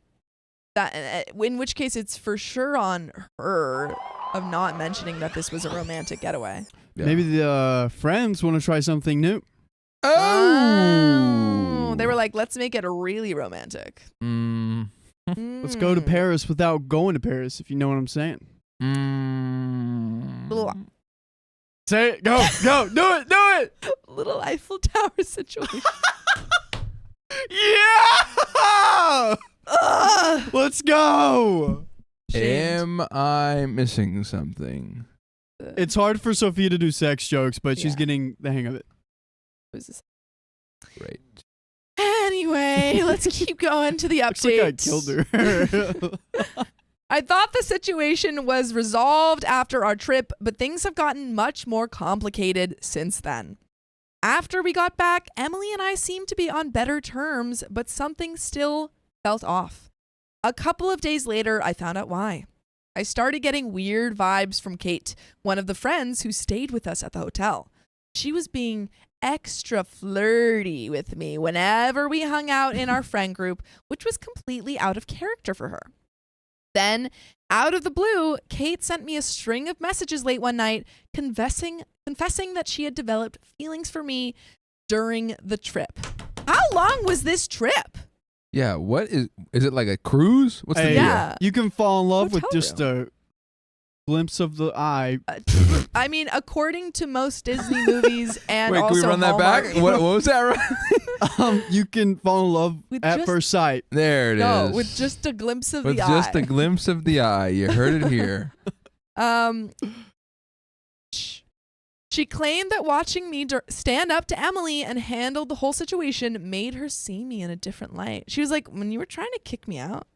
that, in which case, it's for sure on her of not mentioning that this was a romantic getaway. Yeah. Maybe the friends want to try something new. Oh, they were like, let's make it really romantic. Let's go to Paris without going to Paris, if you know what I'm saying. Say it. Go. Do it. Little Eiffel Tower situation. Yeah! Let's go. Am I missing something? It's hard for Sophia to do sex jokes, but she's Yeah. getting the hang of it. Who's this? Great. Anyway, let's keep going to the Looks like I updates. killed her. I thought the situation was resolved after our trip, but things have gotten much more complicated since then. After we got back, Emily and I seemed to be on better terms, but something still felt off. A couple of days later, I found out why. I started getting weird vibes from Kate, one of the friends who stayed with us at the hotel. She was being extra flirty with me whenever we hung out in our friend group, which was completely out of character for her. Then, out of the blue, Kate sent me a string of messages late one night confessing that she had developed feelings for me during the trip. How long was this trip? Yeah, what is it like a cruise? What's the Hey, deal? Yeah. You can fall in love with Hotel just a glimpse of the eye. I mean, according to most Disney movies and Wait, also can we run that Hallmark, back? What was that? Right? You can fall in love With at just- first sight. There it is. No, with just a glimpse of With the just eye. a glimpse of the eye. You heard it here. She claimed that watching me stand up to Emily and handle the whole situation made her see me in a different light. She was like, when you were trying to kick me out,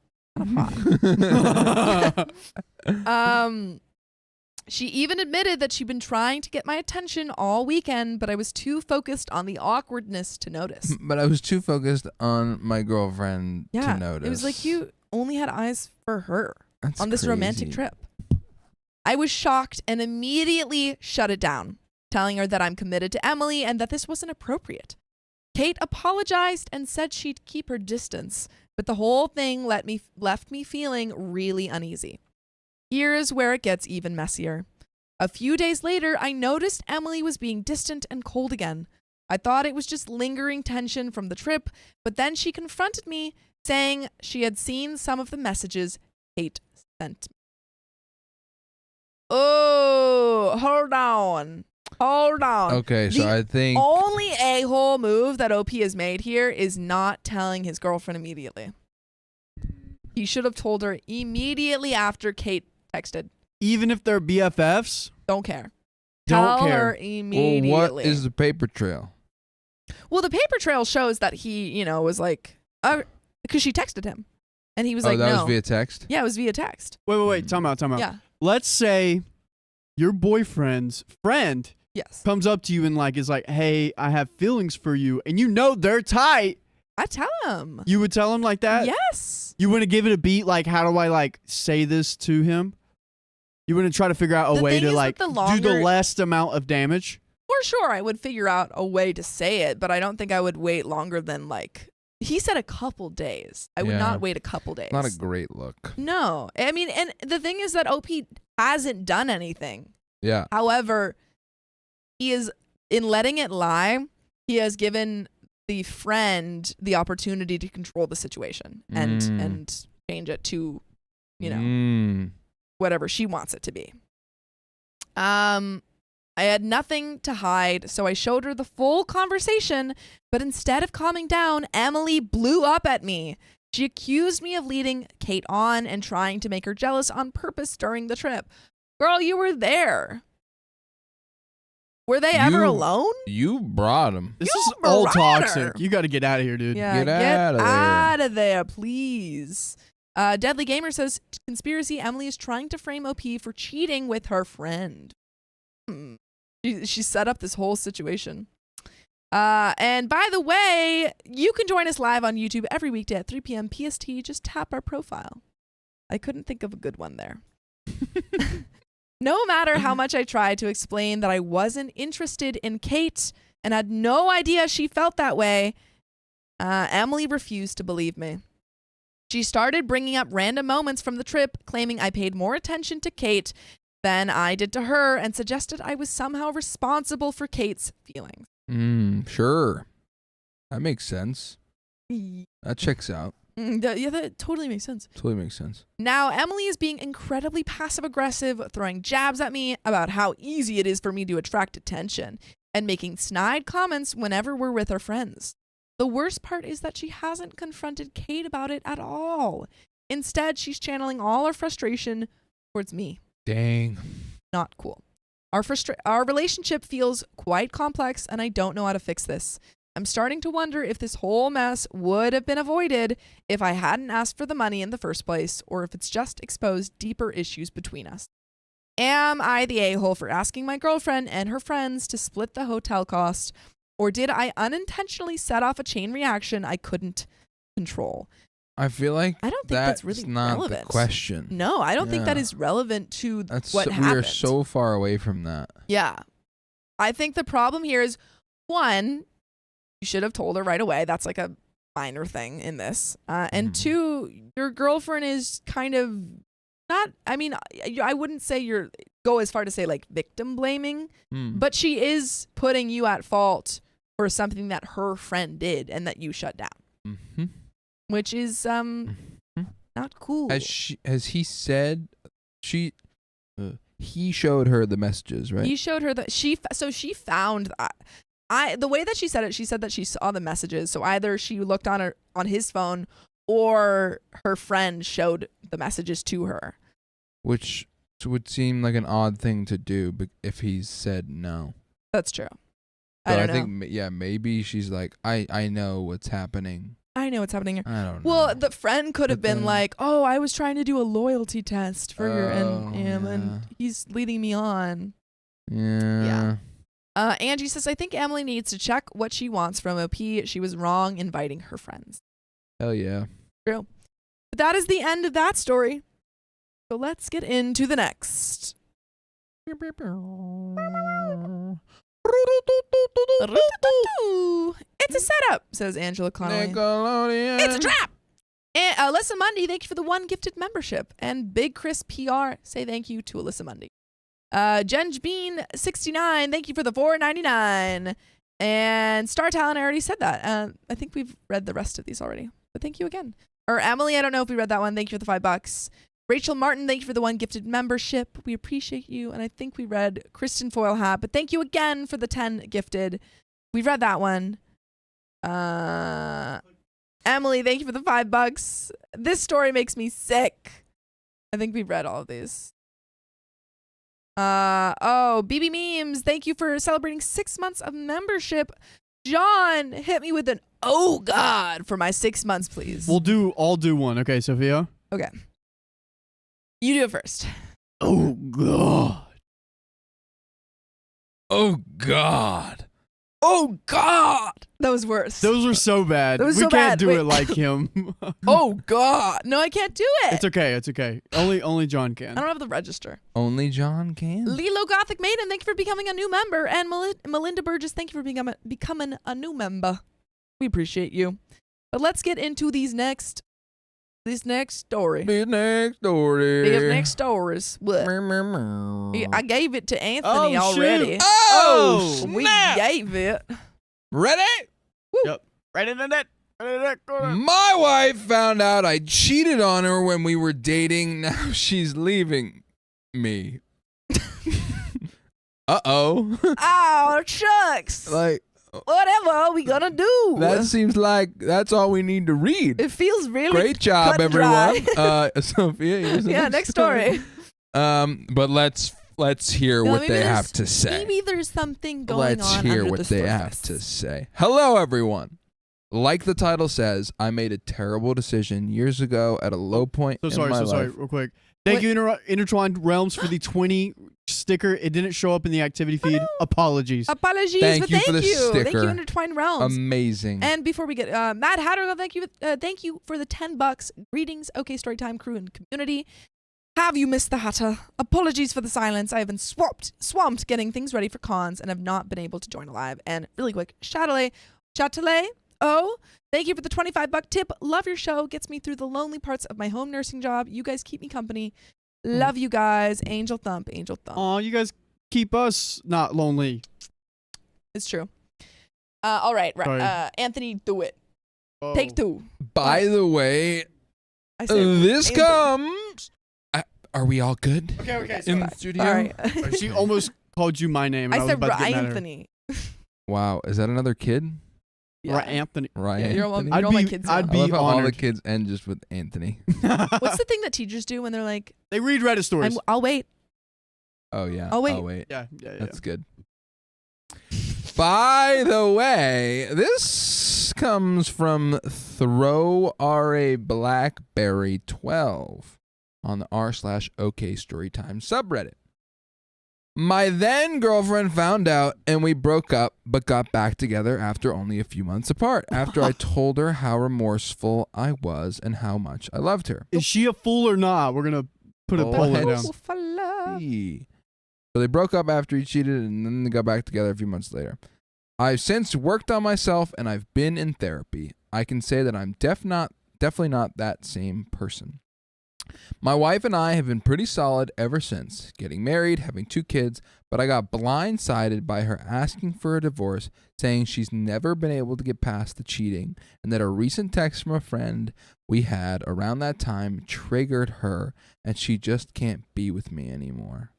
she even admitted that she'd been trying to get my attention all weekend, but I was too focused on the awkwardness to notice. But I was too focused on my girlfriend Yeah, to notice. it was like you only had eyes for her That's on this romantic crazy. trip. I was shocked and immediately shut it down, telling her that I'm committed to Emily and that this wasn't appropriate. Kate apologized and said she'd keep her distance, but the whole thing left me feeling really uneasy. Here's where it gets even messier. A few days later, I noticed Emily was being distant and cold again. I thought it was just lingering tension from the trip, but then she confronted me, saying she had seen some of the messages Kate sent me. Oh, hold on. Okay, so The I think only a-hole move that OP has made here is not telling his girlfriend immediately. He should have told her immediately after Kate texted. Even if they're BFFs, Don't care. Don't Tell care. her well, immediately. what is the paper trail? Well, the paper trail shows that he, was like, because she texted him. And he was like, that no. was via text? Yeah, it was via text. wait, time out. Yeah. Let's say your boyfriend's friend Yes. comes up to you and is like, hey, I have feelings for you, and they're tight. I tell him. You would tell him like that? Yes. You wouldn't give it a beat how do I say this to him? You wouldn't try to figure out a The way thing to is that the do the longer- less amount of damage? For sure, I would figure out a way to say it, but I don't think I would wait longer than he said a couple days. I would Yeah. not wait a couple days. Not a great look. No. I mean, and the thing is that OP hasn't done anything. Yeah. However, he is, in letting it lie, he has given the friend the opportunity to control the situation and change it to, whatever she wants it to be. I had nothing to hide, so I showed her the full conversation, but instead of calming down, Emily blew up at me. She accused me of leading Kate on and trying to make her jealous on purpose during the trip. Girl, you were there. Were they ever alone? You brought him. This You is all marauder. toxic. You got to get out of here, dude. Yeah, Get outta there. out of there, please. Deadly Gamer says, conspiracy, Emily is trying to frame OP for cheating with her friend. She set up this whole situation. And by the way, you can join us live on YouTube every weekday at 3 p.m. PST. Just tap our profile. I couldn't think of a good one there. No matter how much I tried to explain that I wasn't interested in Kate and had no idea she felt that way, Emily refused to believe me. She started bringing up random moments from the trip, claiming I paid more attention to Kate than I did to her, and suggested I was somehow responsible for Kate's feelings. Sure. That makes sense. That checks out. Yeah, that totally makes sense. Totally makes sense. Now, Emily is being incredibly passive-aggressive, throwing jabs at me about how easy it is for me to attract attention, and making snide comments whenever we're with our friends. The worst part is that she hasn't confronted Kate about it at all. Instead, she's channeling all her frustration towards me. Dang. Not cool. Our relationship feels quite complex, and I don't know how to fix this. I'm starting to wonder if this whole mess would have been avoided if I hadn't asked for the money in the first place, or if it's just exposed deeper issues between us. Am I the a-hole for asking my girlfriend and her friends to split the hotel cost, or did I unintentionally set off a chain reaction I couldn't control? I feel like I don't think that's really not relevant. The question. No, I don't think that is relevant to what happened. We are so far away from that. Yeah. I think the problem here is, one, you should have told her right away. That's like a minor thing in this. And two, your girlfriend is kind of not, I mean, I wouldn't say go as far to say like victim blaming, but she is putting you at fault for something that her friend did and that you shut down. Mm-hmm. Which is not cool. Has he said he showed her the messages, right? He showed her that she found the way that she said it. She said that she saw the messages. So either she looked on his phone, or her friend showed the messages to her. Which would seem like an odd thing to do if he said no. That's true. So I don't know. think maybe she's like, I know what's happening. I know what's happening here. I don't know. Well, the friend could have been like, "Oh, I was trying to do a loyalty test for her, and he's leading me on." Yeah. Angie says, "I think Emily needs to check what she wants from OP. She was wrong inviting her friends." Hell yeah. True. But that is the end of that story. So let's get into the next. It's a setup, says Angela Connolly. Nickelodeon. It's a trap. And Alyssa Mundy, thank you for the 1 gifted membership. And Big Chris PR, say thank you to Alyssa Mundy. Jen Bean 69, thank you for the $4.99. And Star Talent, I already said that. I think we've read the rest of these already. But thank you again. Or Emily, I don't know if we read that one. Thank you for the $5. Rachel Martin, thank you for the 1 gifted membership. We appreciate you. And I think we read Kristen Foyle Hat. But thank you again for the 10 gifted. We've read that one. Emily, thank you for the $5. This story makes me sick. I think we've read all of these. BB Memes, thank you for celebrating 6 months of membership. John, hit me with an oh God for my 6 months, please. I'll do one. Okay, Sophia? Okay. You do it first. Oh God. Oh God. Oh God. That was worse. Those were so bad. We can't bad. do it like him. Oh God. No, I can't do it. It's okay. It's okay. Only John can. I don't have the register. Only John can. Lilo Gothic Maiden, thank you for becoming a new member. And Melinda Burgess, thank you for becoming a new member. We appreciate you. But let's get into this next story. These next stories. What? I gave it to Anthony already. Shoot. Oh, We snap. gave it. Ready? Yep. Right in the net. My wife found out I cheated on her when we were dating. Now she's leaving me. Uh-oh. Oh, shucks. Like, Whatever are we gonna do? that seems like that's all we need to read. It feels really Great job, cut and dry. everyone. Sophia, here's the Next story. But let's hear No, what maybe they there's- have to say. Maybe there's something going Let's on hear under what the they have surface. to say. Hello, everyone. Like the title says, I made a terrible decision years ago at a low point in my life. Real quick. Thank you, Intertwined Realms, for the 20 sticker. It didn't show up in the activity feed. Apologies. Apologies, Thank but you thank for the you. Thank sticker. you, Intertwined Realms. Amazing. And before we get Matt Hatter, thank you for the $10. Greetings, OK Storytime crew and community. Have you missed the Hatter? Apologies for the silence. I have been swamped getting things ready for cons and have not been able to join live. And really quick, Chatelet. Oh, thank you for the $25 tip. Love your show. Gets me through the lonely parts of my home nursing job. You guys keep me company. Love you guys. Angel Thump. Angel Thump. Aw, you guys keep us not lonely. It's true. All right. Sorry. Anthony, do it. Oh. Take 2. By the way, I said this Anthony. comes. Are we all good? Okay. In the studio? All right. She almost called you my name. And I I was said about to get mad at her. Anthony. Wow, is that another kid? Right, Anthony. Ryan. Yeah, you're all, Anthony? you're all my kids. I'd now. I love be how all the honored. kids end just with Anthony. What's the thing that teachers do when they're like, They read Reddit stories. I'll wait. Oh yeah. I'll wait. Oh wait. Yeah. That's good. By the way, this comes from Throw R.A. Blackberry 12 on the r/OK Storytime subreddit. My then girlfriend found out and we broke up, but got back together after only a few months apart. After I told her how remorseful I was and how much I loved her. Is she a fool or not? We're gonna put a poll down. So they broke up after he cheated, and then they got back together a few months later. I've since worked on myself, and I've been in therapy. I can say that I'm definitely not that same person. My wife and I have been pretty solid ever since, getting married, having 2 kids, but I got blindsided by her asking for a divorce, saying she's never been able to get past the cheating, and that a recent text from a friend we had around that time triggered her, and she just can't be with me anymore.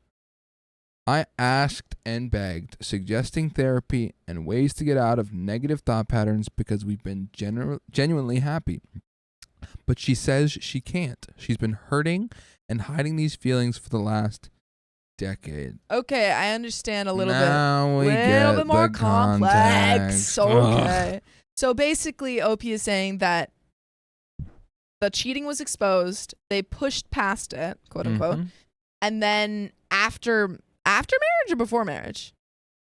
I asked and begged, suggesting therapy and ways to get out of negative thought patterns because we've been genuinely happy. But she says she can't. She's been hurting and hiding these feelings for the last decade. Okay, I understand a little bit more complex. Context. Okay. So basically, OP is saying that the cheating was exposed. They pushed past it, quote unquote. Mm-hmm. And then after marriage or before marriage,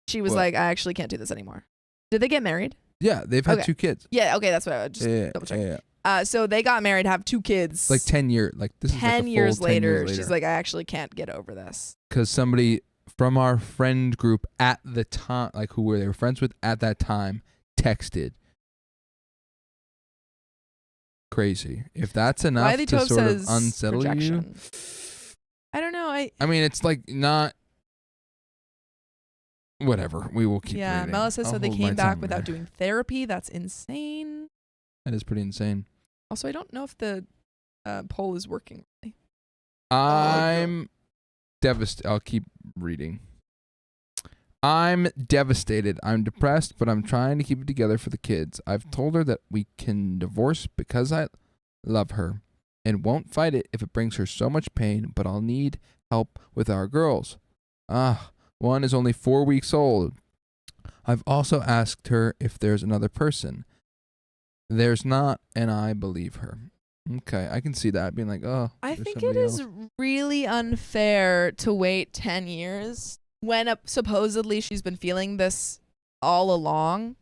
she was like, I actually can't do this anymore. Did they get married? Yeah, they've had 2 kids. Yeah, okay, that's what I would just double check. Yeah. So they got married, have 2 kids. Like 10 years. Like this 10 is like a years full later, 10 years later. she's like, I actually can't get over this. Because somebody from our friend group at the time, like who they were friends with at that time, texted. Crazy. If that's enough Riley to Tove sort of says unsettle projection. you. I don't know. I mean, it's like not. Whatever. We will keep reading. Mela says I'll so they hold my came back tongue without there. doing therapy. That's insane. That is pretty insane. Also, I don't know if the poll is working. Really. I'm devastated. I'll keep reading. I'm devastated. I'm depressed, but I'm trying to keep it together for the kids. I've told her that we can divorce because I love her and won't fight it if it brings her so much pain, but I'll need help with our girls. One is only 4 weeks old. I've also asked her if there's another person. There's not, and I believe her. Okay, I can see that being like, oh. I think it is really unfair to wait 10 years when supposedly she's been feeling this all along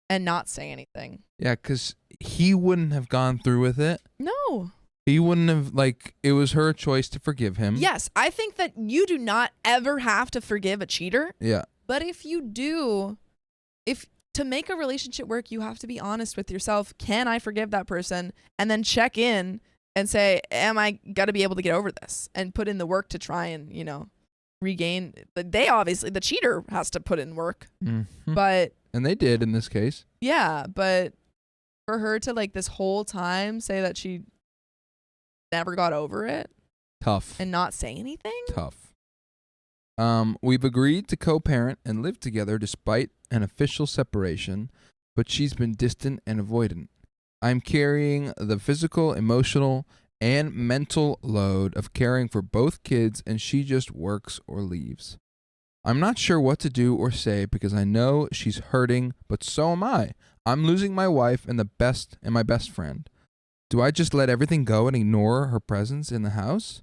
and not say anything. Yeah, because he wouldn't have gone through with it. No. He wouldn't have, it was her choice to forgive him. Yes, I think that you do not ever have to forgive a cheater. Yeah. But if you do, to make a relationship work, you have to be honest with yourself. Can I forgive that person? And then check in and say, am I got to be able to get over this? And put in the work to try and, regain. The cheater has to put in work. Mm-hmm. And they did in this case. Yeah, but for her to this whole time say that she never got over it. Tough. And not say anything? Tough. We've agreed to co-parent and live together despite an official separation, but she's been distant and avoidant. I'm carrying the physical, emotional, and mental load of caring for both kids, and she just works or leaves. I'm not sure what to do or say because I know she's hurting, but so am I. I'm losing my wife and my best friend. Do I just let everything go and ignore her presence in the house?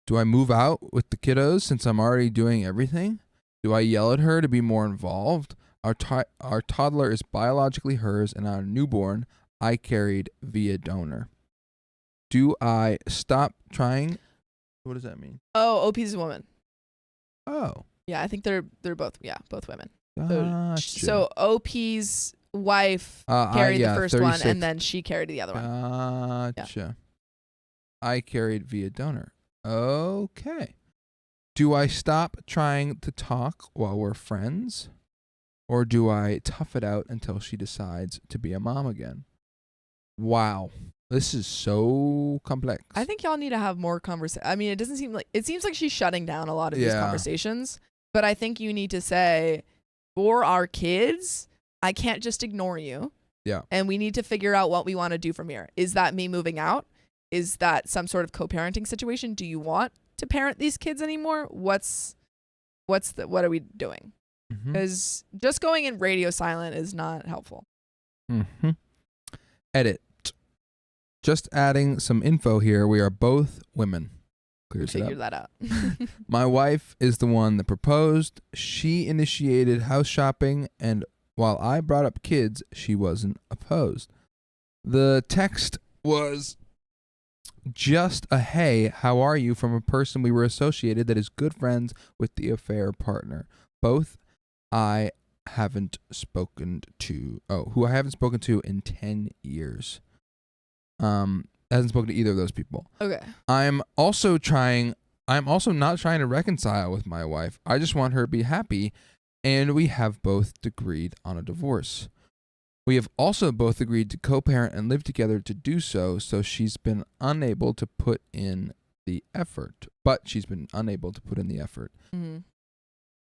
Do I move out with the kiddos since I'm already doing everything? Do I yell at her to be more involved? Our toddler is biologically hers, and our newborn I carried via donor. Do I stop trying? What does that mean? Oh, OP's a woman. Oh. Yeah, I think they're both women. Gotcha. So OP's wife carried the first 36. one, and then she carried the other one. Gotcha. Yeah. I carried via donor. Okay. Do I stop trying to talk while we're friends? Or do I tough it out until she decides to be a mom again? Wow. This is so complex. I think y'all need to have more conversation. I mean, it seems like she's shutting down a lot of these conversations, but I think you need to say, for our kids, I can't just ignore you. Yeah. And we need to figure out what we want to do from here. Is that me moving out? Is that some sort of co-parenting situation? Do you want to parent these kids anymore? What are we doing? because just going in radio silent is not helpful. Edit. Just adding some info here. We are both women. Clears it up. Figure that out. My wife is the one that proposed. She initiated house shopping, and while I brought up kids, she wasn't opposed. The text was just a hey, how are you from a person we were associated that is good friends with the affair partner. Both I haven't spoken to, who I haven't spoken to in 10 years. Hasn't spoken to either of those people. Okay. I'm also not trying to reconcile with my wife. I just want her to be happy, and we have both agreed on a divorce. We have also both agreed to co-parent and live together to do so, so she's been unable to put in the effort. Mm-hmm.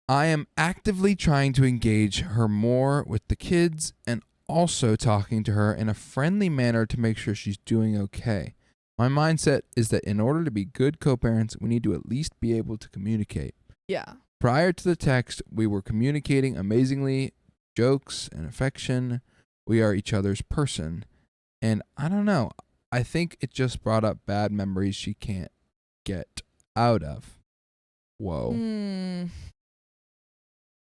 I am actively trying to engage her more with the kids and also talking to her in a friendly manner to make sure she's doing okay. My mindset is that in order to be good co-parents, we need to at least be able to communicate. Yeah. Prior to the text, we were communicating amazingly, jokes and affection. We are each other's person. And I don't know, I think it just brought up bad memories she can't get out of. Whoa.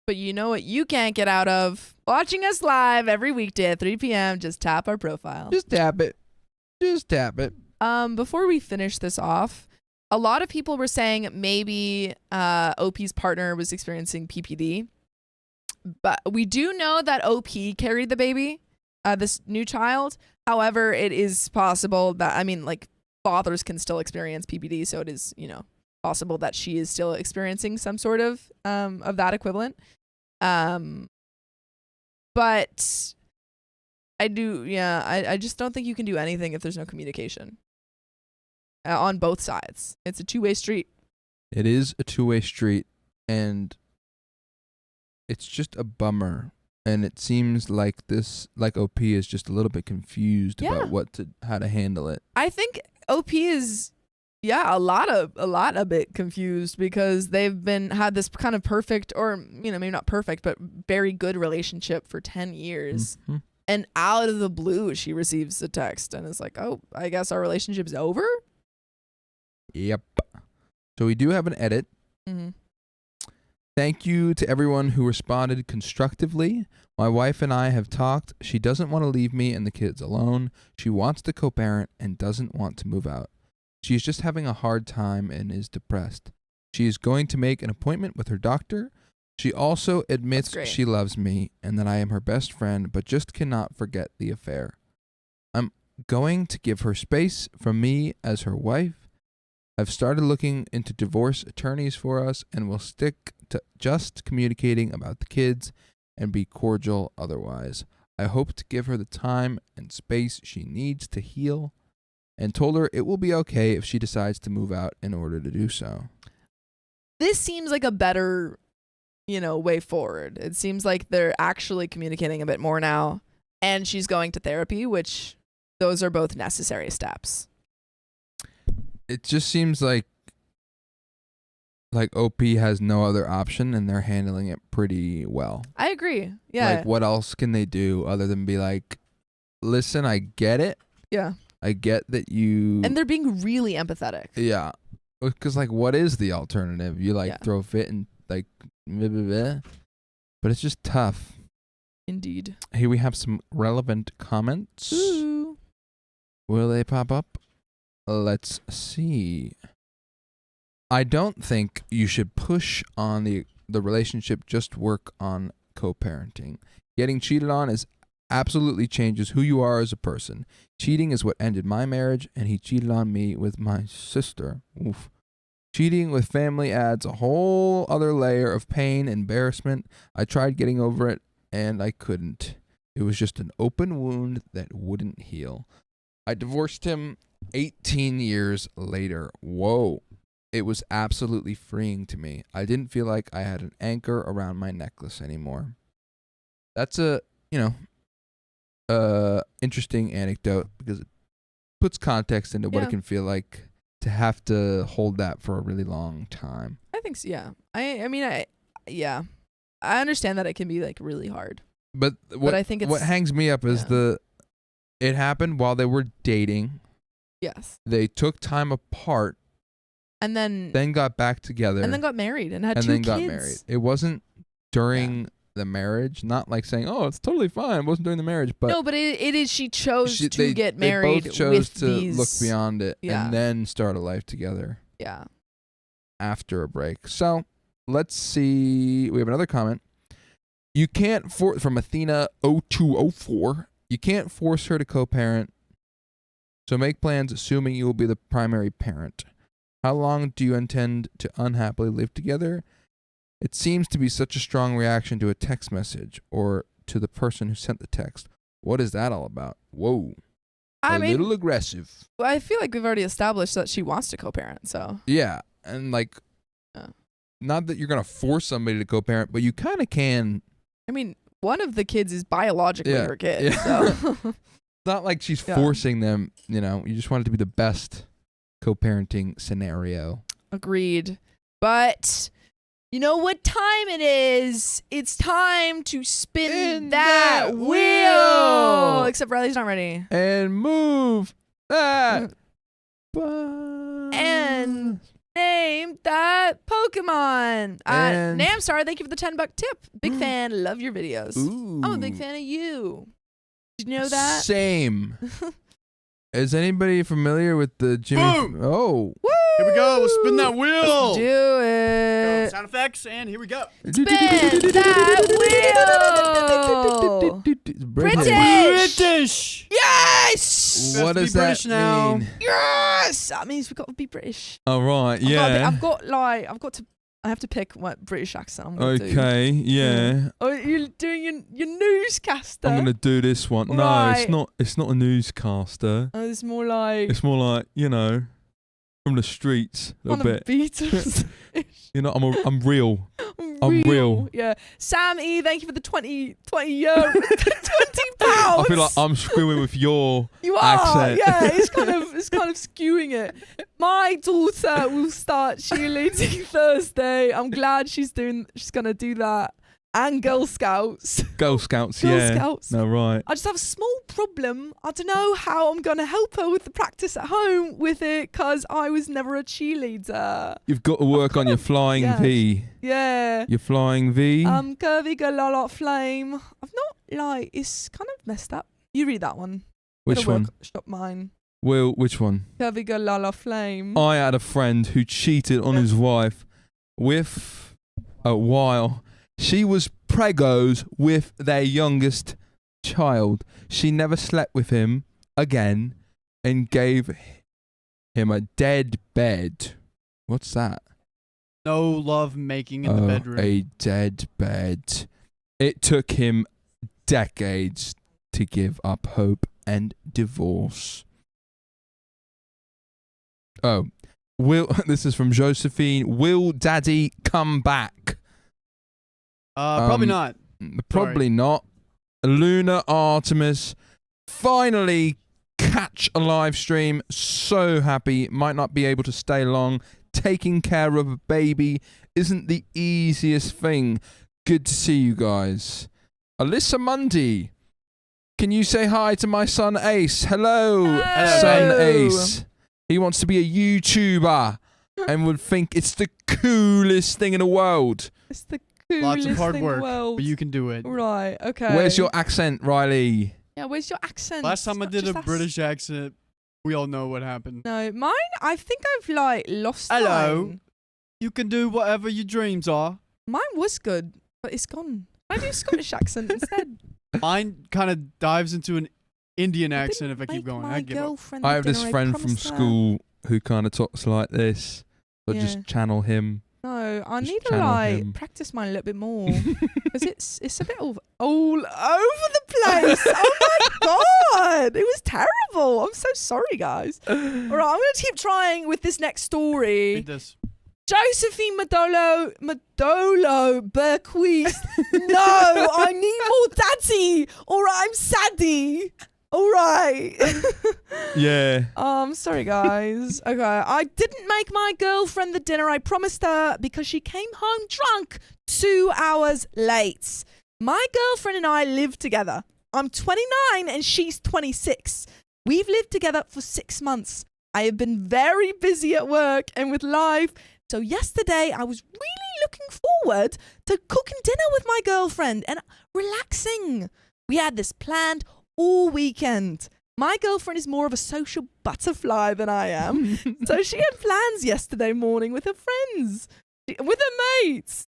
But you know what you can't get out of? Watching us live every weekday at 3 p.m. Just tap our profile. Just tap it. Before we finish this off, a lot of people were saying maybe OP's partner was experiencing PPD. But we do know that OP carried the baby, this new child. However, it is possible that, fathers can still experience PPD. So it is, possible that she is still experiencing some sort of that equivalent. But I just don't think you can do anything if there's no communication on both sides. It's a two-way street. It is a two-way street, and it's just a bummer. And it seems like OP is just a little bit confused about how to handle it. I think OP is a bit confused because they've had this kind of perfect, or maybe not perfect, but very good relationship for 10 years. Mm-hmm. And out of the blue, she receives a text and is like, "Oh, I guess our relationship's over." Yep. So we do have an edit. Mm-hmm. Thank you to everyone who responded constructively. My wife and I have talked. She doesn't want to leave me and the kids alone. She wants to co-parent and doesn't want to move out. She is just having a hard time and is depressed. She is going to make an appointment with her doctor. She also admits she loves me and that I am her best friend, but just cannot forget the affair. I'm going to give her space from me as her wife. I've started looking into divorce attorneys for us and will stick to just communicating about the kids and be cordial otherwise. I hope to give her the time and space she needs to heal, and told her it will be okay if she decides to move out in order to do so. This seems like a better, way forward. It seems like they're actually communicating a bit more now, and she's going to therapy, which those are both necessary steps. It just seems like OP has no other option, and they're handling it pretty well. I agree. Yeah. What else can they do other than be like, listen, I get it. Yeah. I get that you... And they're being really empathetic. Yeah. Because, what is the alternative? You, throw a fit and, blah, blah, blah. But it's just tough. Indeed. Here we have some relevant comments. Ooh. Will they pop up? Let's see. I don't think you should push on the relationship, just work on co-parenting. Getting cheated on absolutely changes who you are as a person. Cheating is what ended my marriage, and he cheated on me with my sister. Oof. Cheating with family adds a whole other layer of pain, embarrassment. I tried getting over it, and I couldn't. It was just an open wound that wouldn't heal. I divorced him 18 years later. Whoa. It was absolutely freeing to me. I didn't feel like I had an anchor around my necklace anymore. That's a, interesting anecdote because it puts context into what it can feel like to have to hold that for a really long time. I think so, yeah. Yeah. I understand that it can be like really hard. But what I think what hangs me up is it happened while they were dating. Yes. They took time apart. And then got back together. And then got married and had and 2 then kids. got married. It wasn't during the marriage. Not like saying, "Oh, it's totally fine." It wasn't during the marriage, but no, but it is. She chose to get married. They both chose with to these, look beyond it and then start a life together. Yeah. After a break. So let's see. We have another comment. You can't from Athena 0204. You can't force her to co-parent. So make plans assuming you will be the primary parent. How long do you intend to unhappily live together? It seems to be such a strong reaction to a text message or to the person who sent the text. What is that all about? Whoa. A little aggressive. Well, I feel like we've already established that she wants to co-parent, so. Yeah, and like, not that you're going to force somebody to co-parent, but you kind of can. I mean, one of the kids is biologically her kid, so. Not like she's forcing them, you just want it to be the best co-parenting scenario. Agreed. But you know what time it is? It's time to spin that wheel. Except Riley's not ready. And move that and name that Pokemon. Namstar, thank you for the $10 tip. Big fan. Love your videos. Ooh. I'm a big fan of you. Did you know that? Same. Is anybody familiar with the Jimmy? Boom! Oh. Woo! Here we go. Let's spin that wheel. Let's do it. Sound effects, and here we go. Spin that wheel. British. Yes. What does that British now. mean? Yes. That means we've got to be British. All right. Yeah. I have to pick what British accent I'm going to do. Okay. Yeah. Oh, you're doing your newscaster. I'm gonna do this one. Right. No, it's not a newscaster. Oh, it's more like from the streets a little bit. Beatles. I'm real. I'm real. Yeah. Sam E, thank you for the 20 euro, 20 pounds. I feel like I'm screwing with your you are. accent. Yeah, it's kind of skewing it. My daughter will start cheerleading Thursday. I'm glad she's gonna do that. And Girl Scouts. Girl Scouts, Girl yeah. Scouts. No, right. I just have a small problem. I don't know how I'm going to help her with the practice at home with it because I was never a cheerleader. You've got to work on your flying V. Yeah. Your flying V. Curvy Galala Flame. I've not, it's kind of messed up. You read that one. Which one? Stop mine. Will, which one? Curvy Galala Flame. I had a friend who cheated on his wife with a while. She was pregos with their youngest child. She never slept with him again and gave him a dead bed. What's that? No love making in the bedroom. A dead bed. It took him decades to give up hope and divorce. Oh, this is from Josephine. Will Daddy come back? Probably not. Probably not. Luna Artemis finally catch a live stream. So happy. Might not be able to stay long. Taking care of a baby isn't the easiest thing. Good to see you guys. Alyssa Mundy. Can you say hi to my son Ace? Hello, son Ace. He wants to be a YouTuber and would think it's the coolest thing in the world. It's the Lots of hard thing work, world. but you can do it. Right, okay. Where's your accent, Riley? Yeah, where's your accent? Last time I Not did a just us. British accent, we all know what happened. No, mine, I think I've lost Hello. mine. You can do whatever your dreams are. Mine was good, but it's gone. I do Scottish accent instead. Mine kind of dives into an Indian accent if I keep going. I give up. I have this friend from school who kind of talks like this. So just channel him. No, I Just need to channel him. practice mine a little bit more because it's a bit all over the place. Oh my god, it was terrible. I'm so sorry, guys. All right, I'm gonna keep trying with this next story. Read this. Josephine Madolo bequeathed. No, I need more daddy, or I'm saddy. All right. Yeah. Sorry, guys. Okay, I didn't make my girlfriend the dinner I promised her because she came home drunk 2 hours late. My girlfriend and I live together. I'm 29 and she's 26. We've lived together for 6 months. I have been very busy at work and with life. So yesterday I was really looking forward to cooking dinner with my girlfriend and relaxing. We had this planned all weekend. My girlfriend is more of a social butterfly than I am. So she had plans yesterday morning with her friends, with her mates.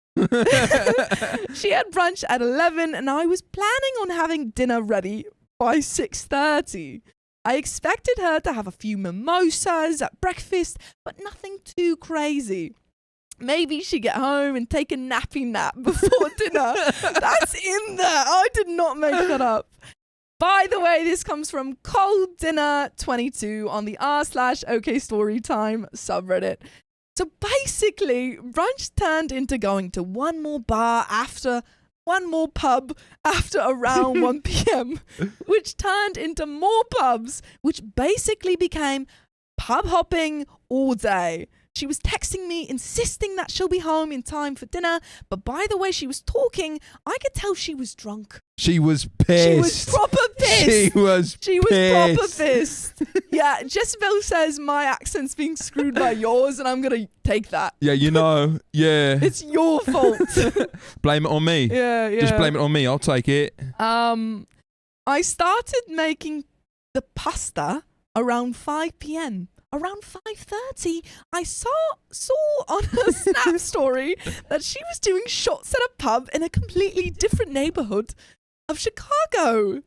She had brunch at 11 and I was planning on having dinner ready by 6:30. I expected her to have a few mimosas at breakfast, but nothing too crazy. Maybe she'd get home and take a nappy nap before dinner. That's in there. I did not make that up. By the way, this comes from Cold Dinner 22 on the r/OK Storytime subreddit. So basically, brunch turned into going to one more pub after around 1 p.m., which turned into more pubs, which basically became pub hopping all day. She was texting me, insisting that she'll be home in time for dinner, but by the way she was talking, I could tell she was drunk. She was pissed. She was proper pissed. She was proper pissed. Yeah, Jezebel says my accent's being screwed by yours, and I'm going to take that. Yeah, yeah. It's your fault. Blame it on me. Yeah. Just blame it on me. I'll take it. I started making the pasta around 5 p.m. Around 5:30, I saw on her Snap story that she was doing shots at a pub in a completely different neighborhood of Chicago,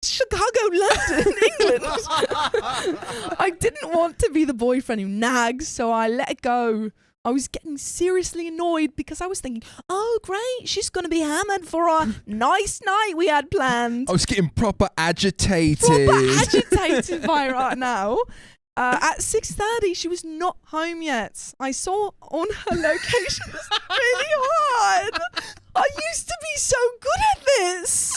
London, England. I didn't want to be the boyfriend who nags, so I let it go. I was getting seriously annoyed because I was thinking, oh, great, she's going to be hammered for our nice night we had planned. I was getting proper agitated. By right now. At 6:30, she was not home yet. I saw on her location was really hard. I used to be so good at this.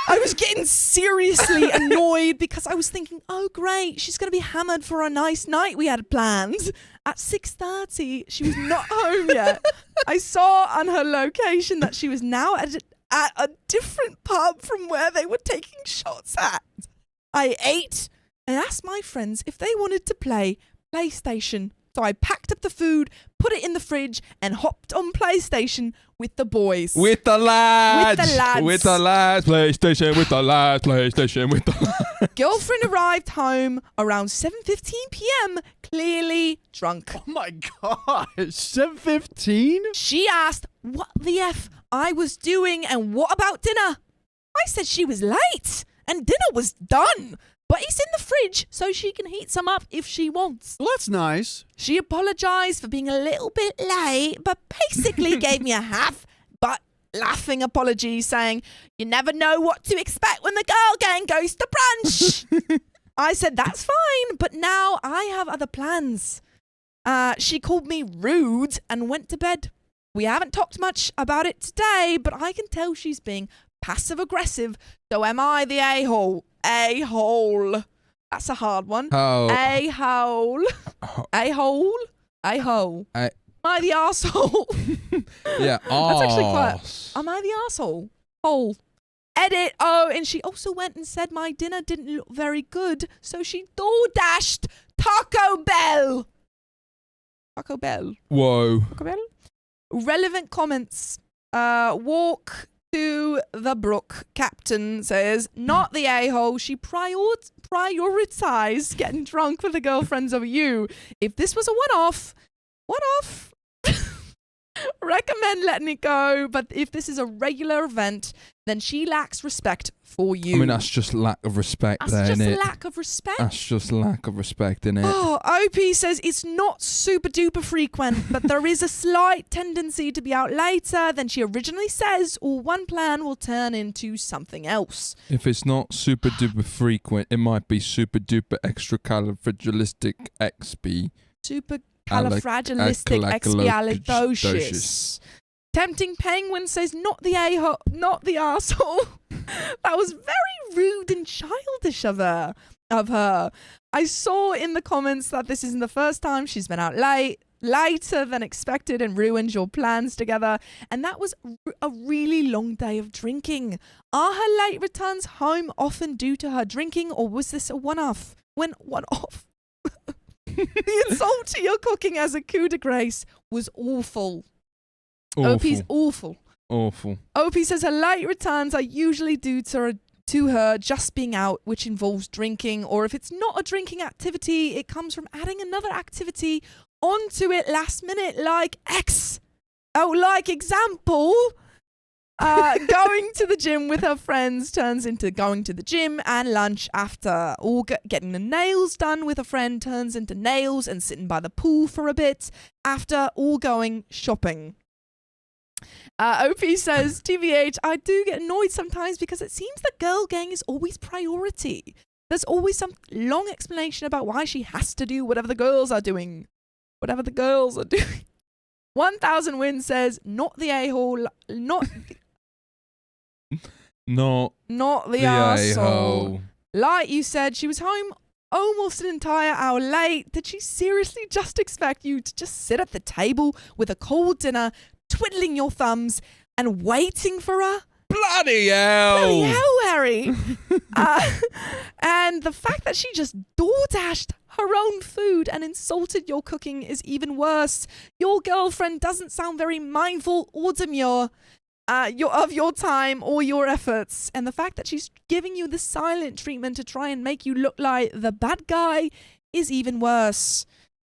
I was getting seriously annoyed because I was thinking, oh, great, she's going to be hammered for a nice night we had planned. At 6:30, she was not home yet. I saw on her location that she was now at a different pub from where they were taking shots at. I ate and asked my friends if they wanted to play PlayStation. So I packed up the food, put it in the fridge, and hopped on PlayStation with the boys. With the lads. PlayStation, with the lads. Girlfriend arrived home around 7:15 p.m., clearly drunk. Oh my gosh, 7:15? She asked what the F I was doing and what about dinner. I said she was late and dinner was done. But it's in the fridge, so she can heat some up if she wants. Well, that's nice. She apologized for being a little bit late, but basically gave me a half-but laughing apology, saying, you never know what to expect when the girl gang goes to brunch. I said, that's fine, but now I have other plans. She called me rude and went to bed. We haven't talked much about it today, but I can tell she's being passive-aggressive. So am I the a-hole? A-hole. That's a hard one. Oh. A-hole. A-hole. A-hole. Am I the arsehole? Yeah. That's actually quite... Am I the arsehole? Hole. Edit. Oh, and she also went and said my dinner didn't look very good, so she door-dashed Taco Bell. Taco Bell. Whoa. Taco Bell. Relevant comments. Walk to the brook. Captain says, not the a-hole. She prioritized getting drunk with the girlfriends over you. If this was a one-off, recommend letting it go. But if this is a regular event, then she lacks respect for you. I mean, that's just lack of respect there, That's innit? just lack of respect. That's just lack of respect, innit? Oh, OP says it's not super duper frequent, but there is a slight tendency to be out later than she originally says, or one plan will turn into something else. If it's not super duper frequent, it might be super duper extracalifragilistic Supercalifragilisticexpialidocious. Tempting Penguin says not the a-hole, not the arsehole. That was very rude and childish of her. I saw in the comments that this isn't the first time she's been out later than expected and ruined your plans together. And that was a really long day of drinking. Are her late returns home often due to her drinking, or was this a one-off? One-off. The insult to your cooking as a coup de grace was awful. OP's awful. Awful. OP says her late returns are usually due to her just being out, which involves drinking, or if it's not a drinking activity, it comes from adding another activity onto it last minute, like example, going to the gym with her friends turns into going to the gym and lunch after, or getting the nails done with a friend turns into nails and sitting by the pool for a bit after, or going shopping. OP says, TVH, I do get annoyed sometimes because it seems the girl gang is always priority. There's always some long explanation about why she has to do whatever the girls are doing. 1000 Win says, not the a-hole, not the arsehole. Like you said, she was home almost an entire hour late. Did she seriously just expect you to just sit at the table with a cold dinner, twiddling your thumbs and waiting for her? Bloody hell! Bloody hell, Harry! And the fact that she just door-dashed her own food and insulted your cooking is even worse. Your girlfriend doesn't sound very mindful or demure of your time or your efforts. And the fact that she's giving you the silent treatment to try and make you look like the bad guy is even worse.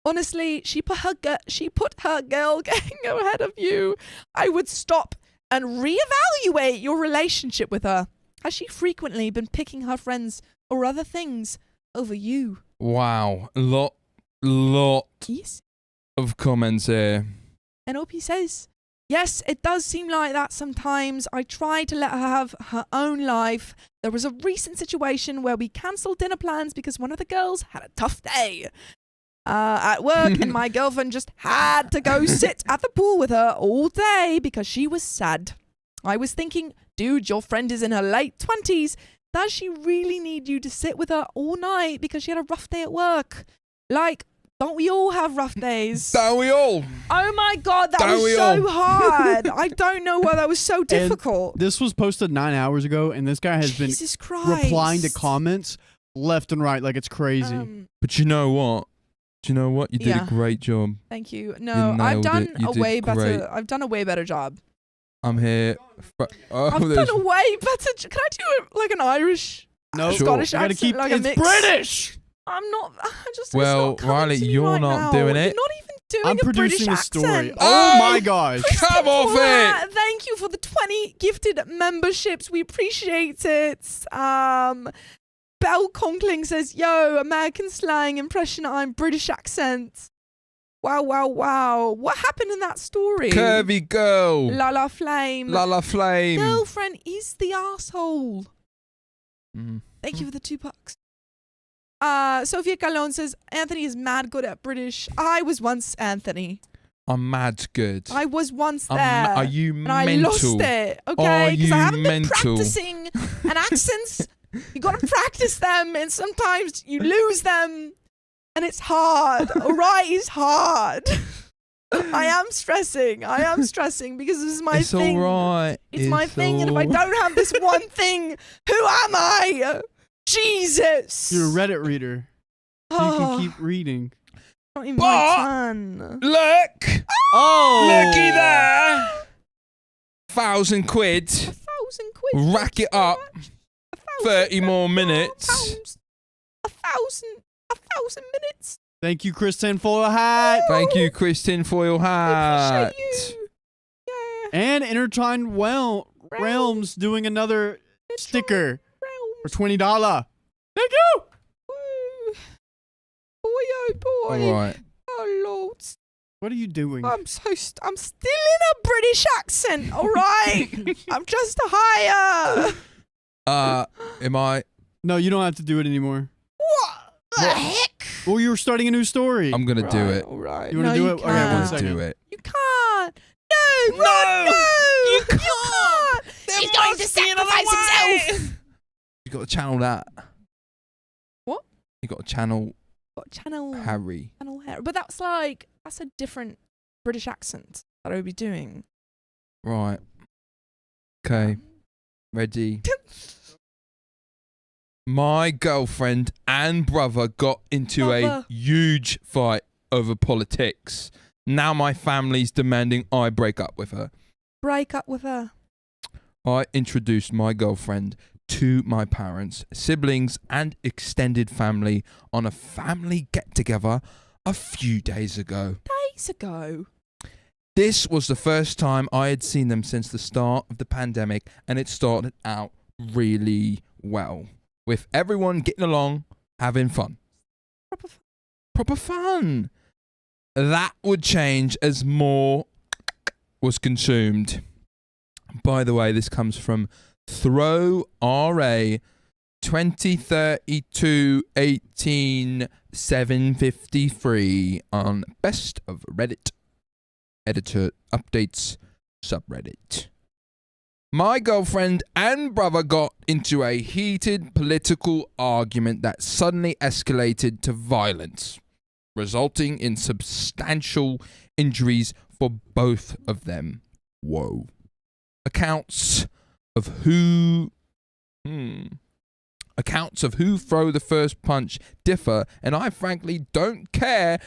Honestly, she put her girl gang ahead of you. I would stop and reevaluate your relationship with her. Has she frequently been picking her friends or other things over you? Wow. Lot Yes. of comments here. And OP says, yes, it does seem like that sometimes. I try to let her have her own life. There was a recent situation where we cancelled dinner plans because one of the girls had a tough day at work, and my girlfriend just had to go sit at the pool with her all day because she was sad. I was thinking, dude, your friend is in her late 20s. Does she really need you to sit with her all night because she had a rough day at work? Like, don't we all have rough days? Don't we all? Oh my God, that was so hard. I don't know why that was so difficult. And this was posted 9 hours ago, and this guy has been replying to comments left and right like it's crazy. But you know what? You did a great job. Thank you. No, I've done a way better. I've done a way better job. I'm here. I've done a way better. Can I do it like an Irish, Scottish accent? Like it's British. I'm not. Well, Riley, you're not doing it. You're not even doing I'm a producing British a story. accent. Oh my gosh! Come off it! Thank you for the 20 gifted memberships. We appreciate it. Belle Conkling says, yo, American slang impression, I'm British accent. Wow. What happened in that story? Curvy girl. Lala Flame. Girlfriend is the arsehole. Thank you for the $2. Sophia Calon says, Anthony is mad good at British. I was once Anthony. I'm mad good. I was once there. Are you and mental? I lost it, okay? Because I haven't been mental? practicing an accents. You got to practice them, and sometimes you lose them, and it's hard. All right, it's hard. I am stressing because this is my thing. It's all right. It's my thing, and if I don't have this one thing, who am I? Jesus. You're a Reddit reader. So you can keep reading. Not even my turn. Look. Oh. Looky there. 1,000 quid. 1,000 quid. Rack it up. 30 more minutes. 1,000 minutes. Thank you, Kristen, for your hat. Thank you, Kristen, for your hat. I appreciate you. Yeah. And Intertwined Realms doing another sticker for $20. Thank you. Boy. All right. Oh, Lord. What are you doing? I'm still in a British accent, all right? I'm just a hire. Am I? No, you don't have to do it anymore. What the heck? Well, you were starting a new story. I'm going to do it. All right. You want to do it? Okay, I'm 1 going to second. do it. You can't. No. You can't. There She's going to sacrifice himself. You got to channel that. What? You got to channel What channel? Harry. Channel Harry. But that's a different British accent that I would be doing. Right. Okay. Ready. My girlfriend and brother got into a huge fight over politics. Now my family's demanding I break up with her. Break up with her. I introduced my girlfriend to my parents, siblings, and extended family on a family get-together a few days ago. Days ago? This was the first time I had seen them since the start of the pandemic, and it started out really well, with everyone getting along, having fun. Proper fun. That would change as more was consumed. By the way, this comes from Throw RA 2032 18 753 on Best of Reddit. Editor updates subreddit. My girlfriend and brother got into a heated political argument that suddenly escalated to violence, resulting in substantial injuries for both of them. Whoa. Accounts of who throw the first punch differ, and I frankly don't care,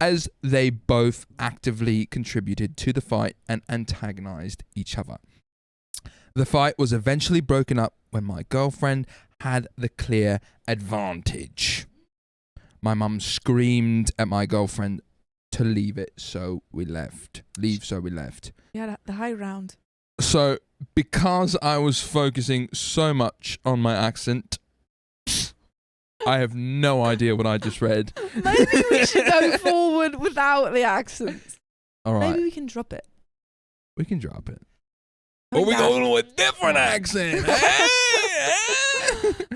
as they both actively contributed to the fight and antagonized each other. The fight was eventually broken up when my girlfriend had the clear advantage. My mum screamed at my girlfriend to leave, so we left. Yeah, the high round. So, because I was focusing so much on my accent, I have no idea what I just read. Maybe we should go forward without the accents. All right. Maybe we can drop it. We can drop it. Like Or we go to a different accent. I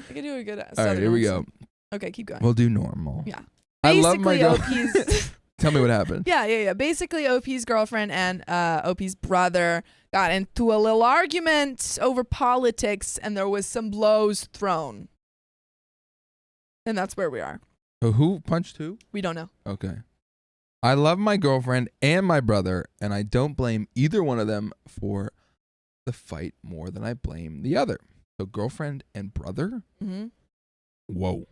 can do a good accent. All right, here we go. Okay, keep going. We'll do normal. Yeah. I love my Basically, OP's... Tell me what happened. Yeah. Basically, OP's girlfriend and OP's brother got into a little argument over politics, and there was some blows thrown. And that's where we are. So who punched who? We don't know. Okay. I love my girlfriend and my brother, and I don't blame either one of them for the fight more than I blame the other. So girlfriend and brother? Mm-hmm. Whoa.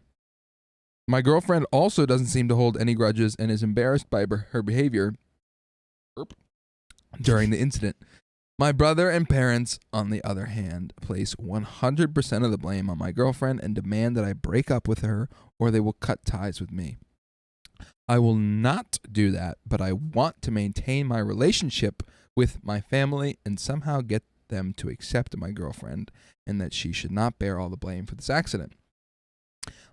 My girlfriend also doesn't seem to hold any grudges and is embarrassed by her behavior during the incident. My brother and parents, on the other hand, place 100% of the blame on my girlfriend and demand that I break up with her or they will cut ties with me. I will not do that, but I want to maintain my relationship with my family and somehow get them to accept my girlfriend and that she should not bear all the blame for this accident.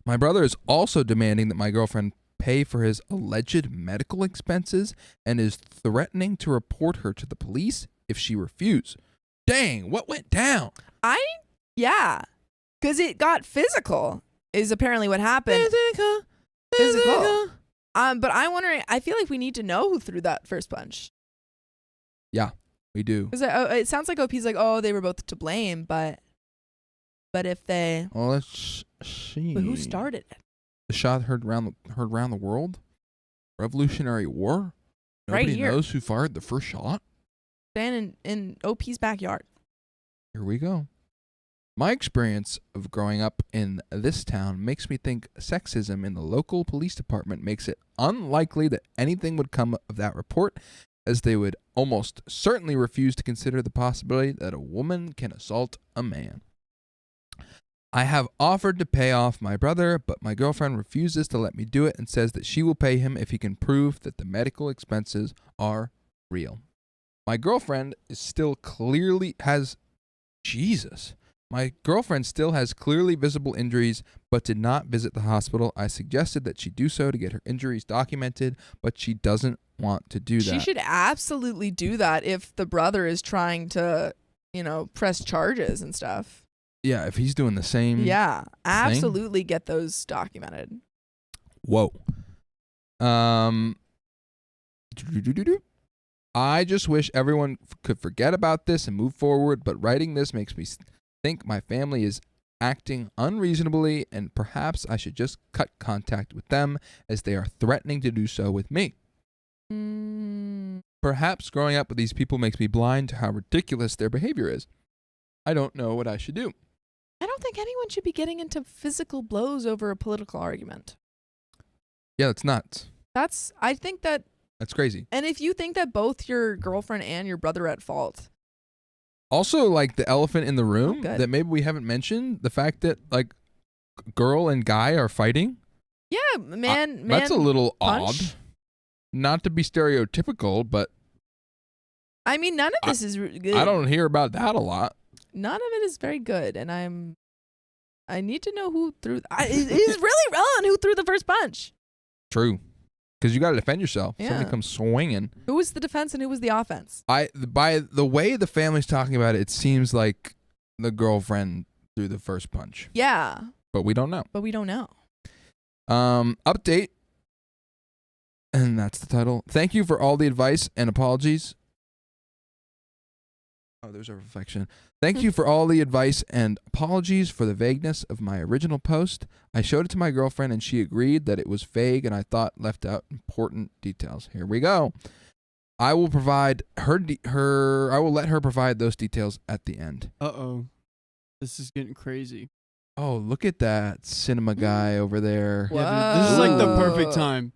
My brother is also demanding that my girlfriend pay for his alleged medical expenses and is threatening to report her to the police if she refuses. Dang, what went down? Yeah. Because it got physical, is apparently what happened. Physical. But I'm wondering, I feel like we need to know who threw that first punch. Yeah, we do. Because it sounds like OP's like, oh, they were both to blame, but if they... Well, let's see. But who started it? The shot heard around the world? Revolutionary War? Right Nobody here. knows who fired the first shot? Standing in OP's backyard. Here we go. My experience of growing up in this town makes me think sexism in the local police department makes it unlikely that anything would come of that report, as they would almost certainly refuse to consider the possibility that a woman can assault a man. I have offered to pay off my brother, but my girlfriend refuses to let me do it and says that she will pay him if he can prove that the medical expenses are real. My girlfriend still has clearly visible injuries, but did not visit the hospital. I suggested that she do so to get her injuries documented, but she doesn't want to do that. She should absolutely do that if the brother is trying to, press charges and stuff. Yeah, if he's doing the same. Yeah, absolutely get those documented. Whoa. I just wish everyone could forget about this and move forward, but writing this makes me think my family is acting unreasonably, and perhaps I should just cut contact with them as they are threatening to do so with me. Perhaps growing up with these people makes me blind to how ridiculous their behavior is. I don't know what I should do. I don't think anyone should be getting into physical blows over a political argument. Yeah, that's nuts. I think that. That's crazy. And if you think that both your girlfriend and your brother are at fault. Also, like the elephant in the room that maybe we haven't mentioned, the fact that like girl and guy are fighting. Yeah, man. That's a little punch. odd. Not to be stereotypical, but I mean, none of this is good. I don't hear about that a lot. None of it is very good, and I need to know who threw. It is really relevant who threw the first punch. True, because you got to defend yourself. Yeah. Somebody comes swinging. Who was the defense and who was the offense? By the way the family's talking about it, it seems like the girlfriend threw the first punch. Yeah, but we don't know. Update, and that's the title. Thank you for all the advice and apologies. Oh, there's a reflection. Thank you for all the advice and apologies for the vagueness of my original post. I showed it to my girlfriend and she agreed that it was vague and I thought left out important details. Here we go. I will provide I will let her provide those details at the end. Uh-oh. This is getting crazy. Oh, look at that cinema guy over there. Yeah, this is like the perfect time.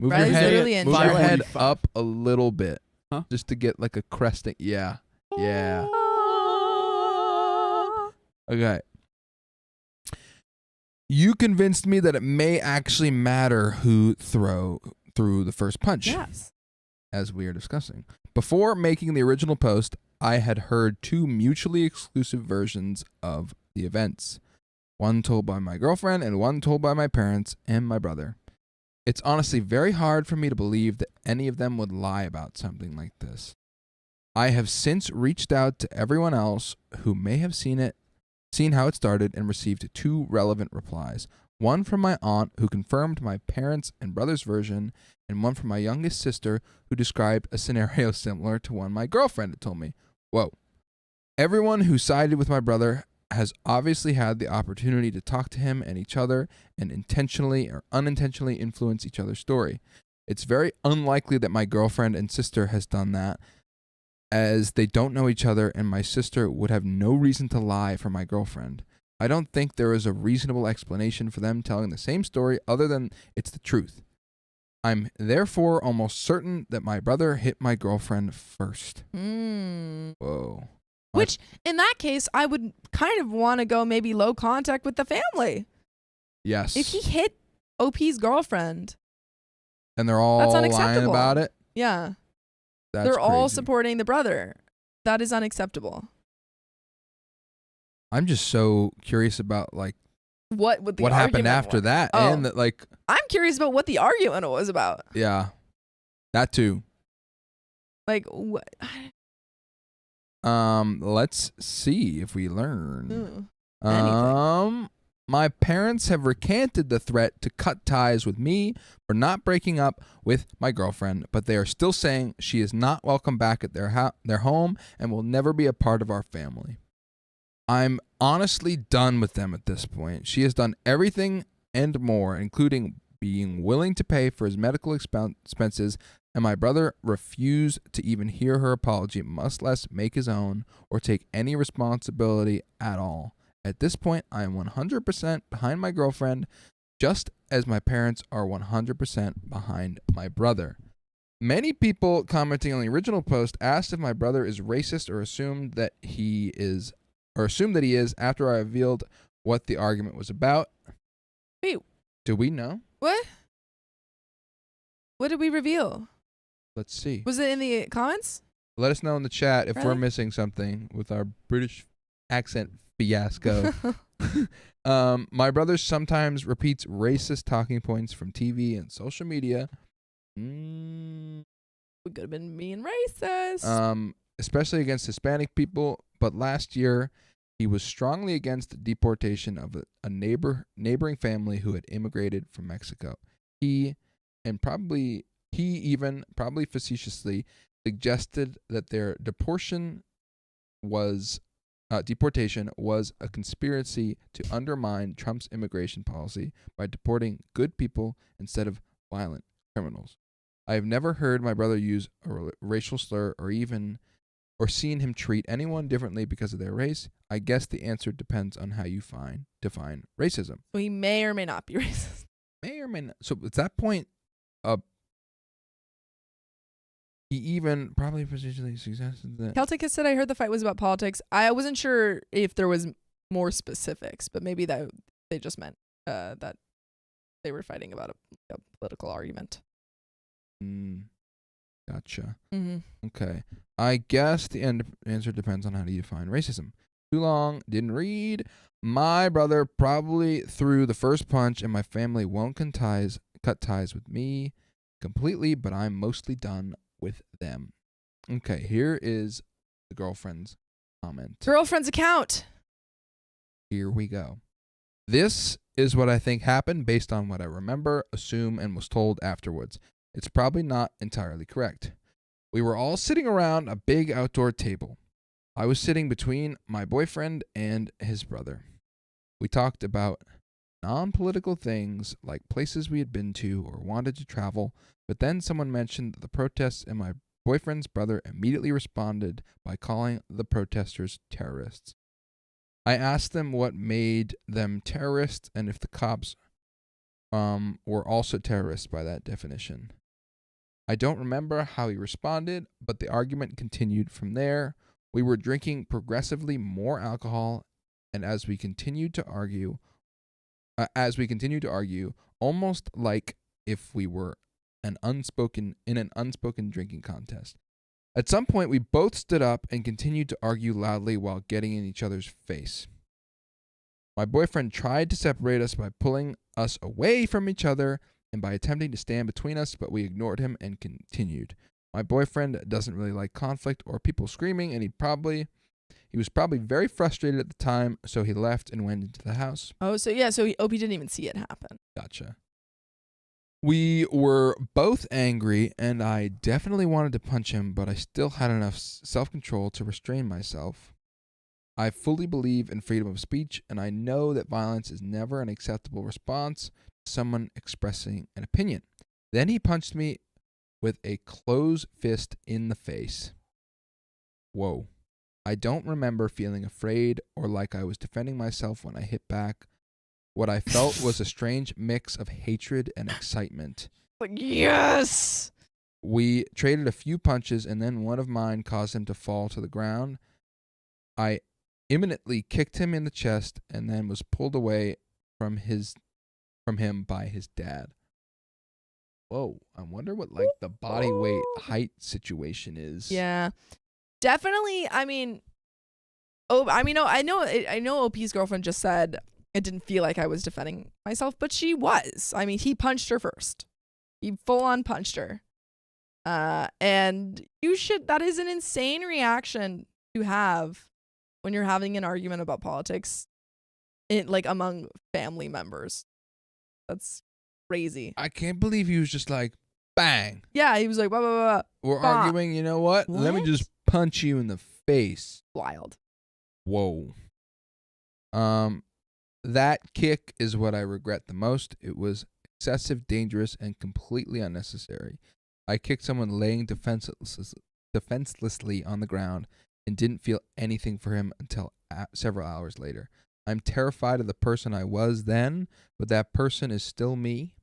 Move Riley's your literally head, enjoying move your head it. up a little bit. Huh? Just to get like a cresting. Yeah. Yeah. Okay. You convinced me that it may actually matter who threw the first punch. Yes. As we are discussing. Before making the original post, I had heard two mutually exclusive versions of the events. One told by my girlfriend and one told by my parents and my brother. It's honestly very hard for me to believe that any of them would lie about something like this. I have since reached out to everyone else who may have seen how it started, and received two relevant replies. One from my aunt, who confirmed my parents' and brother's version, and one from my youngest sister, who described a scenario similar to one my girlfriend had told me. Whoa. Everyone who sided with my brother has obviously had the opportunity to talk to him and each other and intentionally or unintentionally influence each other's story. It's very unlikely that my girlfriend and sister has done that, as they don't know each other, and my sister would have no reason to lie for my girlfriend. I don't think there is a reasonable explanation for them telling the same story other than it's the truth. I'm therefore almost certain that my brother hit my girlfriend first. Whoa. Which, in that case, I would kind of want to go maybe low contact with the family. Yes. If he hit OP's girlfriend. And they're all lying about it? Yeah. That's They're all crazy. supporting the brother. That is unacceptable. I'm just so curious about like what happened after was. that, Oh. and that like I'm curious about what the argument was about. yeah, that too. Like what? Let's see if we learn. Anything. My parents have recanted the threat to cut ties with me for not breaking up with my girlfriend, but they are still saying she is not welcome back at their home and will never be a part of our family. I'm honestly done with them at this point. She has done everything and more, including being willing to pay for his medical expenses, and my brother refused to even hear her apology, much less make his own or take any responsibility at all. At this point, I am 100% behind my girlfriend, just as my parents are 100% behind my brother. Many people commenting on the original post asked if my brother is racist or assumed that he is after I revealed what the argument was about. Wait. Do we know? What? What did we reveal? Let's see. Was it in the comments? Let us know in the chat if we're Really? missing something with our British accent fiasco. My brother sometimes repeats racist talking points from TV and social media. We could have been being racist. Especially against Hispanic people. But last year, he was strongly against the deportation of a neighboring family who had immigrated from Mexico. He even facetiously suggested that their deportation was deportation was a conspiracy to undermine Trump's immigration policy by deporting good people instead of violent criminals. I have never heard my brother use a racial slur or seen him treat anyone differently because of their race. I guess the answer depends on how you define racism. So he may or may not be racist. May or may not. So at that point, he even probably potentially suggested that. Celtic has said, I heard the fight was about politics. I wasn't sure if there was more specifics, but maybe that they just meant that they were fighting about a political argument. Gotcha. Mm-hmm. Okay. I guess the answer depends on how you define racism. Too long, didn't read. My brother probably threw the first punch, and my family won't cut ties with me completely, but I'm mostly done with them. Okay, here is the girlfriend's comment. Girlfriend's account. Here we go. This is what I think happened based on what I remember, assume, and was told afterwards. It's probably not entirely correct. We were all sitting around a big outdoor table. I was sitting between my boyfriend and his brother. We talked about non-political things like places we had been to or wanted to travel, but then someone mentioned the protests and my boyfriend's brother immediately responded by calling the protesters terrorists. I asked them what made them terrorists and if the cops were also terrorists by that definition. I don't remember how he responded, but the argument continued from there. We were drinking progressively more alcohol, and as we continued to argue, almost like if we were in an unspoken drinking contest. At some point, we both stood up and continued to argue loudly while getting in each other's face. My boyfriend tried to separate us by pulling us away from each other and by attempting to stand between us, but we ignored him and continued. My boyfriend doesn't really like conflict or people screaming, and he was probably very frustrated at the time, so he left and went into the house. Oh, so Opie didn't even see it happen. Gotcha. We were both angry, and I definitely wanted to punch him, but I still had enough self-control to restrain myself. I fully believe in freedom of speech, and I know that violence is never an acceptable response to someone expressing an opinion. Then he punched me with a closed fist in the face. Whoa. I don't remember feeling afraid or like I was defending myself when I hit back. What I felt was a strange mix of hatred and excitement. Like, yes! We traded a few punches, and then one of mine caused him to fall to the ground. I imminently kicked him in the chest and then was pulled away from him by his dad. Whoa, I wonder what the body weight height situation is. Yeah. Definitely, I know OP's girlfriend just said it didn't feel like I was defending myself, but she was. I mean, he punched her first. He full on punched her. And that is an insane reaction to have when you're having an argument about politics among family members. That's crazy. I can't believe he was just like, bang. Yeah, he was like, blah, blah, blah. We're arguing, you know what? Let me just punch you in the face. Wild. Whoa. That kick is what I regret the most. It was excessive, dangerous, and completely unnecessary. I kicked someone laying defenselessly on the ground and didn't feel anything for him until several hours later. I'm terrified of the person I was then, but that person is still me.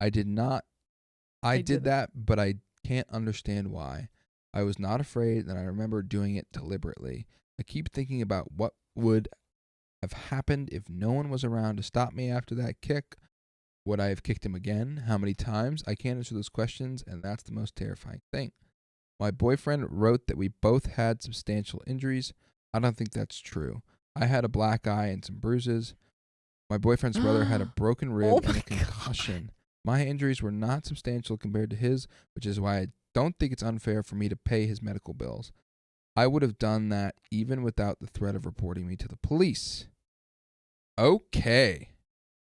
I did that, but I can't understand why. I was not afraid, and I remember doing it deliberately. I keep thinking about what would have happened if no one was around to stop me after that kick. Would I have kicked him again? How many times? I can't answer those questions, and that's the most terrifying thing. My boyfriend wrote that we both had substantial injuries. I don't think that's true. I had a black eye and some bruises. My boyfriend's brother had a broken rib and a concussion. My injuries were not substantial compared to his, which is why I don't think it's unfair for me to pay his medical bills. I would have done that even without the threat of reporting me to the police. Okay.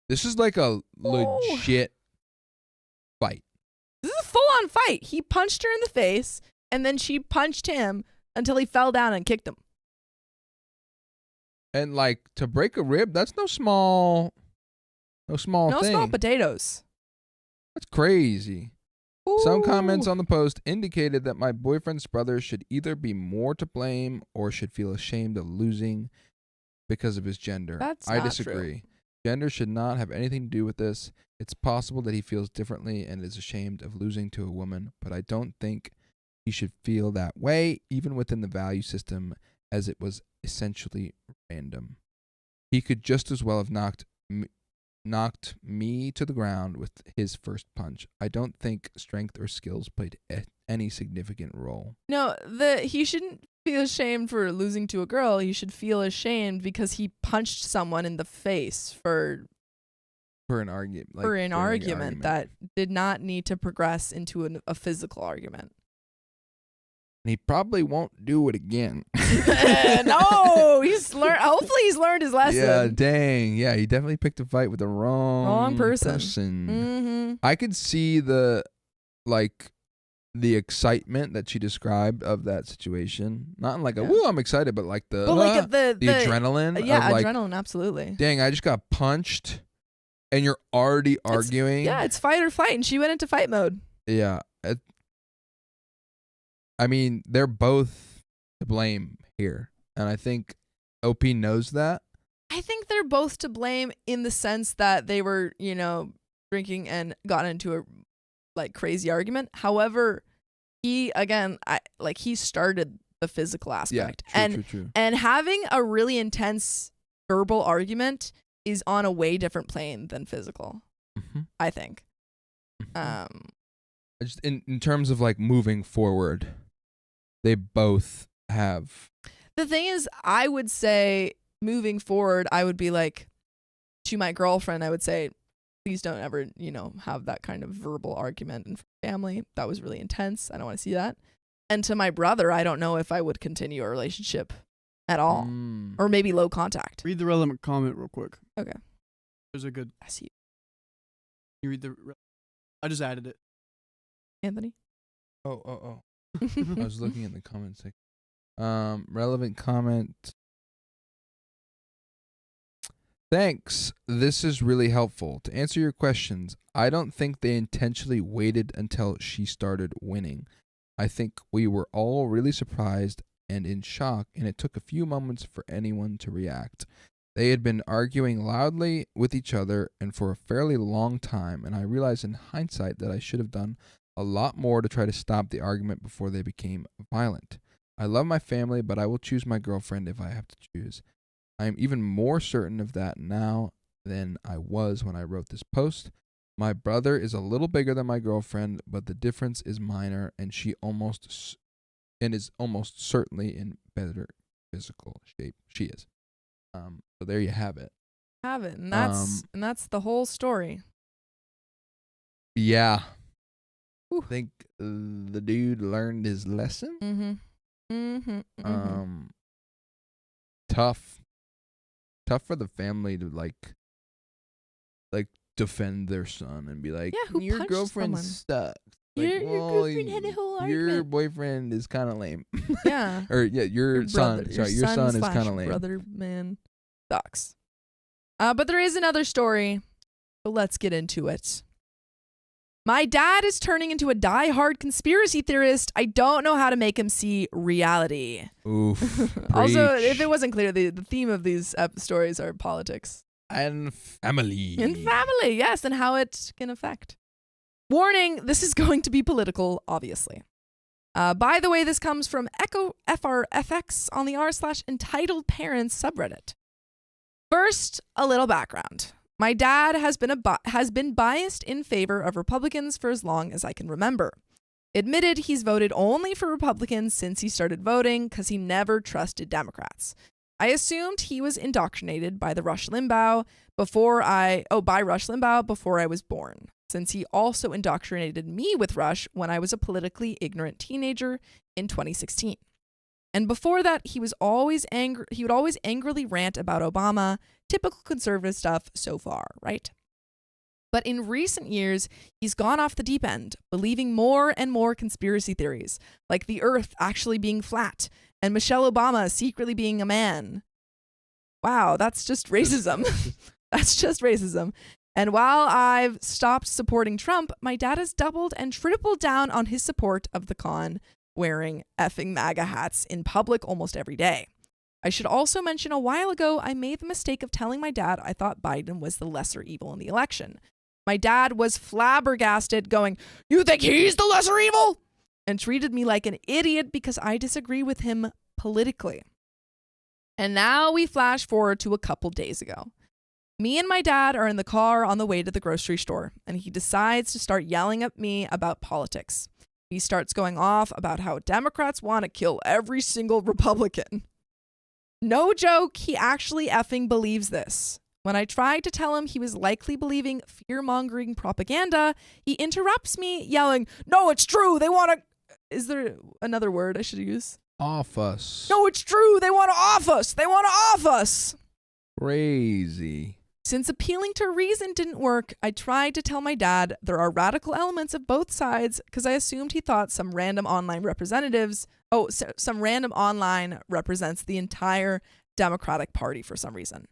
This is like a legit fight. This is a full-on fight. He punched her in the face, and then she punched him until he fell down and kicked him. And like to break a rib, that's no small No thing. small potatoes. That's crazy. Some comments Ooh. on the post indicated that my boyfriend's brother should either be more to blame or should feel ashamed of losing because of his gender. That's I not disagree. true. Gender should not have anything to do with this. It's possible that he feels differently and is ashamed of losing to a woman, but I don't think he should feel that way, even within the value system, as it was essentially random. He could just as well have knocked me to the ground with his first punch. I don't think strength or skills played any significant role. No, he shouldn't feel ashamed for losing to a girl. He should feel ashamed because he punched someone in the face for an argument. for an argument that did not need to progress into a physical argument. And he probably won't do it again. No, he's learned. Hopefully, he's learned his lesson. Yeah, dang. Yeah, he definitely picked a fight with the wrong person. Mm-hmm. I could see the excitement that she described of that situation. Not in like a woo, I'm excited, but like the adrenaline. Yeah, of like, adrenaline, absolutely. Dang, I just got punched, and you're already arguing. It's fight or flight, and she went into fight mode. Yeah. I mean, they're both to blame here. And I think OP knows that. I think they're both to blame in the sense that they were, drinking and got into a crazy argument. However, he started the physical aspect. True. And having a really intense verbal argument is on a way different plane than physical, I think. Just in terms of like moving forward, they both have. The thing is, I would say moving forward, I would be like, to my girlfriend, I would say, please don't ever, have that kind of verbal argument in family. That was really intense. I don't want to see that. And to my brother, I don't know if I would continue a relationship at all, or maybe low contact. Read the relevant comment real quick. Okay. There's a good. I see. You read I just added it. Anthony? Oh. I was looking in the comment section. Relevant comment. Thanks. This is really helpful. To answer your questions, I don't think they intentionally waited until she started winning. I think we were all really surprised and in shock, and it took a few moments for anyone to react. They had been arguing loudly with each other and for a fairly long time, and I realized in hindsight that I should have done a lot more to try to stop the argument before they became violent. I love my family, but I will choose my girlfriend if I have to choose. I am even more certain of that now than I was when I wrote this post. My brother is a little bigger than my girlfriend, but the difference is minor, and is almost certainly in better physical shape. She is. So there you have it. And that's the whole story. Yeah. Whew. I think the dude learned his lesson. Tough for the family to like defend their son and be like, who your punched girlfriend someone? sucks. Your girlfriend had a whole Your argument. boyfriend is kind of lame. Yeah. Or your son. Brother, Sorry, your son is kind of lame. Brother, man, sucks. But there is another story. So let's get into it. My dad is turning into a die-hard conspiracy theorist. I don't know how to make him see reality. Oof. Also, if it wasn't clear, the theme of these stories are politics. And family. And family, yes, and how it can affect. Warning, this is going to be political, obviously. By the way, this comes from Echo FRFX on the r/entitled parents subreddit. First, a little background. My dad has been biased in favor of Republicans for as long as I can remember. Admitted he's voted only for Republicans since he started voting because he never trusted Democrats. I assumed he was indoctrinated by Rush Limbaugh before I was born, since he also indoctrinated me with Rush when I was a politically ignorant teenager in 2016. And before that, he would always angrily rant about Obama, typical conservative stuff so far, right? But in recent years, he's gone off the deep end, believing more and more conspiracy theories, like the Earth actually being flat and Michelle Obama secretly being a man. Wow, that's just racism. That's just racism. And while I've stopped supporting Trump, my dad has doubled and tripled down on his support of the con, wearing effing MAGA hats in public almost every day. I should also mention a while ago, I made the mistake of telling my dad I thought Biden was the lesser evil in the election. My dad was flabbergasted, going, "You think he's the lesser evil?" and treated me like an idiot because I disagree with him politically. And now we flash forward to a couple days ago. Me and my dad are in the car on the way to the grocery store, and he decides to start yelling at me about politics. He starts going off about how Democrats want to kill every single Republican. No joke, he actually effing believes this. When I tried to tell him he was likely believing fear-mongering propaganda, he interrupts me, yelling, "No, it's true, they want to..." Is there another word I should use? Off us. "No, it's true, they want to off us! They want to off us!" Crazy. Since appealing to reason didn't work, I tried to tell my dad there are radical elements of both sides because I assumed he thought some random online represents the entire Democratic Party for some reason.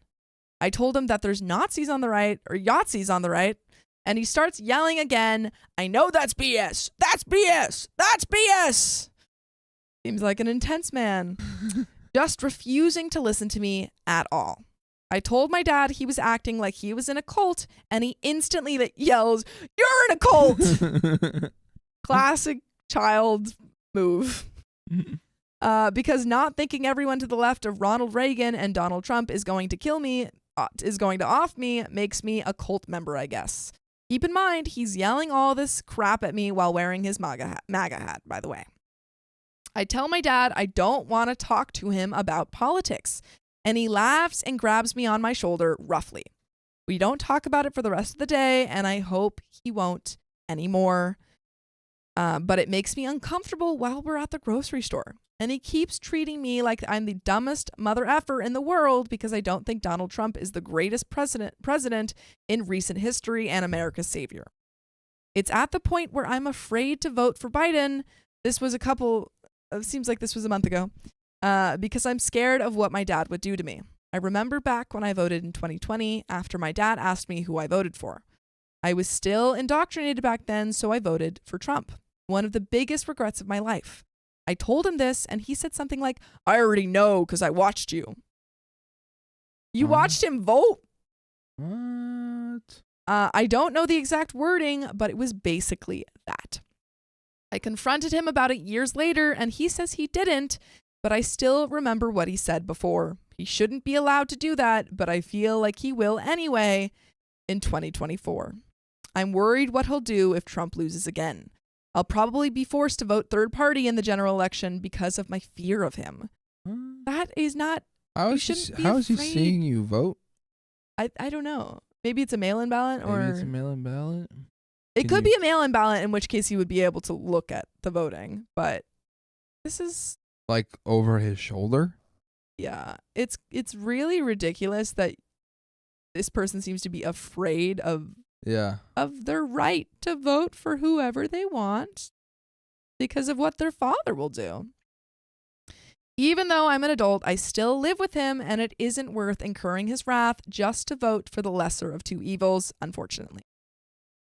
I told him that there's Nazis on the right or Yahtzees on the right, and he starts yelling again, "I know that's BS! That's BS! That's BS!" Seems like an intense man, just refusing to listen to me at all. I told my dad he was acting like he was in a cult, and he instantly yells, "You're in a cult!" Classic child move. Because not thinking everyone to the left of Ronald Reagan and Donald Trump is going to kill me, is going to off me, makes me a cult member, I guess. Keep in mind, he's yelling all this crap at me while wearing his MAGA hat, by the way. I tell my dad I don't want to talk to him about politics, and he laughs and grabs me on my shoulder roughly. We don't talk about it for the rest of the day, and I hope he won't anymore. But it makes me uncomfortable while we're at the grocery store. And he keeps treating me like I'm the dumbest mother effer in the world because I don't think Donald Trump is the greatest president in recent history and America's savior. It's at the point where I'm afraid to vote for Biden. Seems like this was a month ago. Because I'm scared of what my dad would do to me. I remember back when I voted in 2020 after my dad asked me who I voted for. I was still indoctrinated back then, so I voted for Trump. One of the biggest regrets of my life. I told him this, and he said something like, "I already know because I watched you." You watched him vote? What? I don't know the exact wording, but it was basically that. I confronted him about it years later, and he says he didn't, but I still remember what he said before. He shouldn't be allowed to do that, but I feel like he will anyway in 2024. I'm worried what he'll do if Trump loses again. I'll probably be forced to vote third party in the general election because of my fear of him. That is not... How is he seeing you vote? I don't know. Maybe it's a mail-in ballot, or... Maybe it's a mail-in ballot? It could be a mail-in ballot, in which case he would be able to look at the voting, but this is... Like over his shoulder? Yeah. It's really ridiculous that this person seems to be afraid of their right to vote for whoever they want because of what their father will do. Even though I'm an adult, I still live with him, and it isn't worth incurring his wrath just to vote for the lesser of two evils, unfortunately.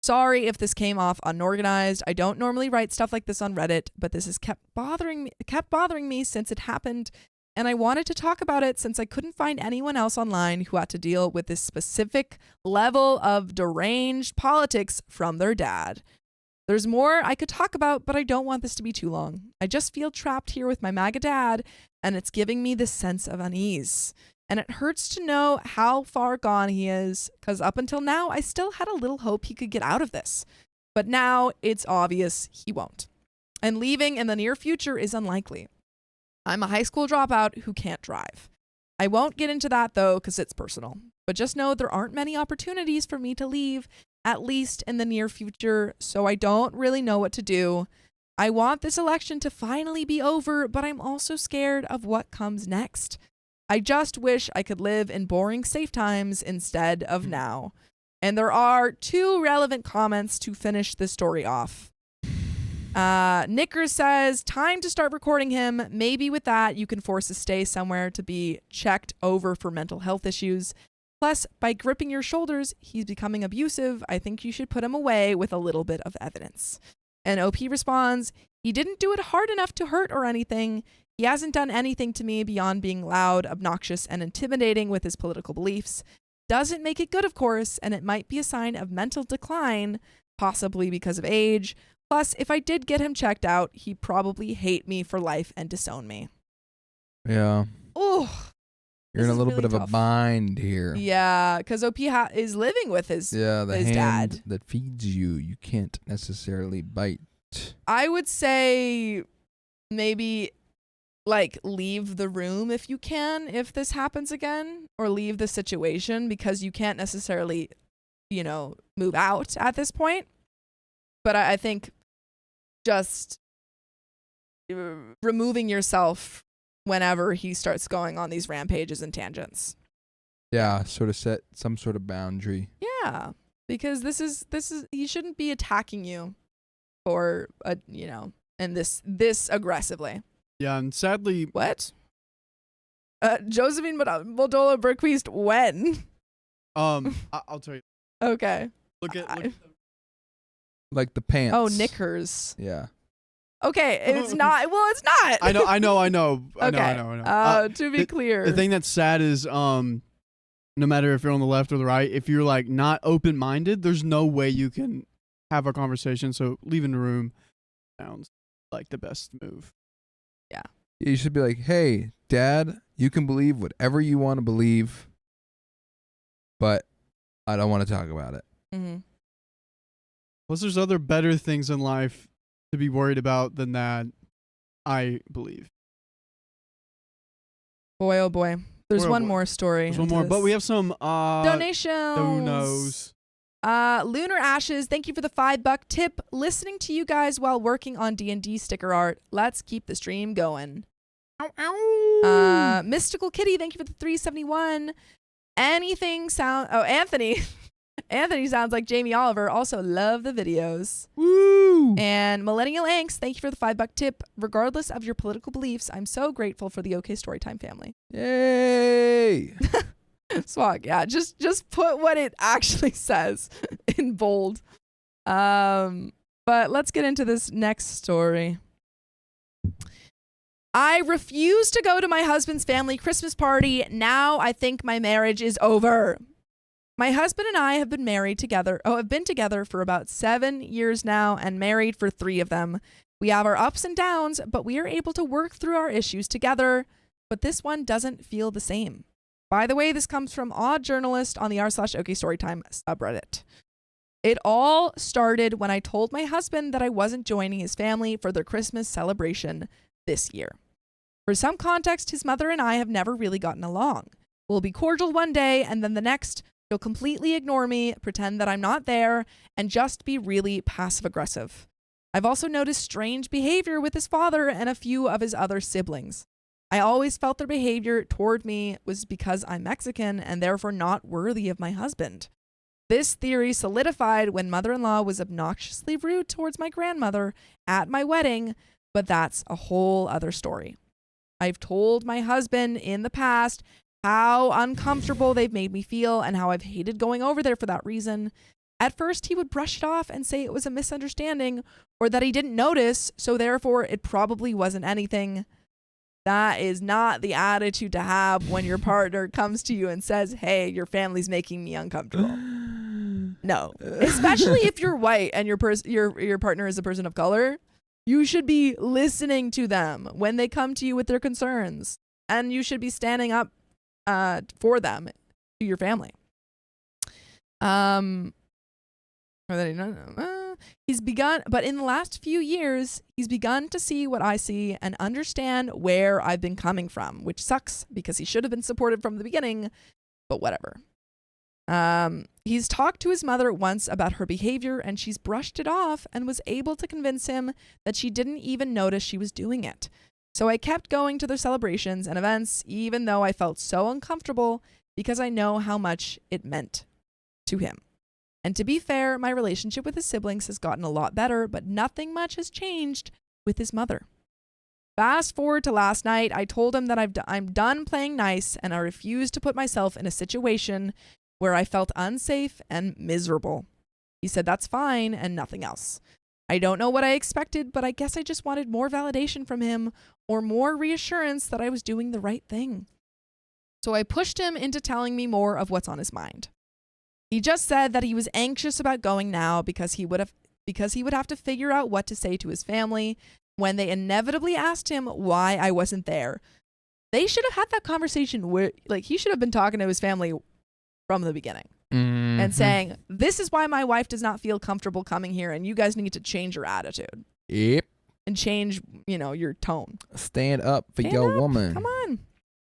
Sorry if this came off unorganized. I don't normally write stuff like this on Reddit, but this has kept bothering me since it happened, and I wanted to talk about it since I couldn't find anyone else online who had to deal with this specific level of deranged politics from their dad. There's more I could talk about, but I don't want this to be too long. I just feel trapped here with my MAGA dad, and it's giving me this sense of unease. And it hurts to know how far gone he is, because up until now, I still had a little hope he could get out of this. But now it's obvious he won't. And leaving in the near future is unlikely. I'm a high school dropout who can't drive. I won't get into that, though, because it's personal. But just know there aren't many opportunities for me to leave, at least in the near future, so I don't really know what to do. I want this election to finally be over, but I'm also scared of what comes next. I just wish I could live in boring safe times instead of now. And there are 2 relevant comments to finish this story off. Knickers says, time to start recording him. Maybe with that, you can force a stay somewhere to be checked over for mental health issues. Plus, by gripping your shoulders, he's becoming abusive. I think you should put him away with a little bit of evidence. And OP responds, he didn't do it hard enough to hurt or anything. He hasn't done anything to me beyond being loud, obnoxious, and intimidating with his political beliefs. Doesn't make it good, of course, and it might be a sign of mental decline, possibly because of age. Plus, if I did get him checked out, he'd probably hate me for life and disown me. Yeah. Oh, You're in a little really bit of tough. a bind here. Yeah, because OP is living with his the his hand dad. that feeds you, you can't necessarily bite. I would say maybe like leave the room if you can, if this happens again, or leave the situation because you can't necessarily, move out at this point. But I think just removing yourself whenever he starts going on these rampages and tangents. Yeah, sort of set some sort of boundary. Yeah, because this is he shouldn't be attacking you for and this aggressively. Yeah, and sadly, What? Josephine Moldola Berquist, when? I'll tell you. Okay. Look at Like the pants. Oh, knickers. Yeah. Okay, it's not. Well, it's not. I know. Okay. I know. To be clear. The thing that's sad is, no matter if you're on the left or the right, if you're like not open-minded, there's no way you can have a conversation. So leaving the room sounds like the best move. You should be like, hey, Dad, you can believe whatever you want to believe, but I don't want to talk about it. Mm-hmm. Plus, there's other better things in life to be worried about than that, I believe. Boy, oh boy. There's Boy, oh one boy. more story. There's one more, but we have some donations. Who knows? Lunar Ashes, thank you for the $5 tip. Listening to you guys while working on D&D sticker art. Let's keep the stream going. Ow, ow. Mystical Kitty, thank you for the $3.71. Anthony. Anthony sounds like Jamie Oliver. Also love the videos. Woo! And Millennial Angst, thank you for the $5 tip. Regardless of your political beliefs, I'm so grateful for the OK Storytime family. Yay! Swag, yeah. Just put what it actually says in bold. But let's get into this next story. I refuse to go to my husband's family Christmas party. Now I think my marriage is over. My husband and I have been together for about 7 years now and married for 3 of them. We have our ups and downs, but we are able to work through our issues together. But this one doesn't feel the same. By the way, this comes from Odd Journalist on the r/OK Storytime subreddit. It all started when I told my husband that I wasn't joining his family for their Christmas celebration this year. For some context, his mother and I have never really gotten along. We'll be cordial one day, and then the next, he'll completely ignore me, pretend that I'm not there, and just be really passive-aggressive. I've also noticed strange behavior with his father and a few of his other siblings. I always felt their behavior toward me was because I'm Mexican and therefore not worthy of my husband. This theory solidified when mother-in-law was obnoxiously rude towards my grandmother at my wedding, but that's a whole other story. I've told my husband in the past how uncomfortable they've made me feel and how I've hated going over there for that reason. At first, he would brush it off and say it was a misunderstanding or that he didn't notice, so therefore it probably wasn't anything. That is not the attitude to have when your partner comes to you and says, hey, your family's making me uncomfortable. No. Especially if you're white and your partner is a person of color. You should be listening to them when they come to you with their concerns. And you should be standing up for them, to your family. But in the last few years, he's begun to see what I see and understand where I've been coming from, which sucks because he should have been supported from the beginning, but whatever. He's talked to his mother once about her behavior and she's brushed it off and was able to convince him that she didn't even notice she was doing it. So I kept going to their celebrations and events, even though I felt so uncomfortable because I know how much it meant to him. And to be fair, my relationship with his siblings has gotten a lot better, but nothing much has changed with his mother. Fast forward to last night, I told him that I'm done playing nice and I refuse to put myself in a situation where I felt unsafe and miserable. He said that's fine and nothing else. I don't know what I expected, but I guess I just wanted more validation from him or more reassurance that I was doing the right thing. So I pushed him into telling me more of what's on his mind. He just said that he was anxious about going now because he would have to figure out what to say to his family when they inevitably asked him why I wasn't there. They should have had that conversation where, like, he should have been talking to his family from the beginning and saying, this is why my wife does not feel comfortable coming here and you guys need to change your attitude. Yep. And change, your tone. Stand up for your woman. Come on.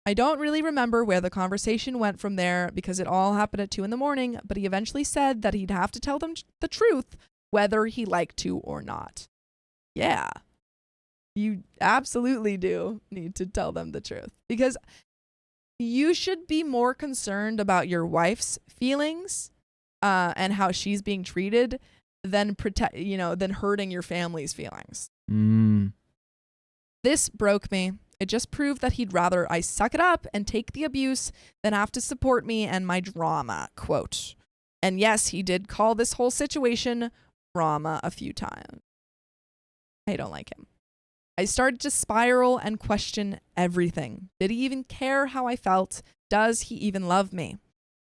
I don't really remember where the conversation went from there because it all happened at 2 a.m, but he eventually said that he'd have to tell them the truth whether he liked to or not. Yeah. You absolutely do need to tell them the truth because you should be more concerned about your wife's feelings and how she's being treated than than hurting your family's feelings. This broke me. It just proved that he'd rather I suck it up and take the abuse than have to support me and my drama, quote. And yes, he did call this whole situation drama a few times. I don't like him. I started to spiral and question everything. Did he even care how I felt? Does he even love me?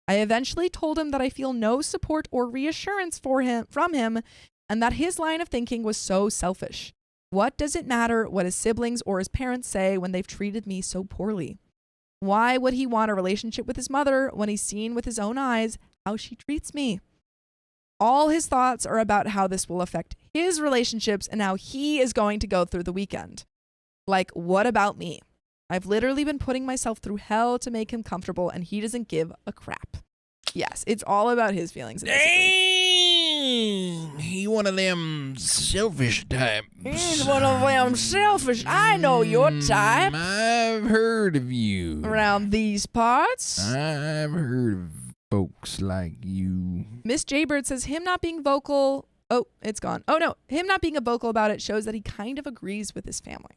I eventually told him that I feel no support or reassurance from him and that his line of thinking was so selfish. What does it matter what his siblings or his parents say when they've treated me so poorly? Why would he want a relationship with his mother when he's seen with his own eyes how she treats me? All his thoughts are about how this will affect his relationships and how he is going to go through the weekend. Like, what about me? I've literally been putting myself through hell to make him comfortable and he doesn't give a crap. Yes, it's all about his feelings. Dang, he one of them selfish types. He's one of them selfish. I know your type. I've heard of you. Around these parts. I've heard of folks like you. Miss Jaybird says him not being vocal. Oh, it's gone. Oh no, him not being vocal about it shows that he kind of agrees with his family.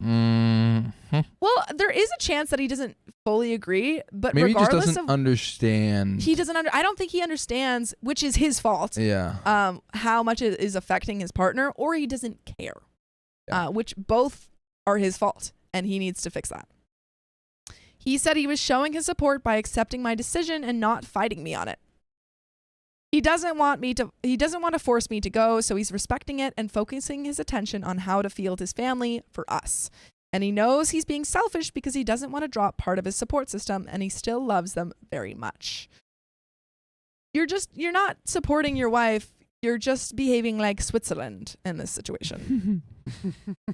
Well, there is a chance that he doesn't fully agree, but maybe regardless he just doesn't understand. He doesn't I don't think he understands, which is his fault. Yeah. How much it is affecting his partner, or he doesn't care. Yeah. Which both are his fault, and he needs to fix that. He said he was showing his support by accepting my decision and not fighting me on it. He doesn't want to force me to go, so he's respecting it and focusing his attention on how to field his family for us. And he knows he's being selfish because he doesn't want to drop part of his support system and he still loves them very much. You're not supporting your wife, you're just behaving like Switzerland in this situation.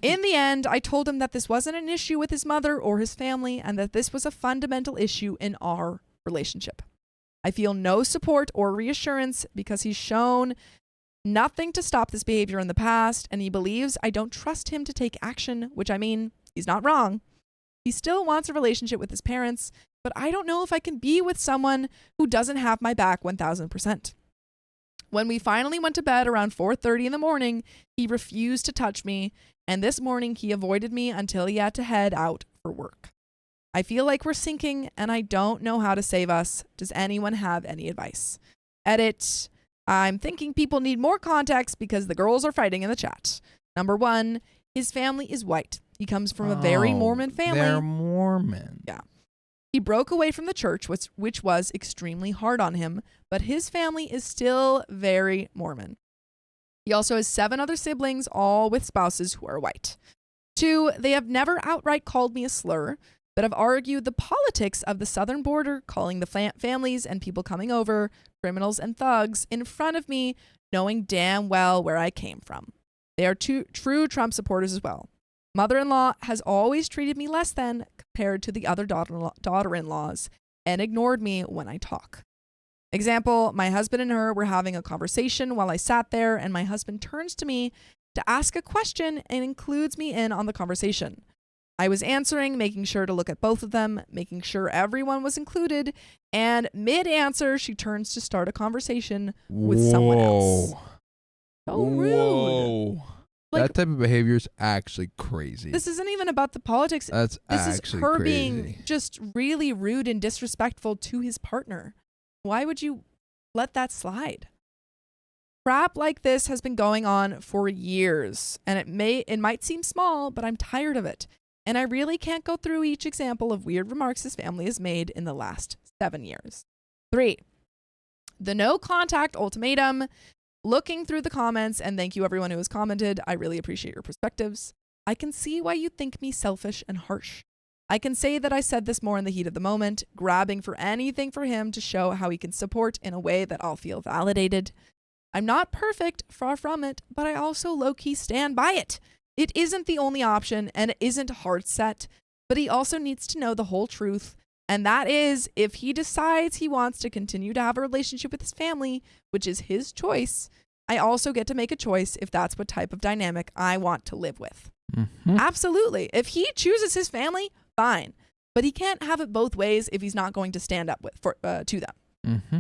In the end, I told him that this wasn't an issue with his mother or his family and that this was a fundamental issue in our relationship. I feel no support or reassurance because he's shown nothing to stop this behavior in the past, and he believes I don't trust him to take action, which, I mean, he's not wrong. He still wants a relationship with his parents, but I don't know if I can be with someone who doesn't have my back 1000%. When we finally went to bed around 4:30 in the morning, he refused to touch me, and this morning he avoided me until he had to head out for work. I feel like we're sinking, and I don't know how to save us. Does anyone have any advice? Edit. I'm thinking people need more context because the girls are fighting in the chat. Number 1, his family is white. He comes from a very Mormon family. They're Mormon. Yeah. He broke away from the church, which was extremely hard on him, but his family is still very Mormon. He also has 7 other siblings, all with spouses who are white. 2, they have never outright called me a slur, but have argued the politics of the southern border, calling the families and people coming over criminals and thugs in front of me, knowing damn well where I came from. They are true Trump supporters as well. Mother-in-law has always treated me less than compared to the other daughter-in-laws and ignored me when I talk. Example, my husband and her were having a conversation while I sat there, and my husband turns to me to ask a question and includes me in on the conversation. I was answering, making sure to look at both of them, making sure everyone was included, and mid-answer, she turns to start a conversation with someone else. So rude. Whoa. Like, that type of behavior is actually crazy. this isn't even about the politics. This is her crazy. being just really rude and disrespectful to his partner. Why would you let that slide? Crap like this has been going on for years, and it might seem small, but I'm tired of it. And I really can't go through each example of weird remarks his family has made in the last 7 years. 3, the no contact ultimatum. Looking through the comments, and thank you everyone who has commented. I really appreciate your perspectives. I can see why you think me selfish and harsh. I can say that I said this more in the heat of the moment, grabbing for anything for him to show how he can support in a way that I'll feel validated. I'm not perfect, far from it, but I also low-key stand by it. It isn't the only option, and it isn't hard set, but he also needs to know the whole truth, and that is, if he decides he wants to continue to have a relationship with his family, which is his choice, I also get to make a choice if that's what type of dynamic I want to live with. Mm-hmm. Absolutely. If he chooses his family, fine. But he can't have it both ways if he's not going to stand up to them. Mm-hmm.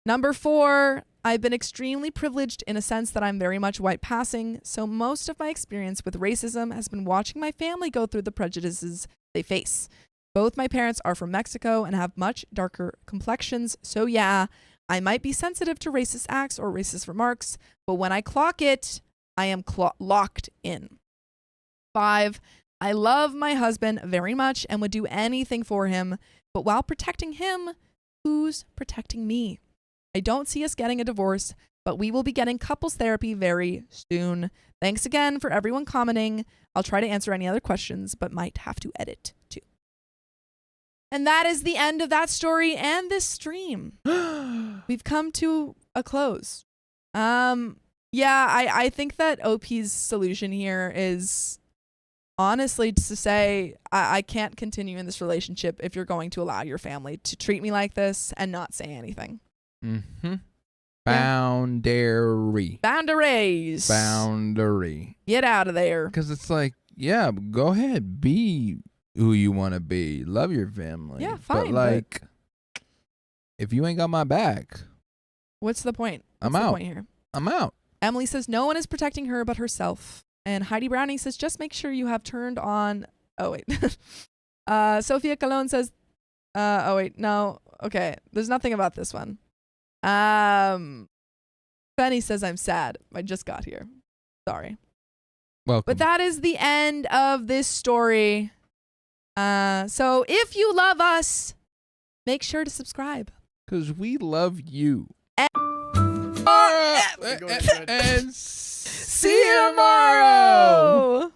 Number 4, I've been extremely privileged in a sense that I'm very much white passing, so most of my experience with racism has been watching my family go through the prejudices they face. Both my parents are from Mexico and have much darker complexions, so yeah, I might be sensitive to racist acts or racist remarks, but when I clock it, I am locked in. 5, I love my husband very much and would do anything for him, but while protecting him, who's protecting me? I don't see us getting a divorce, but we will be getting couples therapy very soon. Thanks again for everyone commenting. I'll try to answer any other questions, but might have to edit too. And that is the end of that story and this stream. We've come to a close. I think that OP's solution here is honestly to say, I can't continue in this relationship if you're going to allow your family to treat me like this and not say anything. Mm-hmm. Boundary. Get out of there. Because it's like, yeah, go ahead, be who you want to be. Love your family. Yeah, fine. But like, if you ain't got my back, what's the point? I'm What's the out. point here? I'm out. Emily says no one is protecting her but herself. And Heidi Browning says just make sure you have turned on. Oh wait. Sophia Colon says, oh wait, no. Okay, there's nothing about this one. Benny says I'm sad. I just got here. Sorry. Welcome. But that is the end of this story. So if you love us, make sure to subscribe. Because we love you. And see you tomorrow.